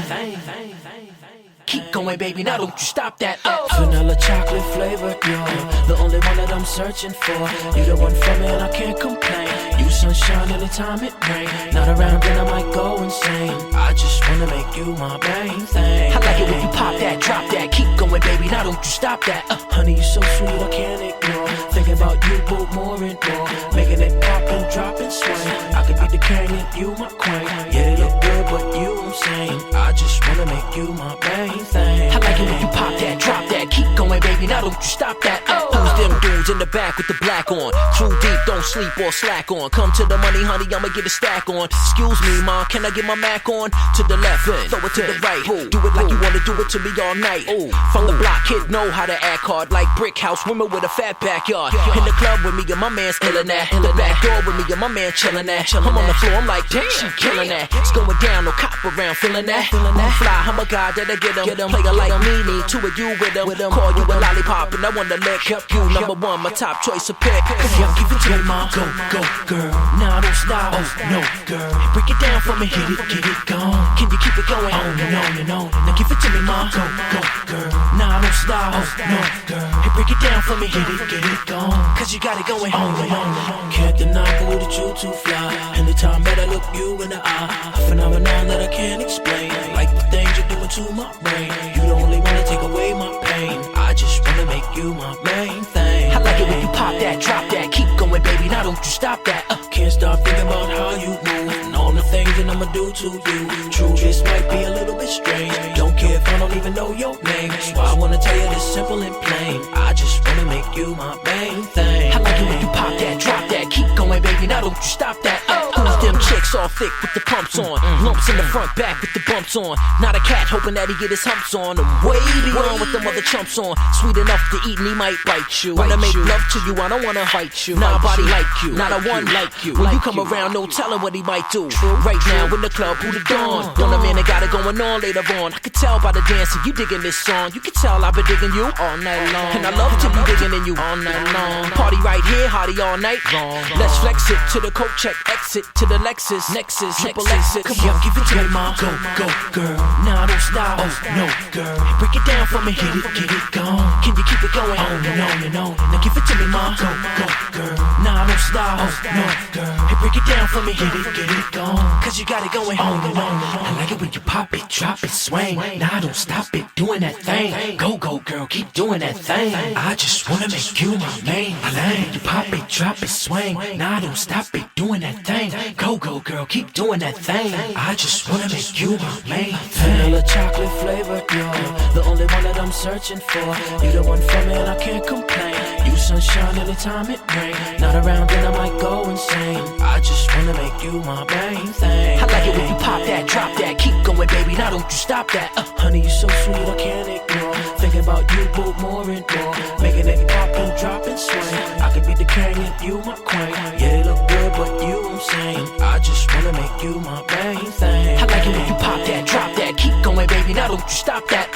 Keep going, baby, now don't you stop that. Vanilla chocolate flavor, you're the only one that I'm searching for. You the one for me and I can't complain. You sunshine anytime it rain. Not around then I might go insane. I just wanna make you my main thing. I like it when you pop that, drop that. Keep going, baby, now don't you stop that. Honey, you so sweet, I can't ignore. Thinking about you both more and more. Making it pop and drop and swing. I could be the king and you my queen. Yeah, you look good, but you I'm saying. I just wanna make you my main thing. I like it when you pop that, drop that. Keep going, baby, now don't you stop that. Who's them dudes in the back with the black on? True deep, don't sleep or slack on. Come to the money, honey, I'ma get a stack on. Excuse me, ma, can I get my Mac on? To the left, throw it to the right. Do it like you wanna do it to me all night. From the block, kid know how to act hard. Like brick house, women with a fat backyard. In the club with me and my man's illin' that. In the back door with me and my man chillin' that. I'm on the floor, I'm like, damn, she killin' that. It's going down, no cop around, feelin' that. I'm fly, I'm a guy that'll get him. Player like me, need two of you with him. Call you a lollipop and I wanna lick you. Number one, my top choice of pick. Come on, give it to me, ma. Go, go, girl. Now don't stop. Oh, no, girl. Break it down for me, get it gone. Can you keep it going? On and on and on. Now give it to me, ma. Go, go, girl. Now don't stop. Oh, no, girl. Hey, break it down for me, get it gone. Cause you got it going on and on and on. Can't deny, boo, that you too fly. Anytime that I look you in the eye, a phenomenon that I can't explain. Like the things you're doing to my brain. You the only one to take away my pain. I just wanna make you my main thing. I like it when you pop that, drop that. Keep going, baby, now don't you stop that. Can't stop thinking about how you move and all the things that I'ma do to you. True, this might be a little bit strange. Don't care if I don't even know your name. So I wanna tell you this simple and plain. I just wanna make you my main thing. I like it when you pop that, drop that. Keep going, baby, now don't you stop that. Who's them chicks all thick with the pumps on? Lumps in the front, back with the bumps on. Not a cat hoping that he get his humps on. I'm way beyond with them other chumps on. Sweet enough to eat and he might bite you. Wanna make love to you, I don't wanna fight you. Not a body like you, not a one like you. When you come around, no telling what he might do. Right now in the club, who the dawn? Don't a man that got it going on later on. I could tell by the dancing, you digging this song. You can tell I've been digging you all night long. And I love to be digging in you all night long. Party right here, hottie all night long. Let's flex it to the coat check, exit to the Lexus, Nexus, triple exit. Come on, give it to me, ma. Go, go, girl. Now don't stop. Oh, no, girl. Break it down for me, get it gone. Can you keep it going? On and on and on. Now give it to me, ma. Go, go, girl. Now don't stop. Oh, no, girl. Hey, break it down for me, get it gone. Cause you got it going on and on and on. I like it when you pop it, drop it, swing. Now don't stop it, doing that thing. Go, go, girl, keep doing that thing. I just wanna make you my main thing. You pop it, drop it, swing. Now don't stop it, doing that thing. Go, go, girl, keep doing that thing. I just wanna make you my main thing. Vanilla chocolate flavor, you're the only one that I'm searching for. You the one for me and I can't complain. You sunshine anytime it rain. Not around then I might go insane. I just wanna make you my main thing. I like it when you pop that, drop that, keep going, baby. Now don't you stop that. Honey, you so sweet, I can't ignore. Thinking about you both more and more. Making it pop and drop and swing. I could be the king and you my queen. Yeah, they look good, but you I'm saying. I just wanna make you my main thing. I like it when you pop that, drop that, keep going, baby. Now don't you stop that.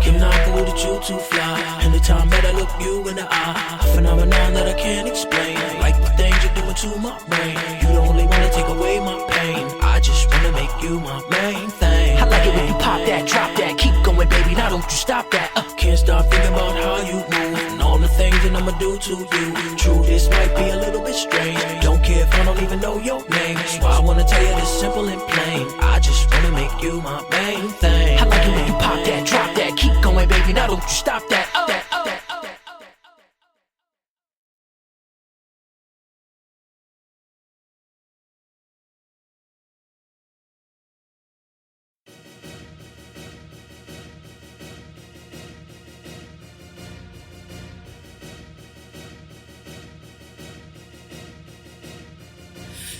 Cannot believe that you too fly. Anytime that I look you in the eye, a phenomenon that I can't explain. Like the things you're doing to my brain. You the only one to take away my pain. I just wanna make you my main thing. I like it when you pop that, drop that, keep going, baby. Now don't you stop that. Can't stop thinking about how you move and all the things that I'ma do to you. True, this might be a little bit strange. Don't care if I don't even know your name. That's why I wanna tell you this simple and plain. I just wanna make you my main thing. I like it when you pop that, drop that, keep going, baby. Now don't you stop that.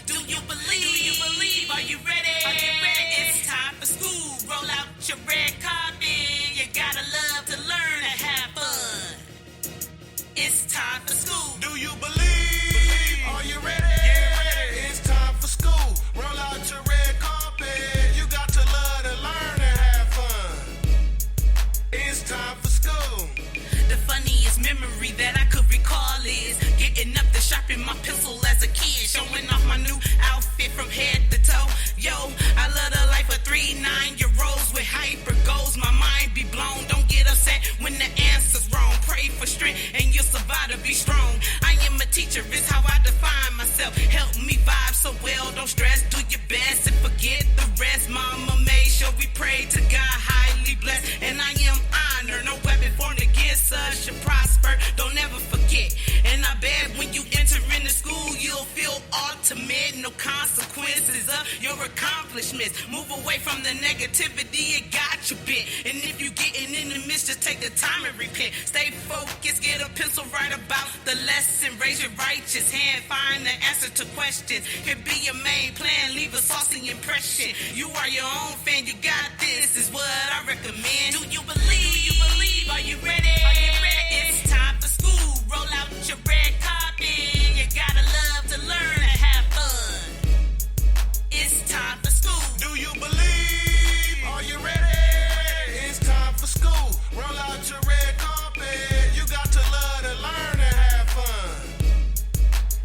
Do you believe? Are you ready? It's time for school. Roll out your red carpet. You gotta love to learn and have fun. It's time for school. Do you believe? Are you ready? Get ready. It's time for school. Roll out your red carpet. You got to love to learn and have fun. It's time for school. The funniest memory that I could recall is getting up to sharpen my pencil as a kid, showing off my new outfit from head to toe. Yo, I love the life of 3 9-year-olds with hyper goals. My mind be blown. Don't get upset when the answer's wrong. Pray for strength and you'll survive to be strong. I am a teacher, it's how I define myself. Help me vibe so well. Don't stress, do your best and forget the rest. Mama made sure we pray to God, highly blessed, and I am honored. No weapon formed against us should prosper. Don't ever forget. And I bet when you enter into school, you'll feel ultimate. No consequences of your accomplishments. Move away from the negativity, it got you bit. And if you getting in the midst, just take the time and repent. Stay focused, get a pencil, write about the lesson. Raise your righteous hand, find the answer to questions. Can be your main plan, leave a saucy impression. You are your own fan, you got this, is what I recommend. Do you believe? Are you ready? It's time for school. Roll out your red carpet. You gotta love to learn and have fun. It's time for school. Do you believe? Are you ready? It's time for school. Roll out your red carpet. You got to love to learn and have fun.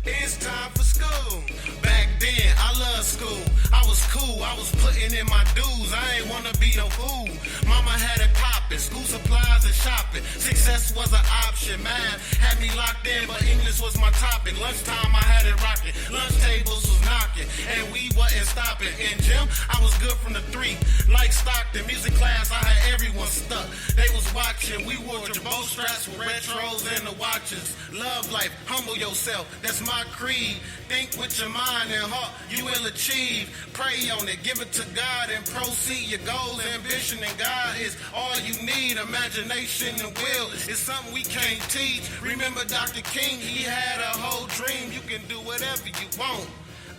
It's time for school. Back then, I loved school. I was cool. I was putting in my dues. I ain't wanna be no fool. Mama had it poppin'. School supplies and shopping. Success was an option. Math had me locked in, but English was my topic. Lunchtime, I had it rocking. Lunch tables was knocking, and we wasn't stopping. In gym, I was good from the 3. Like Stockton, music class, I had everyone stuck. They was watching. We wore bow straps with retros and the watches. Love life, humble yourself. That's my creed. Think with your mind and heart, you will achieve. Pray on it, give it to God, and proceed. Your goals, ambition, and God is all you need. Imagination and will is something we can't teach. Remember Dr. King, he had a whole dream. You can do whatever you want.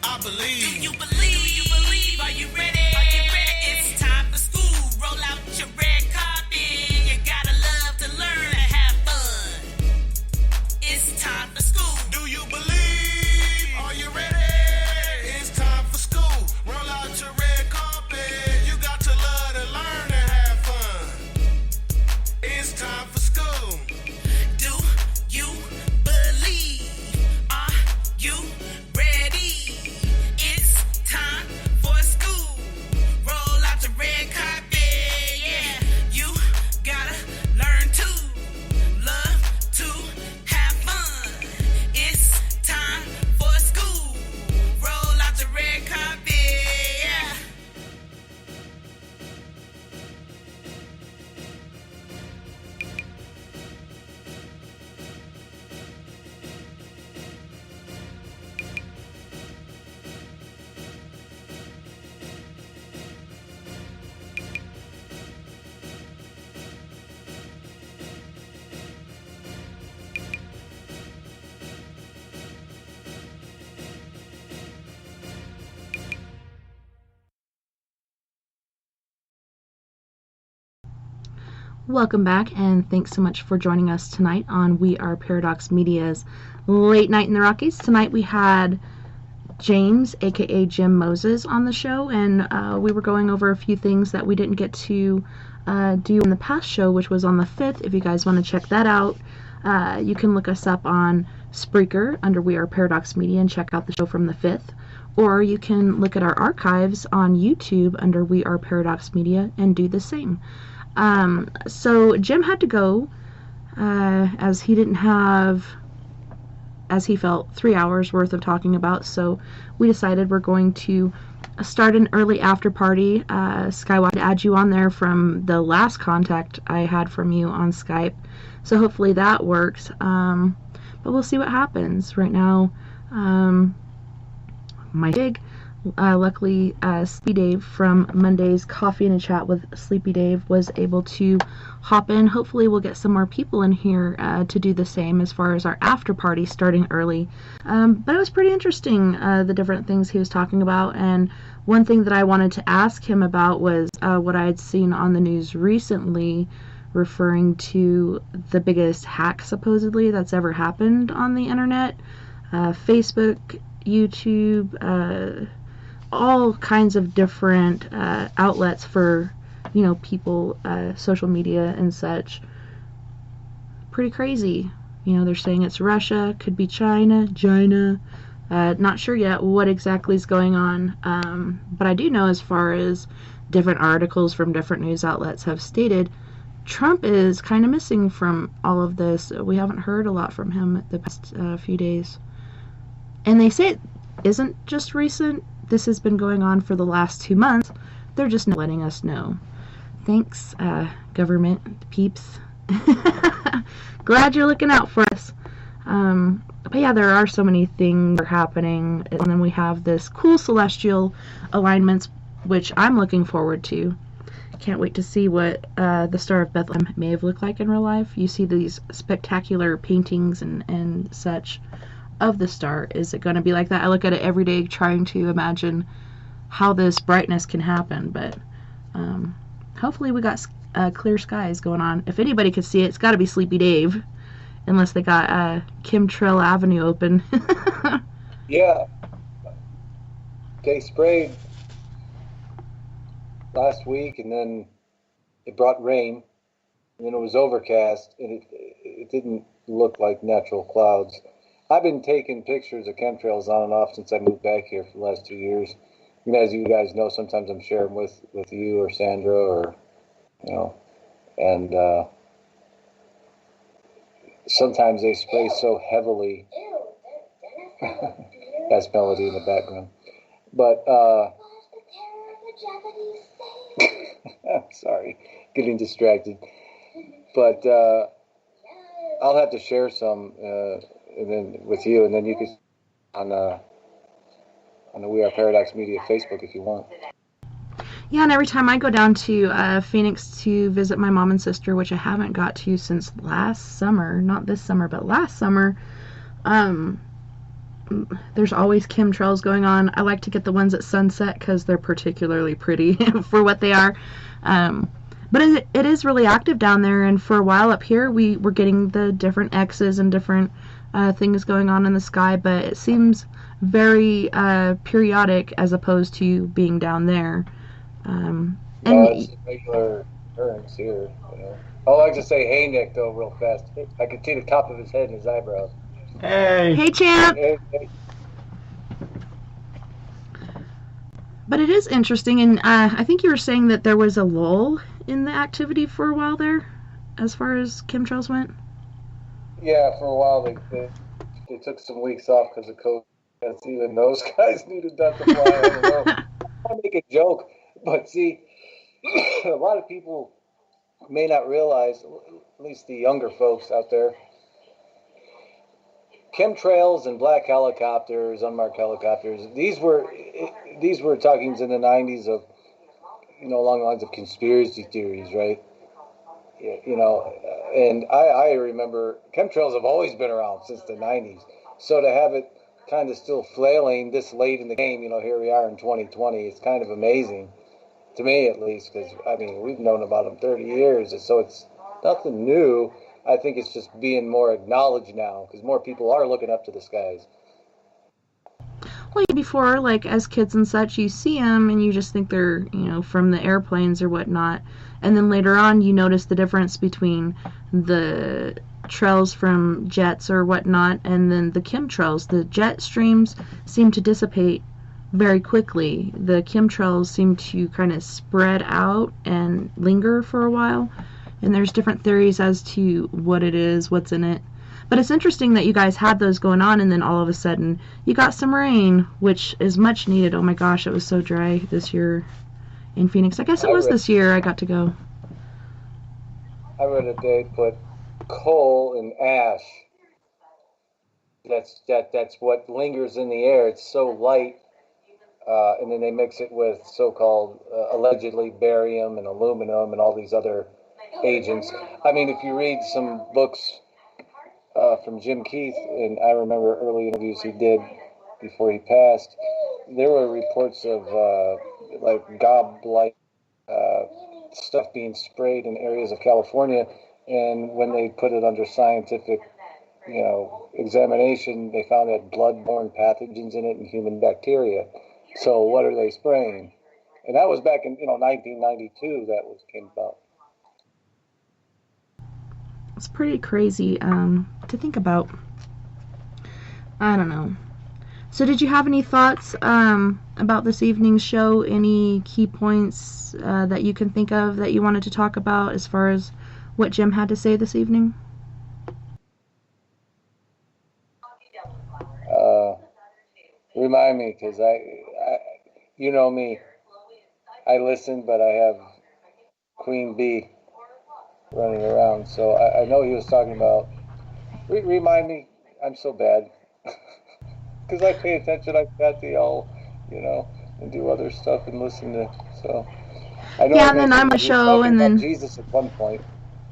I believe. Do you believe? Are you ready? It's time for school. Roll out your red carpet. You gotta love to learn and have fun. It's time for school. Do you believe? Are you ready? It's time for school. Roll out your red carpet. You got to love to learn and have fun. It's time for school. Do you believe? Are you ready? It's time for school. Roll out the red carpet. Yeah, you Welcome back, and thanks so much for joining us tonight on We Are Paradox Media's Late Night in the Rockies. Tonight we had James, aka Jim Moses, on the show, and we were going over a few things that we didn't get to do in the past show, which was on the 5th. If you guys want to check that out, you can look us up on Spreaker under We Are Paradox Media and check out the show from the 5th. Or you can look at our archives on YouTube under We Are Paradox Media and do the same. So Jim had to go, as he didn't have, as he felt, 3 hours worth of talking about, so we decided we're going to start an early after party. Sky wanted to add you on there from the last contact I had from you on Skype, so hopefully that works, but we'll see what happens. Right now, my gig, luckily, Sleepy Dave from Monday's Coffee and a Chat with Sleepy Dave was able to hop in. Hopefully we'll get some more people in here to do the same as far as our after party starting early. But it was pretty interesting, the different things he was talking about. And one thing that I wanted to ask him about was what I had seen on the news recently referring to the biggest hack supposedly that's ever happened on the internet. Facebook, YouTube, all kinds of different outlets for, people, social media and such. Pretty crazy. They're saying it's Russia, could be China. Not sure yet what exactly is going on. But I do know, as far as different articles from different news outlets have stated, Trump is kind of missing from all of this. We haven't heard a lot from him the past few days. And they say it isn't just recent. This has been going on for the last 2 months. They're just not letting us know. Thanks, government peeps. Glad you're looking out for us. But yeah, there are so many things that are happening. And then we have this cool celestial alignments, which I'm looking forward to. Can't wait to see what the Star of Bethlehem may have looked like in real life. You see these spectacular paintings and such of the star. Is it going to be like that? I look at it every day trying to imagine how this brightness can happen, but hopefully we got clear skies going on. If anybody could see it, it's got to be Sleepy Dave, unless they got Chemtrail Avenue open. Yeah, they sprayed last week, and then it brought rain, and then it was overcast, and it didn't look like natural clouds. I've been taking pictures of chemtrails on and off since I moved back here for the last 2 years. And as you guys know, sometimes I'm sharing with you or Sandra or, and sometimes they spray so heavily. That's Melody in the background. But, I'm sorry, getting distracted. But I'll have to share some and then with you, and then you can on the We Are Paradox Media Facebook if you want. Yeah, and every time I go down to Phoenix to visit my mom and sister, which I haven't got to since last summer, not this summer, but last summer, there's always chemtrails going on. I like to get the ones at sunset because they're particularly pretty for what they are. But it is really active down there, and for a while up here, we were getting the different X's and different things going on in the sky, but it seems very periodic as opposed to being down there. No, it's a regular occurrence here. I like to say, hey, Nick, though, real fast. I can see the top of his head and his eyebrows. Hey, champ! Hey. But it is interesting, and I think you were saying that there was a lull in the activity for a while there, as far as chemtrails went? Yeah, for a while they took some weeks off because of COVID. Even those guys needed not to fly. I don't know. I make a joke, but see, a lot of people may not realize, at least the younger folks out there, chemtrails and black helicopters, unmarked helicopters, these were talkings in the 90s of, along the lines of conspiracy theories, right? And I remember chemtrails have always been around since the 90s. So to have it kind of still flailing this late in the game, here we are in 2020, it's kind of amazing, to me at least, because, we've known about them 30 years, so nothing new. I think it's just being more acknowledged now because more people are looking up to the skies. Well, before, like, as kids and such, you see them and you just think they're, from the airplanes or whatnot. And then later on, you notice the difference between the trails from jets or whatnot and then the chemtrails. The jet streams seem to dissipate very quickly. The chemtrails seem to kind of spread out and linger for a while. And there's different theories as to what it is, what's in it. But it's interesting that you guys had those going on, and then all of a sudden you got some rain, which is much needed. Oh my gosh, it was so dry this year in Phoenix. I guess it was this year I got to go. I read that they put coal and ash. That's what lingers in the air. It's so light, and then they mix it with so-called allegedly barium and aluminum and all these other agents. I mean, if you read some books from Jim Keith, and I remember early interviews he did before he passed, there were reports of like gob-like stuff being sprayed in areas of California, and when they put it under scientific, examination, they found it had blood-borne pathogens in it and human bacteria. So what are they spraying? And that was back in 1992 that came about. It's pretty crazy to think about. I don't know. So did you have any thoughts about this evening's show? Any key points that you can think of that you wanted to talk about as far as what Jim had to say this evening? Remind me, because I you know me, I listen, but I have Queen Bee running around, so I know he was talking about. Remind me, I'm so bad because I pay attention. I've got the all, and do other stuff and listen to. So I know. Yeah, and then I'm a show, and then Jesus at one point.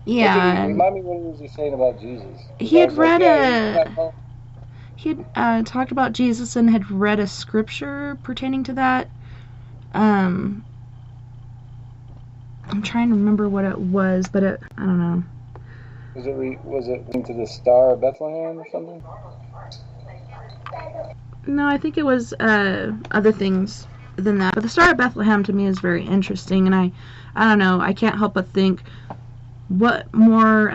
Yeah. Remind me what was he saying about Jesus? He had read He had talked about Jesus and had read a scripture pertaining to that. I'm trying to remember what it was, but I don't know. Was it into the Star of Bethlehem or something? No, I think it was other things than that. But the Star of Bethlehem to me is very interesting, and I don't know. I can't help but think, what more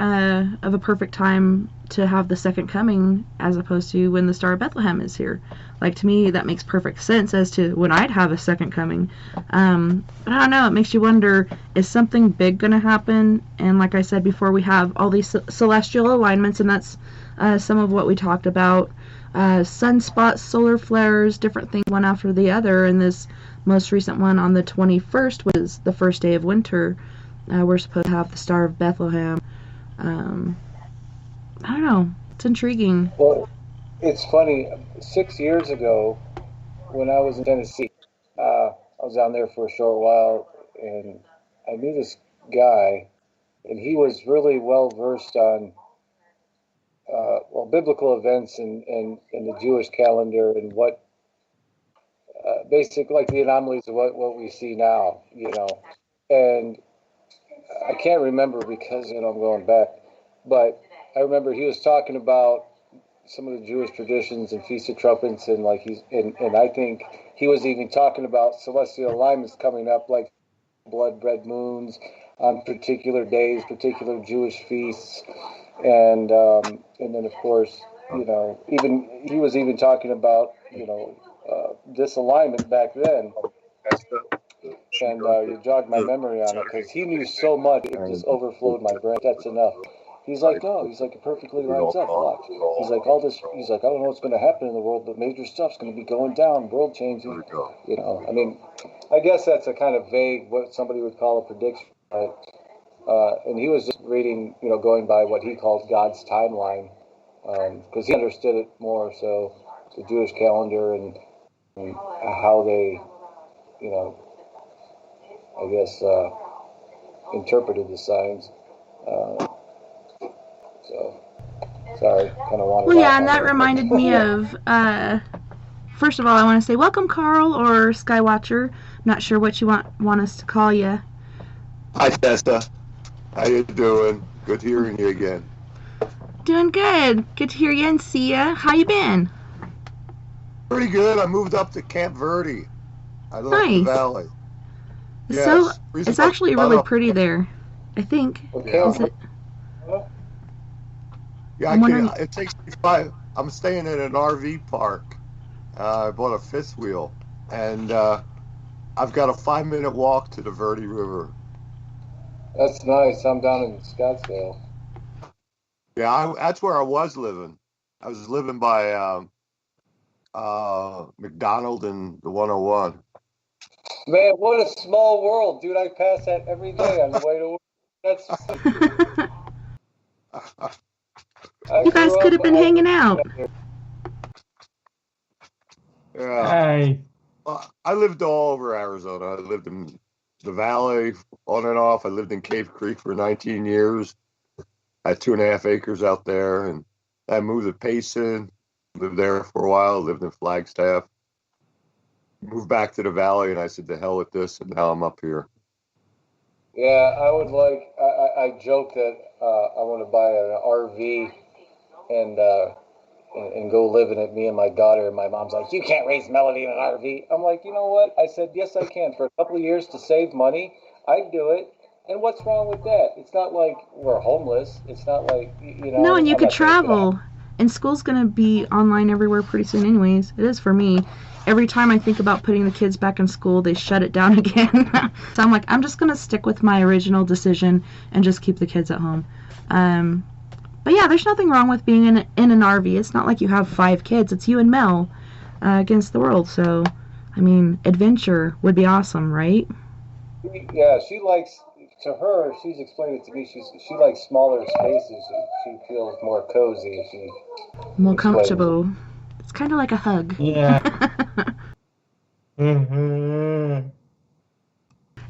of a perfect time to have the second coming as opposed to when the Star of Bethlehem is here. Like, to me, that makes perfect sense as to when I'd have a second coming. But I don't know, it makes you wonder, is something big going to happen? And like I said before, we have all these celestial alignments, and that's some of what we talked about. Sunspots, solar flares, different things one after the other, and this most recent one on the 21st was the first day of winter. We're supposed to have the Star of Bethlehem. I don't know. It's intriguing. Well, it's funny. 6 years ago, when I was in Tennessee, I was down there for a short while, and I knew this guy, and he was really well versed on biblical events and the Jewish calendar and what basically like the anomalies of what we see now, And I can't remember because I'm going back, but I remember he was talking about some of the Jewish traditions and Feast of Trumpets, and and I think he was even talking about celestial alignments coming up, like blood red moons on particular days, particular Jewish feasts, and then of course, even he was even talking about this alignment back then. And you jogged my memory on it because he knew so much, it just overflowed my brain. That's enough. He's like, no, he's like, it perfectly lines up. Watch. He's like, all this, he's like, I don't know what's going to happen in the world, but major stuff's going to be going down, world changing. I mean, I guess that's a kind of vague, what somebody would call a prediction. And he was just reading, going by what he called God's timeline, because he understood it more. So the Jewish calendar and how they, I guess, interpreted the signs. So, sorry, kind of wanted. Well, yeah, and that reminded me of, first of all, I want to say welcome, Carl, or Skywatcher. Not sure what you want us to call you. Hi, Tessa. How you doing? Good hearing you again. Doing good. Good to hear you and see ya. How you been? Pretty good. I moved up to Camp Verde. I left the Nice. valley. So Yes. it's actually really pretty there, I think. Okay. Is it? Yeah, I'm wondering. it takes me 5. I'm staying in an RV park. I bought a fifth wheel, and I've got a 5-minute walk to the Verde River. That's nice. I'm down in Scottsdale. Yeah, that's where I was living. I was living by McDonald and the 101. Man, what a small world, dude. I pass that every day on the way to work. You guys could have been hanging out. Yeah. Hey. Well, I lived all over Arizona. I lived in the valley on and off. I lived in Cave Creek for 19 years. I had 2.5 acres out there, and I moved to Payson, lived there for a while, lived in Flagstaff, moved back to the valley, and I said, to hell with this, and now I'm up here. Yeah, I would like, I joke that I want to buy an RV and go live in it, me and my daughter, and my mom's like, you can't raise Melody in an RV. I'm like, you know what? I said, yes, I can. For a couple of years to save money, I'd do it. And what's wrong with that? It's not like we're homeless. It's not like, you know. No, and you could travel. And school's going to be online everywhere pretty soon anyways. It is for me. Every time I think about putting the kids back in school, they shut it down again. So I'm like, I'm just going to stick with my original decision and just keep the kids at home. But yeah, there's nothing wrong with being in an RV. It's not like you have 5 kids. It's you and Mel against the world. So, I mean, adventure would be awesome, right? Yeah, she likes, to her, she's explained it to me, she likes smaller spaces. She feels more cozy. More comfortable. It's kind of like a hug. Yeah. Mm-hmm.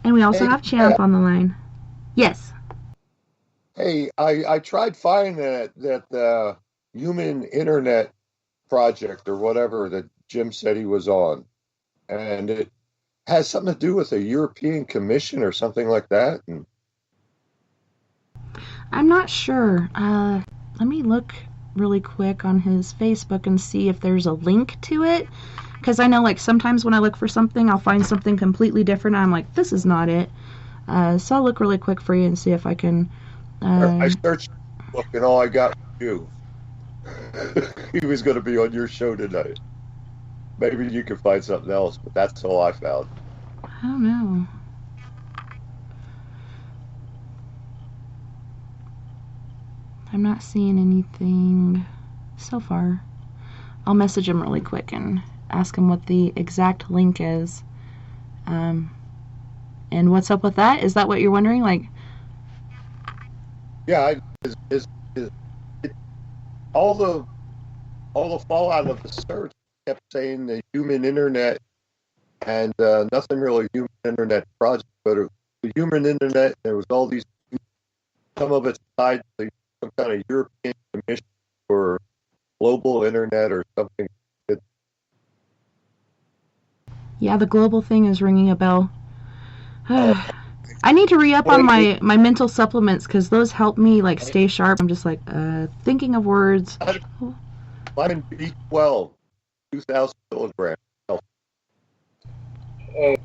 And we also have Champ on the line. Yes. Hey, I tried finding that human internet project or whatever that Jim said he was on, and it has something to do with a European Commission or something like that. And I'm not sure. Let me look really quick on his Facebook and see if there's a link to it. Because I know, like, sometimes when I look for something, I'll find something completely different. And I'm like, this is not it. So I'll look really quick for you and see if I can... I searched book and all I got was you. He was going to be on your show tonight. Maybe you can find something else, but that's all I found. I don't know. I'm not seeing anything so far. I'll message him really quick and ask him what the exact link is. And what's up with that? Is that what you're wondering? Like, yeah, all the fallout of the search kept saying the human internet and nothing really human internet project, but the human internet. There was all these. Some of it's tied to some kind of European Commission for global internet or something. Yeah, the global thing is ringing a bell. I need to re-up on my mental supplements because those help me like stay sharp. I'm just like thinking of words. Vitamin B12, 2,000 milligrams. Hey,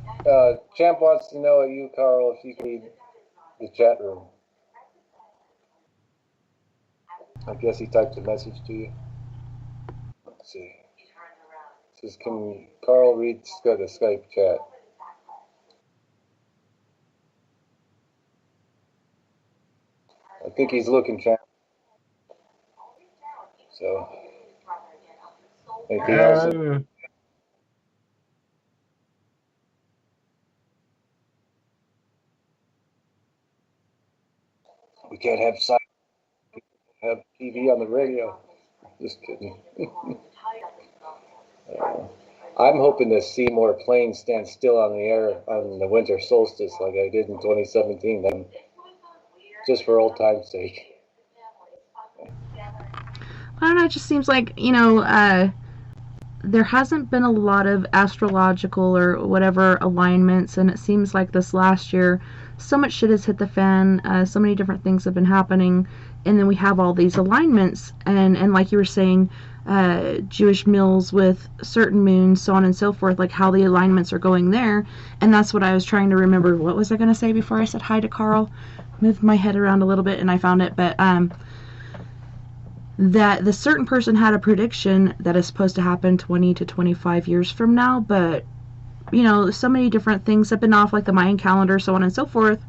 Champ wants to know at you, Carl, if you can read the chat room. I guess he typed a message to you. Let's see. It says, can Carl read the Skype chat? I think he's looking, Champ. So, anything else? We can't have TV on the radio. Just kidding. I'm hoping to see more planes stand still on the air on the winter solstice like I did in 2017. Just for old time's sake. I don't know, it just seems like, you know, there hasn't been a lot of astrological or whatever alignments, and it seems like this last year so much shit has hit the fan, so many different things have been happening, and then we have all these alignments, and like you were saying, Jewish meals with certain moons, so on and so forth, like how the alignments are going there. And that's what I was trying to remember. What was I going to say before I said hi to Carl? Moved my head around a little bit and I found it, but that the certain person had a prediction that is supposed to happen 20 to 25 years from now, but you know, so many different things have been off, like the Mayan calendar, so on and so forth.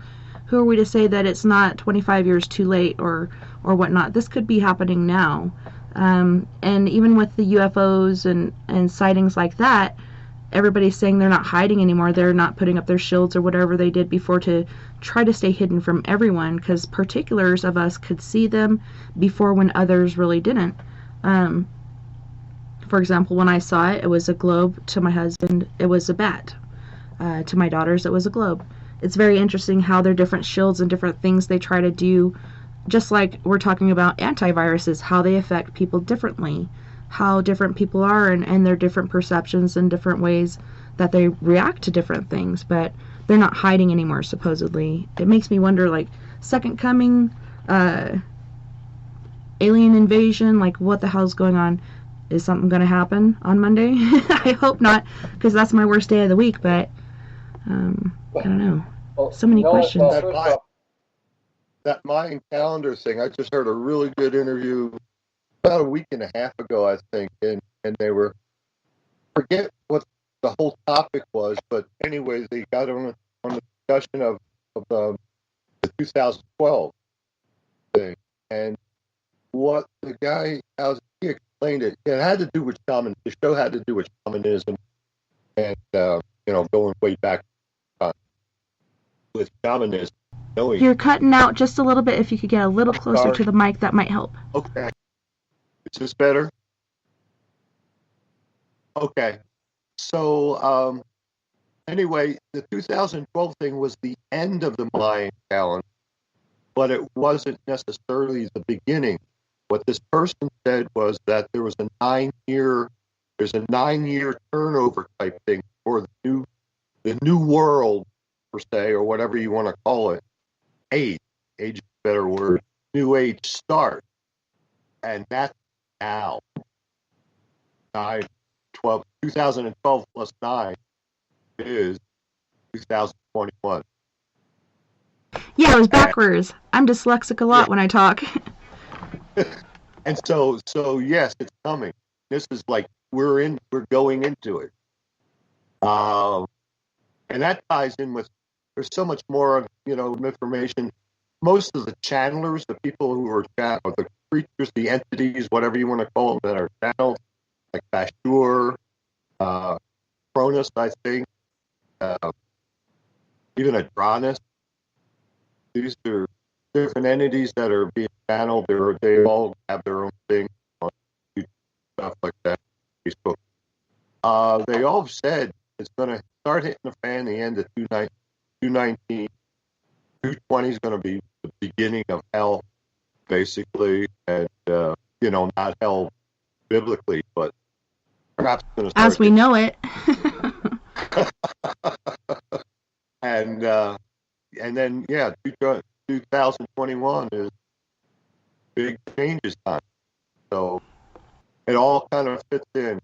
Who are we to say that it's not 25 years too late or whatnot? This could be happening now. And even with the UFOs and sightings like that, everybody's saying they're not hiding anymore. They're not putting up their shields or whatever they did before to try to stay hidden from everyone, because particulars of us could see them before when others really didn't. For example, when I saw it, it was a globe. To my husband, it was a bat. To my daughters, it was a globe. It's very interesting how their different shields and different things they try to do, just like we're talking about antiviruses, how they affect people differently, how different people are and their different perceptions and different ways that they react to different things, but they're not hiding anymore, supposedly. It makes me wonder, like, second coming, alien invasion, like, what the hell's going on? Is something going to happen on Monday? I hope not, because that's my worst day of the week, but I don't know. So many questions. That Mayan calendar thing, I just heard a really good interview about a week and a half ago, I think, and they were, forget what the whole topic was, but anyways, they got on the discussion of the 2012 thing, and what the guy, how he explained it, it had to do with shaman. The show had to do with shamanism, and going way back with shamanism. You're cutting out just a little bit. If you could get a little closer to the mic, that might help. Okay. Is this better? Okay. So, anyway, the 2012 thing was the end of the Mayan calendar, but it wasn't necessarily the beginning. What this person said was that there was a 9-year turnover type thing for the new world, per se, or whatever you want to call it. Age is a better word. New age start, and that's now. 2012 plus 9 is 2021. Yeah, it was backwards. I'm dyslexic a lot when I talk. And so yes, it's coming. This is like we're going into it. And that ties in with, there's so much more of, information. Most of the channelers, the people who are the creatures, the entities, whatever you want to call them, that are channeled, like Bashur, Cronus, I think, even Adranus. These are different entities that are being channeled. They all have their own thing on YouTube, stuff like that, Facebook. They all said it's going to start hitting the fan the end of 219. 220 is going to be the beginning of hell, basically, and not hell biblically, but perhaps it's going to start as we know it. And then 2021 is big changes time. So it all kind of fits in.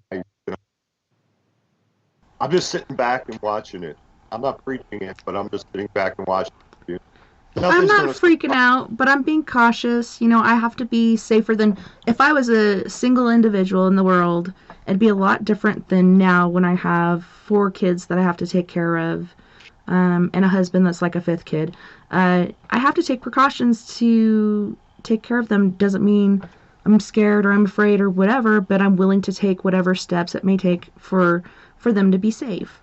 I'm just sitting back and watching it. I'm not preaching it, but I'm just sitting back and watching it. I'm not freaking out, but I'm being cautious. I have to be safer than if I was a single individual in the world. It'd be a lot different than now when I have 4 kids that I have to take care of, and a husband that's like a 5th kid. I have to take precautions to take care of them. Doesn't mean I'm scared or I'm afraid or whatever, but I'm willing to take whatever steps it may take for them to be safe.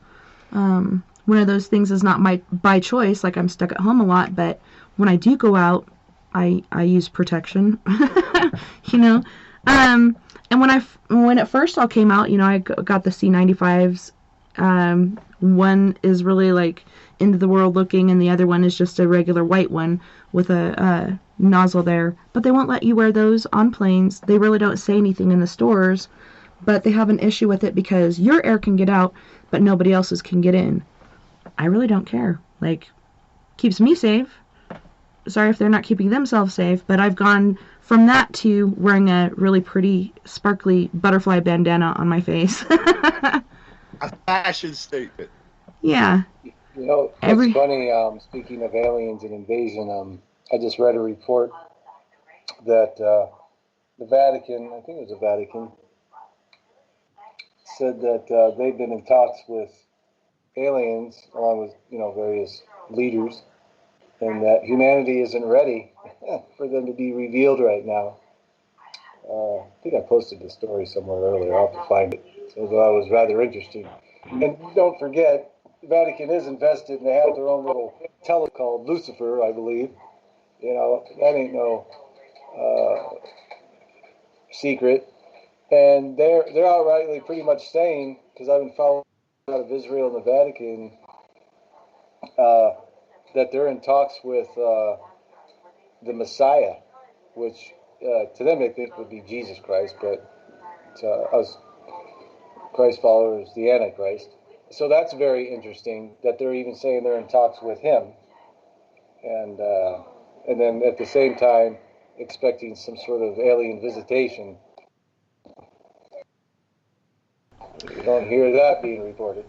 One of those things is not by choice, like I'm stuck at home a lot, but when I do go out, I use protection, and when it first all came out, I got the C95s. One is really like into the world looking, and the other one is just a regular white one with a nozzle there. But they won't let you wear those on planes. They really don't say anything in the stores, but they have an issue with it because your air can get out, but nobody else's can get in. I really don't care. Like, keeps me safe. Sorry if they're not keeping themselves safe, but I've gone from that to wearing a really pretty, sparkly butterfly bandana on my face. A fashion statement. Yeah. You know, it's funny, speaking of aliens and invasion, I just read a report that the Vatican, I think it was the Vatican, said that they've been in talks with aliens, along with, various leaders, and that humanity isn't ready for them to be revealed right now. I think I posted the story somewhere earlier. I'll have to find it. So that was rather interesting. And don't forget, the Vatican is invested, and they have their own little telescope called Lucifer, I believe. That ain't no secret. And they're outrightly pretty much saying, because I've been following out of Israel and the Vatican, that they're in talks with the Messiah, which to them they think would be Jesus Christ, but to us Christ followers, the Antichrist. So that's very interesting that they're even saying they're in talks with him, and then at the same time expecting some sort of alien visitation. You don't hear that being reported.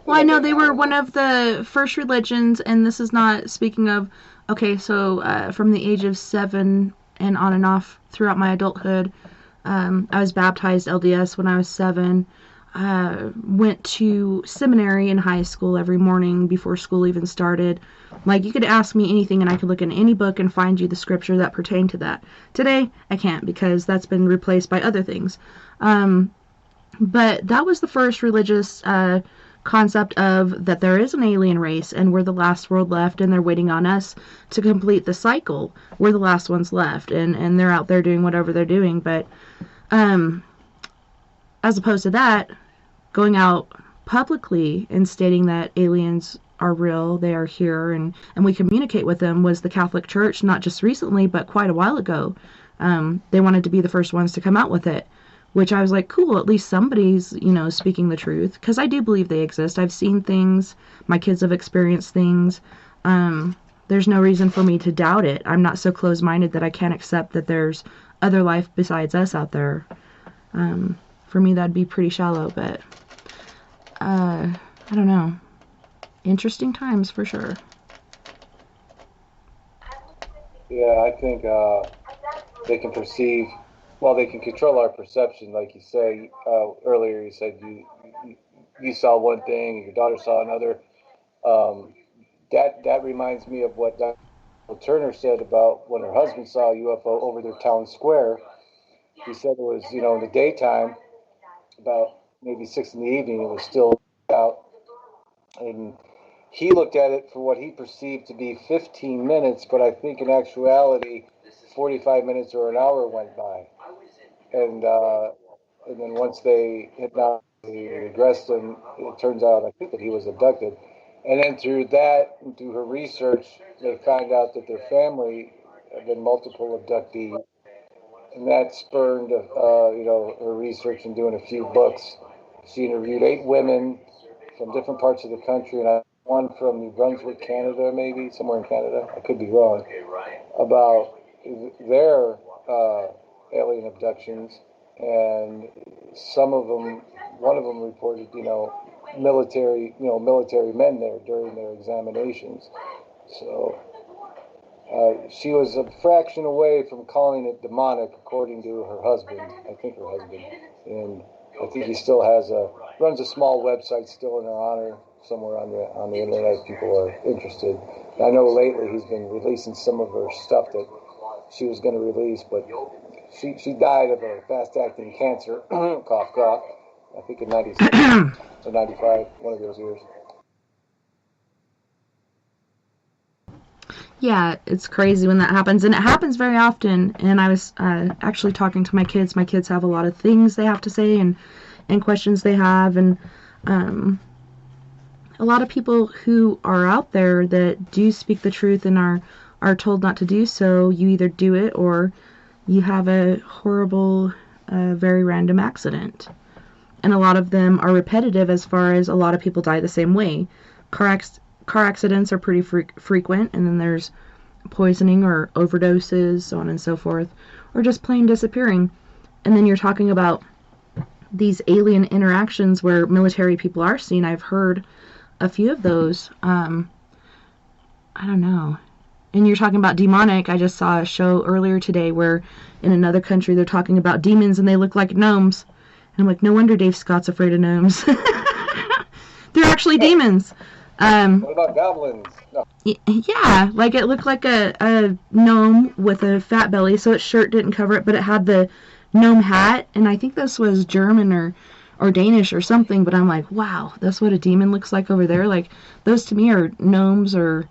Well, I know they were one of the first religions, and this is not speaking of, okay, so from the age of 7 and on and off throughout my adulthood, I was baptized LDS when I was 7, went to seminary in high school every morning before school even started. Like, you could ask me anything and I could look in any book and find you the scripture that pertained to that. Today, I can't because that's been replaced by other things. But that was the first religious concept of that there is an alien race and we're the last world left and they're waiting on us to complete the cycle. We're the last ones left and they're out there doing whatever they're doing. But as opposed to that, going out publicly and stating that aliens are real, they are here, and we communicate with them was the Catholic Church, not just recently, but quite a while ago. They wanted to be the first ones to come out with it, which I was like, cool, at least somebody's, speaking the truth, because I do believe they exist. I've seen things, my kids have experienced things. There's no reason for me to doubt it. I'm not so closed-minded that I can't accept that there's other life besides us out there. For me, that'd be pretty shallow, but I don't know. Interesting times for sure. Yeah, I think they can perceive, they can control our perception, like you say. Earlier you said you saw one thing and your daughter saw another. That reminds me of what Dr. Turner said about when her husband saw a UFO over their town square. He said it was, in the daytime, about maybe 6 in the evening, it was still out. And he looked at it for what he perceived to be 15 minutes, but I think in actuality, 45 minutes or an hour went by. And then once they had not regressed him, it turns out, I think, that he was abducted. And then through that, and through her research, they found out that their family had been multiple abductees. And that spurned, her research and doing a few books. She interviewed 8 women from different parts of the country, and one from New Brunswick, Canada, maybe, somewhere in Canada, I could be wrong, about their alien abductions. And one of them reported, military men there during their examinations. So she was a fraction away from calling it demonic, according to her husband. I think her husband, and I think he still runs a small website still in her honor somewhere on the internet if people are interested. And I know lately he's been releasing some of her stuff that she was going to release, but she died of a fast-acting cancer, cough, cough, I think in 96 or 95, one of those years. Yeah, it's crazy when that happens, and it happens very often. And I was actually talking to my kids. My kids have a lot of things they have to say and questions they have, and a lot of people who are out there that do speak the truth and are told not to do so, you either do it or you have a horrible, very random accident. and a lot of them are repetitive as far as a lot of people die the same way. Car accidents are pretty frequent, and then there's poisoning or overdoses, so on and so forth, or just plain disappearing. And then you're talking about these alien interactions where military people are seen. I've heard a few of those. I don't know. And you're talking about demonic. I just saw a show earlier today where in another country they're talking about demons and they look like gnomes. And I'm like, no wonder Dave Scott's afraid of gnomes. They're actually demons. What about goblins? No. Yeah, like it looked like a gnome with a fat belly, so its shirt didn't cover it, but it had the gnome hat, and I think this was German or Danish or something, but I'm like, wow, that's what a demon looks like over there. Like, those to me are gnomes or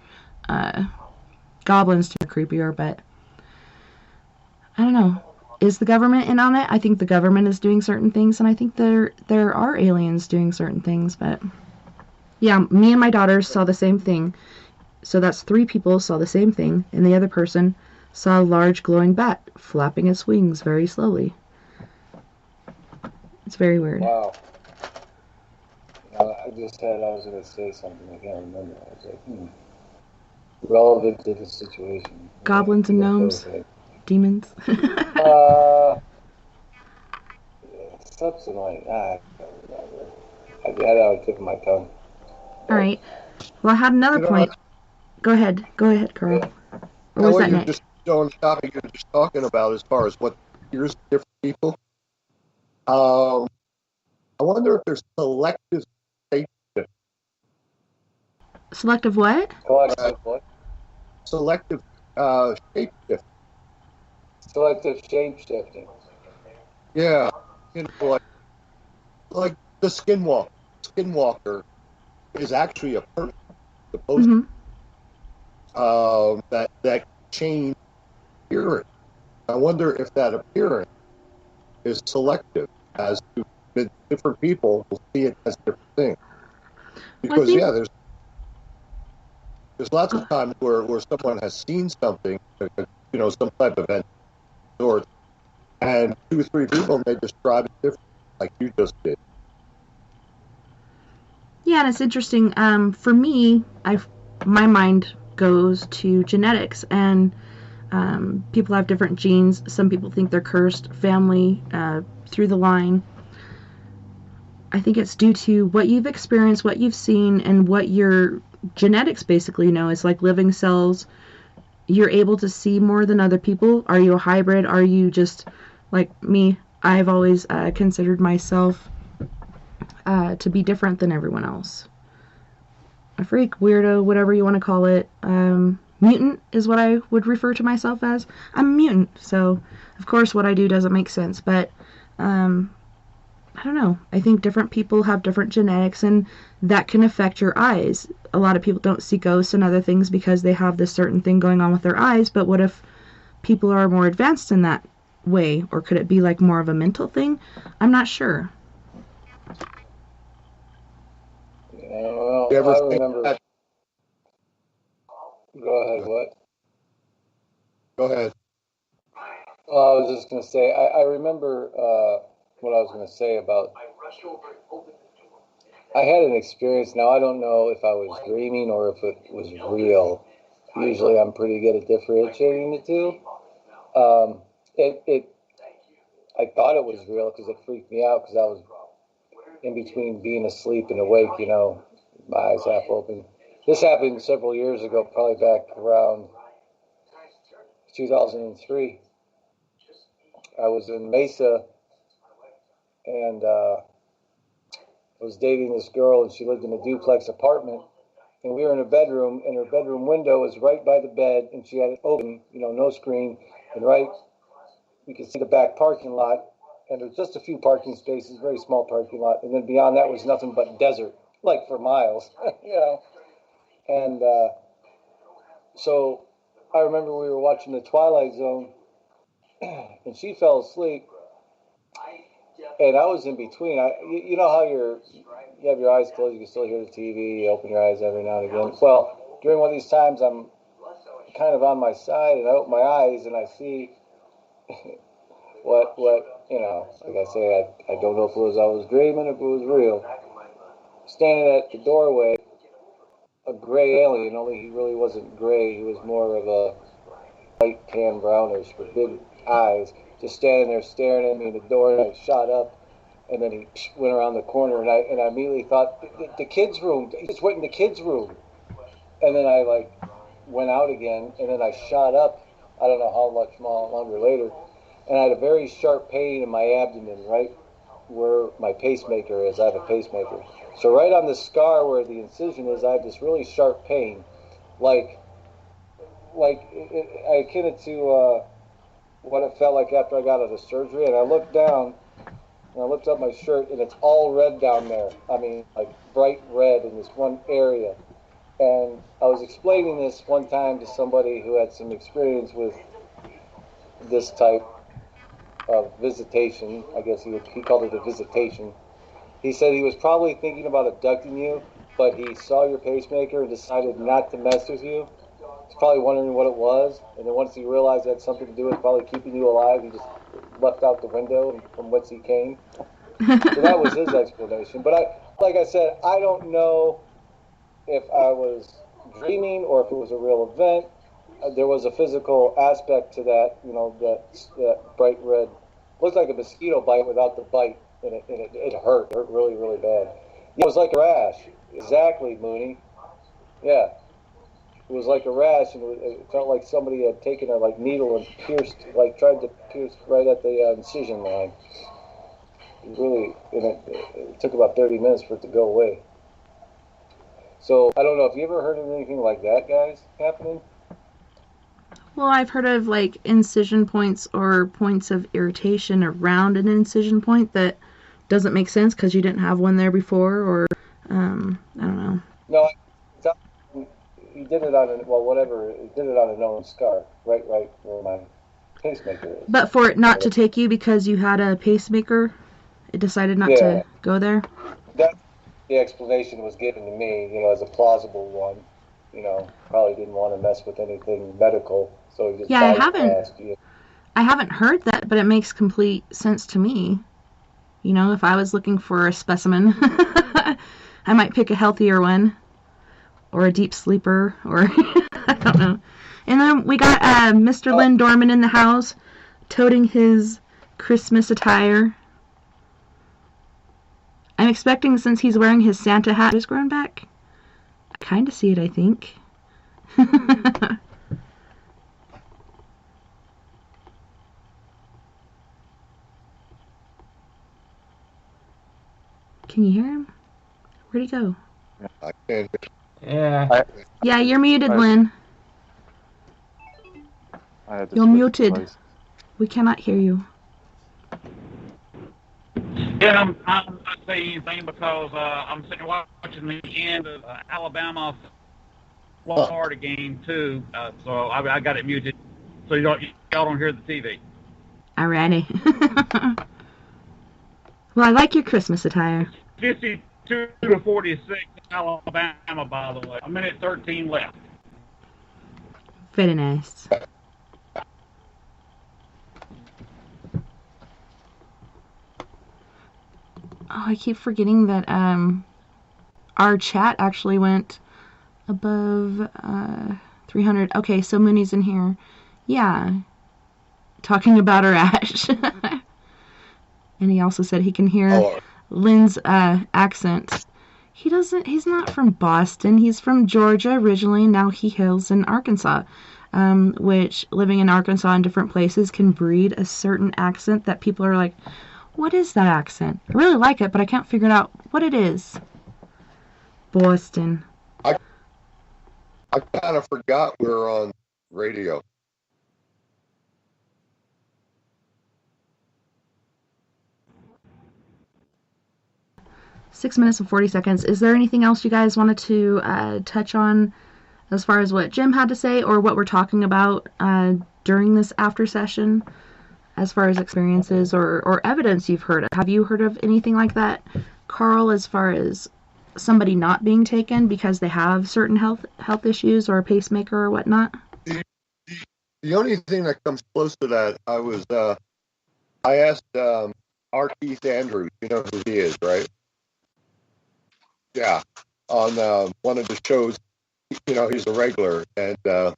goblins to me creepier, but I don't know. Is the government in on it? I think the government is doing certain things, and I think there are aliens doing certain things, but yeah, me and my daughters saw the same thing. So that's 3 people saw the same thing, and the other person saw a large glowing bat flapping its wings very slowly. It's very weird. Wow. I was going to say something, I can't remember. I was like, relevant to the situation. Goblins and gnomes. Demons. Something like that. I had it on the tip of my tongue. All right. Well, I had another point. Go ahead, Carl. Or was that next? Just on the topic you're just talking about as far as what appears to different people. I wonder if there's selective shape-shifting. Selective what? Selective Selective shape-shifting. Selective shape-shifting. Yeah. Like the skinwalker is actually a person supposed to that change appearance. I wonder if that appearance is selective as to different people will see it as different things. Because there's lots of times where someone has seen something, some type of event or and 2 or 3 people may describe it differently, like you just did. Yeah, and it's interesting. For me, my mind goes to genetics, and people have different genes. Some people think they're cursed, family, through the line. I think it's due to what you've experienced, what you've seen, and what your genetics basically is like living cells. You're able to see more than other people. Are you a hybrid? Are you just like me? I've always considered myself to be different than everyone else. A freak, weirdo, whatever you want to call it. Mutant is what I would refer to myself as. I'm a mutant, so of course what I do doesn't make sense, but I don't know. I think different people have different genetics, and that can affect your eyes. A lot of people don't see ghosts and other things because they have this certain thing going on with their eyes, but what if people are more advanced in that way? Or could it be like more of a mental thing? I'm not sure. Yeah, well, You ever I think remember. that? Go ahead, what? Go ahead. Well, I was just going to say, I remember what I was going to say about. I had an experience. Now, I don't know if I was dreaming or if it was real. Usually I'm pretty good at differentiating the two. I thought it was real because it freaked me out because I was in between being asleep and awake, my eyes half open. This happened several years ago, probably back around 2003. I was in Mesa, and I was dating this girl, and she lived in a duplex apartment. And we were in a bedroom, and her bedroom window was right by the bed, and she had it open, no screen, and right, you could see the back parking lot, and there's just a few parking spaces, very small parking lot, and then beyond that was nothing but desert, like for miles, And so I remember we were watching The Twilight Zone, and she fell asleep, and I was in between. You know how you have your eyes closed, you can still hear the TV, you open your eyes every now and again. Well, during one of these times, I'm kind of on my side, and I open my eyes, and I see what, you know, like I say, I don't know if I was dreaming, if it was real. Standing at the doorway, a gray alien, only he really wasn't gray. He was more of a light tan brownish with big eyes, just standing there staring at me in the door, and I shot up, and then he went around the corner, and I immediately thought, the kids' room, he just went in the kids' room. And then I like went out again, and then I shot up, I don't know how much longer later, and I had a very sharp pain in my abdomen, right where my pacemaker is. I have a pacemaker. So right on the scar where the incision is, I have this really sharp pain, I akin it to what it felt like after I got out of surgery. And I looked down, and I looked up my shirt, and it's all red down there. I mean, like bright red in this one area. And I was explaining this one time to somebody who had some experience with this type of visitation. I guess he called it a visitation. He said he was probably thinking about abducting you, but he saw your pacemaker and decided not to mess with you. He's probably wondering what it was, and then once he realized it had something to do with probably keeping you alive, he just left out the window from whence he came. So that was his explanation. But like I said, I don't know if I was dreaming or if it was a real event. There was a physical aspect to that, you know, that bright red. Looked like a mosquito bite without the bite, and it hurt. It hurt really, really bad. Yeah, it was like a rash. Exactly, Mooney. Yeah. It was like a rash, and it felt like somebody had taken a needle and tried to pierce right at the incision line. It took about 30 minutes for it to go away. So, I don't know if you ever heard of anything like that, guys, happening? Well, I've heard of incision points or points of irritation around an incision point that doesn't make sense because you didn't have one there before, or I don't know. No, he did it on he did it on a known scar, right where my pacemaker is. But for it not to take you because you had a pacemaker, it decided not to go there? That's the explanation was given to me, as a plausible one. Probably didn't want to mess with anything medical, so he just I haven't heard that, but it makes complete sense to me. If I was looking for a specimen, I might pick a healthier one, or a deep sleeper, or I don't know. And then we got Mr. Lynn Dorman in the house, toting his Christmas attire. I'm expecting, since he's wearing his Santa hat, is grown back. I kind of see it, I think. Can you hear him? Where'd he go? I can't. Yeah. Yeah, you're muted, Lynn. You're muted. We cannot hear you. Yeah, I'm not saying anything because I'm sitting watching the end of Alabama Florida game too, so I got it muted, so y'all don't hear the TV. Alrighty. Well, I like your Christmas attire. 52-46 Alabama, by the way. A minute 13 left. Very nice. Oh, I keep forgetting that our chat actually went above 300. Okay, so Mooney's in here. Yeah. Talking about her ash. And he also said he can hear Lynn's accent. He's not from Boston. He's from Georgia originally, and now he hails in Arkansas. Which, living in Arkansas in different places can breed a certain accent that people are like, what is that accent? I really like it, but I can't figure out what it is. Boston. I kind of forgot we were on radio. Six minutes and 40 seconds. Is there anything else you guys wanted to touch on as far as what Jim had to say or what we're talking about during this after session? As far as experiences or evidence you've heard. Have you heard of anything like that, Carl, as far as somebody not being taken because they have certain health issues or a pacemaker or whatnot? The only thing that comes close to that, I was I asked R. Keith Andrews. You know who he is, right? Yeah, on one of the shows. You know, he's a regular, and so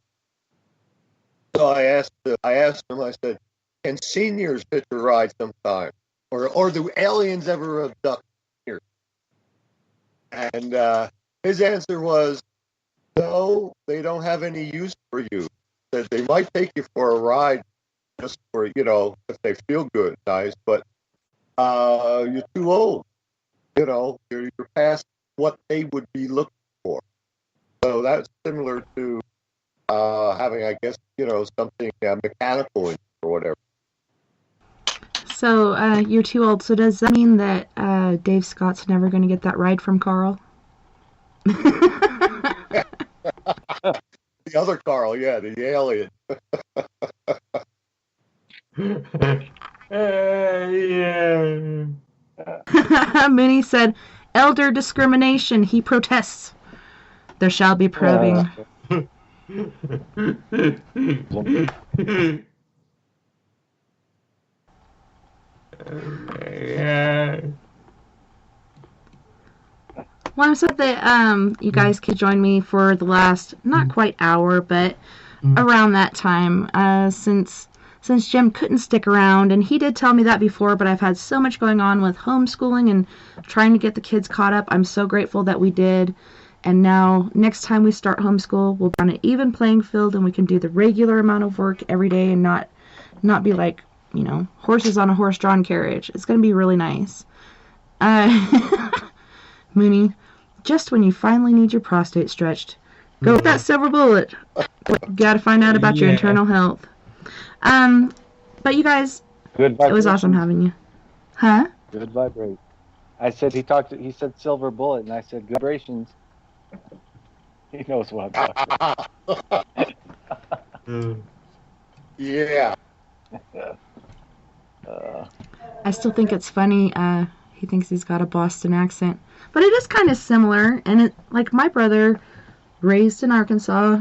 I asked him. I said, "Can seniors hitch a ride sometime, or do aliens ever abduct seniors?" And his answer was, "No, they don't have any use for you. That they might take you for a ride just for, if they feel good, nice, but you're too old. You're past what they would be looking for." So that's similar to having, I guess, something mechanical in or whatever. So you're too old. So does that mean that Dave Scott's never going to get that ride from Carl? The other Carl, yeah, the alien. Mooney said, "Elder discrimination. He protests. There shall be probing." Well, I'm sad that you guys could join me for the last, not quite hour, but around that time, since Jim couldn't stick around, and he did tell me that before, but I've had so much going on with homeschooling and trying to get the kids caught up. I'm so grateful that we did, and now next time we start homeschool, we'll be on an even playing field, and we can do the regular amount of work every day and not be like, horses on a horse-drawn carriage. It's going to be really nice. Mooney, just when you finally need your prostate stretched, go with that silver bullet. Got to find out about your internal health. But you guys, it was awesome having you. Huh? Good vibration. I said he said silver bullet, and I said good vibrations. He knows what I'm talking about. Yeah. I still think it's funny. He thinks he's got a Boston accent, but it is kind of similar. And like my brother, raised in Arkansas,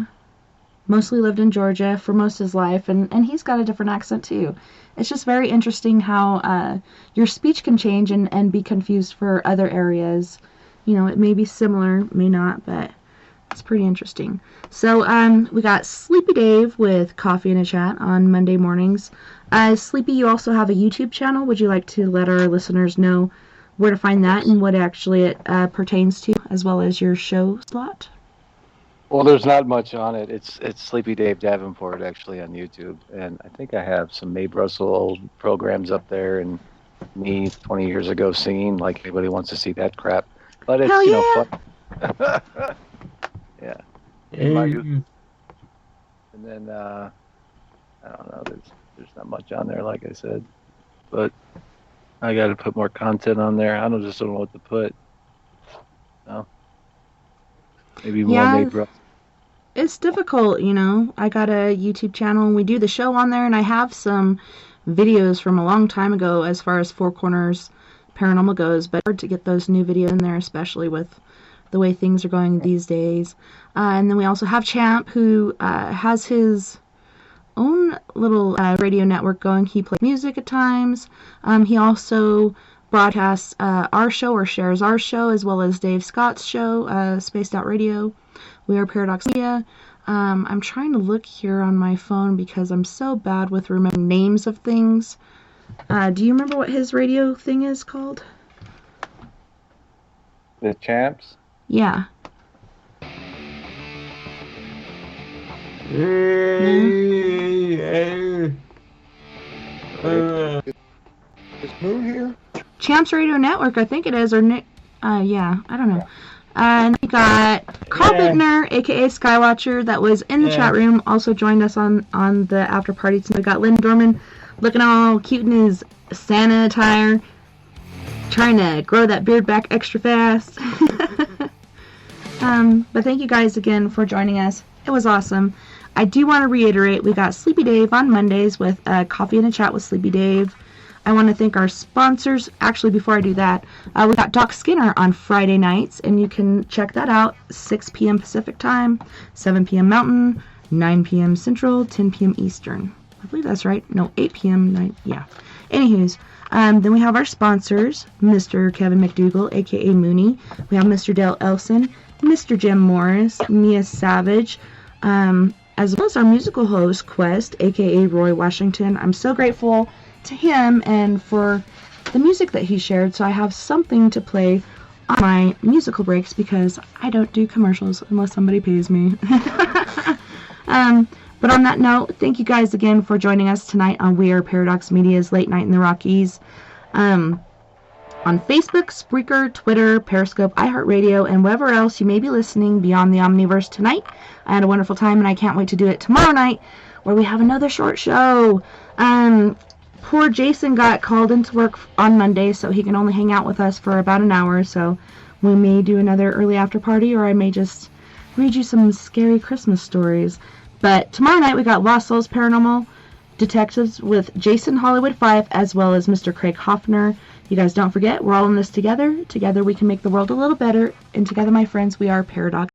mostly lived in Georgia for most of his life, and he's got a different accent too. It's just very interesting how your speech can change and be confused for other areas. It may be similar, may not, but it's pretty interesting. So we got Sleepy Dave with Coffee and a Chat on Monday mornings. Sleepy, you also have a YouTube channel. Would you like to let our listeners know where to find that and what actually it pertains to, as well as your show slot? Well, there's not much on it. It's Sleepy Dave Davenport actually on YouTube, and I think I have some Mae Russell old programs up there, and me 20 years ago singing. Like anybody wants to see that crap, but it's fun. Yeah. And then I don't know. There's not much on there, like I said, but I got to put more content on there. I don't know what to put. No. Maybe more Mae Russell. It's difficult, I got a YouTube channel and we do the show on there, and I have some videos from a long time ago as far as Four Corners Paranormal goes, but it's hard to get those new videos in there, especially with the way things are going these days. And then we also have Champ, who has his own little radio network going. He plays music at times. He also broadcasts our show, or shares our show, as well as Dave Scott's show, Spaced Out Radio. We are Paradox Media. I'm trying to look here on my phone because I'm so bad with remembering names of things. Do you remember what his radio thing is called? The Champs? Yeah. Is Moon here? Champs Radio Network, I think it is, or yeah, I don't know. And we got Carl Bittner, aka Skywatcher, that was in the chat room, also joined us on the after party. So we got Lynn Dorman looking all cute in his Santa attire, trying to grow that beard back extra fast. But thank you guys again for joining us. It was awesome. I do want to reiterate, we got Sleepy Dave on Mondays with Coffee and a Chat with Sleepy Dave. I want to thank our sponsors. Actually, before I do that, we got Doc Skinner on Friday nights, and you can check that out, 6 p.m. Pacific Time, 7 p.m. Mountain, 9 p.m. Central, 10 p.m. Eastern. I believe that's right. No, 8 p.m. 9. Yeah. Anywho's, then we have our sponsors, Mr. Kevin McDougall, aka Mooney. We have Mr. Dale Elson, Mr. Jim Morris, Mia Savage, as well as our musical host, Quest, aka Roy Washington. I'm so grateful to him and for the music that he shared, so I have something to play on my musical breaks because I don't do commercials unless somebody pays me. But on that note, thank you guys again for joining us tonight on We Are Paradox Media's Late Night in the Rockies. On Facebook, Spreaker, Twitter, Periscope, iHeartRadio, and wherever else you may be listening beyond the Omniverse tonight. I had a wonderful time, and I can't wait to do it tomorrow night, where we have another short show. Poor Jason got called into work on Monday, so he can only hang out with us for about an hour, so we may do another early after party, or I may just read you some scary Christmas stories. But tomorrow night we got Lost Souls Paranormal Detectives with Jason Hollywood 5 as well as Mr. Craig Hoffner. You guys don't forget, we're all in this together. Together we can make the world a little better. And together, my friends, we are Paradox.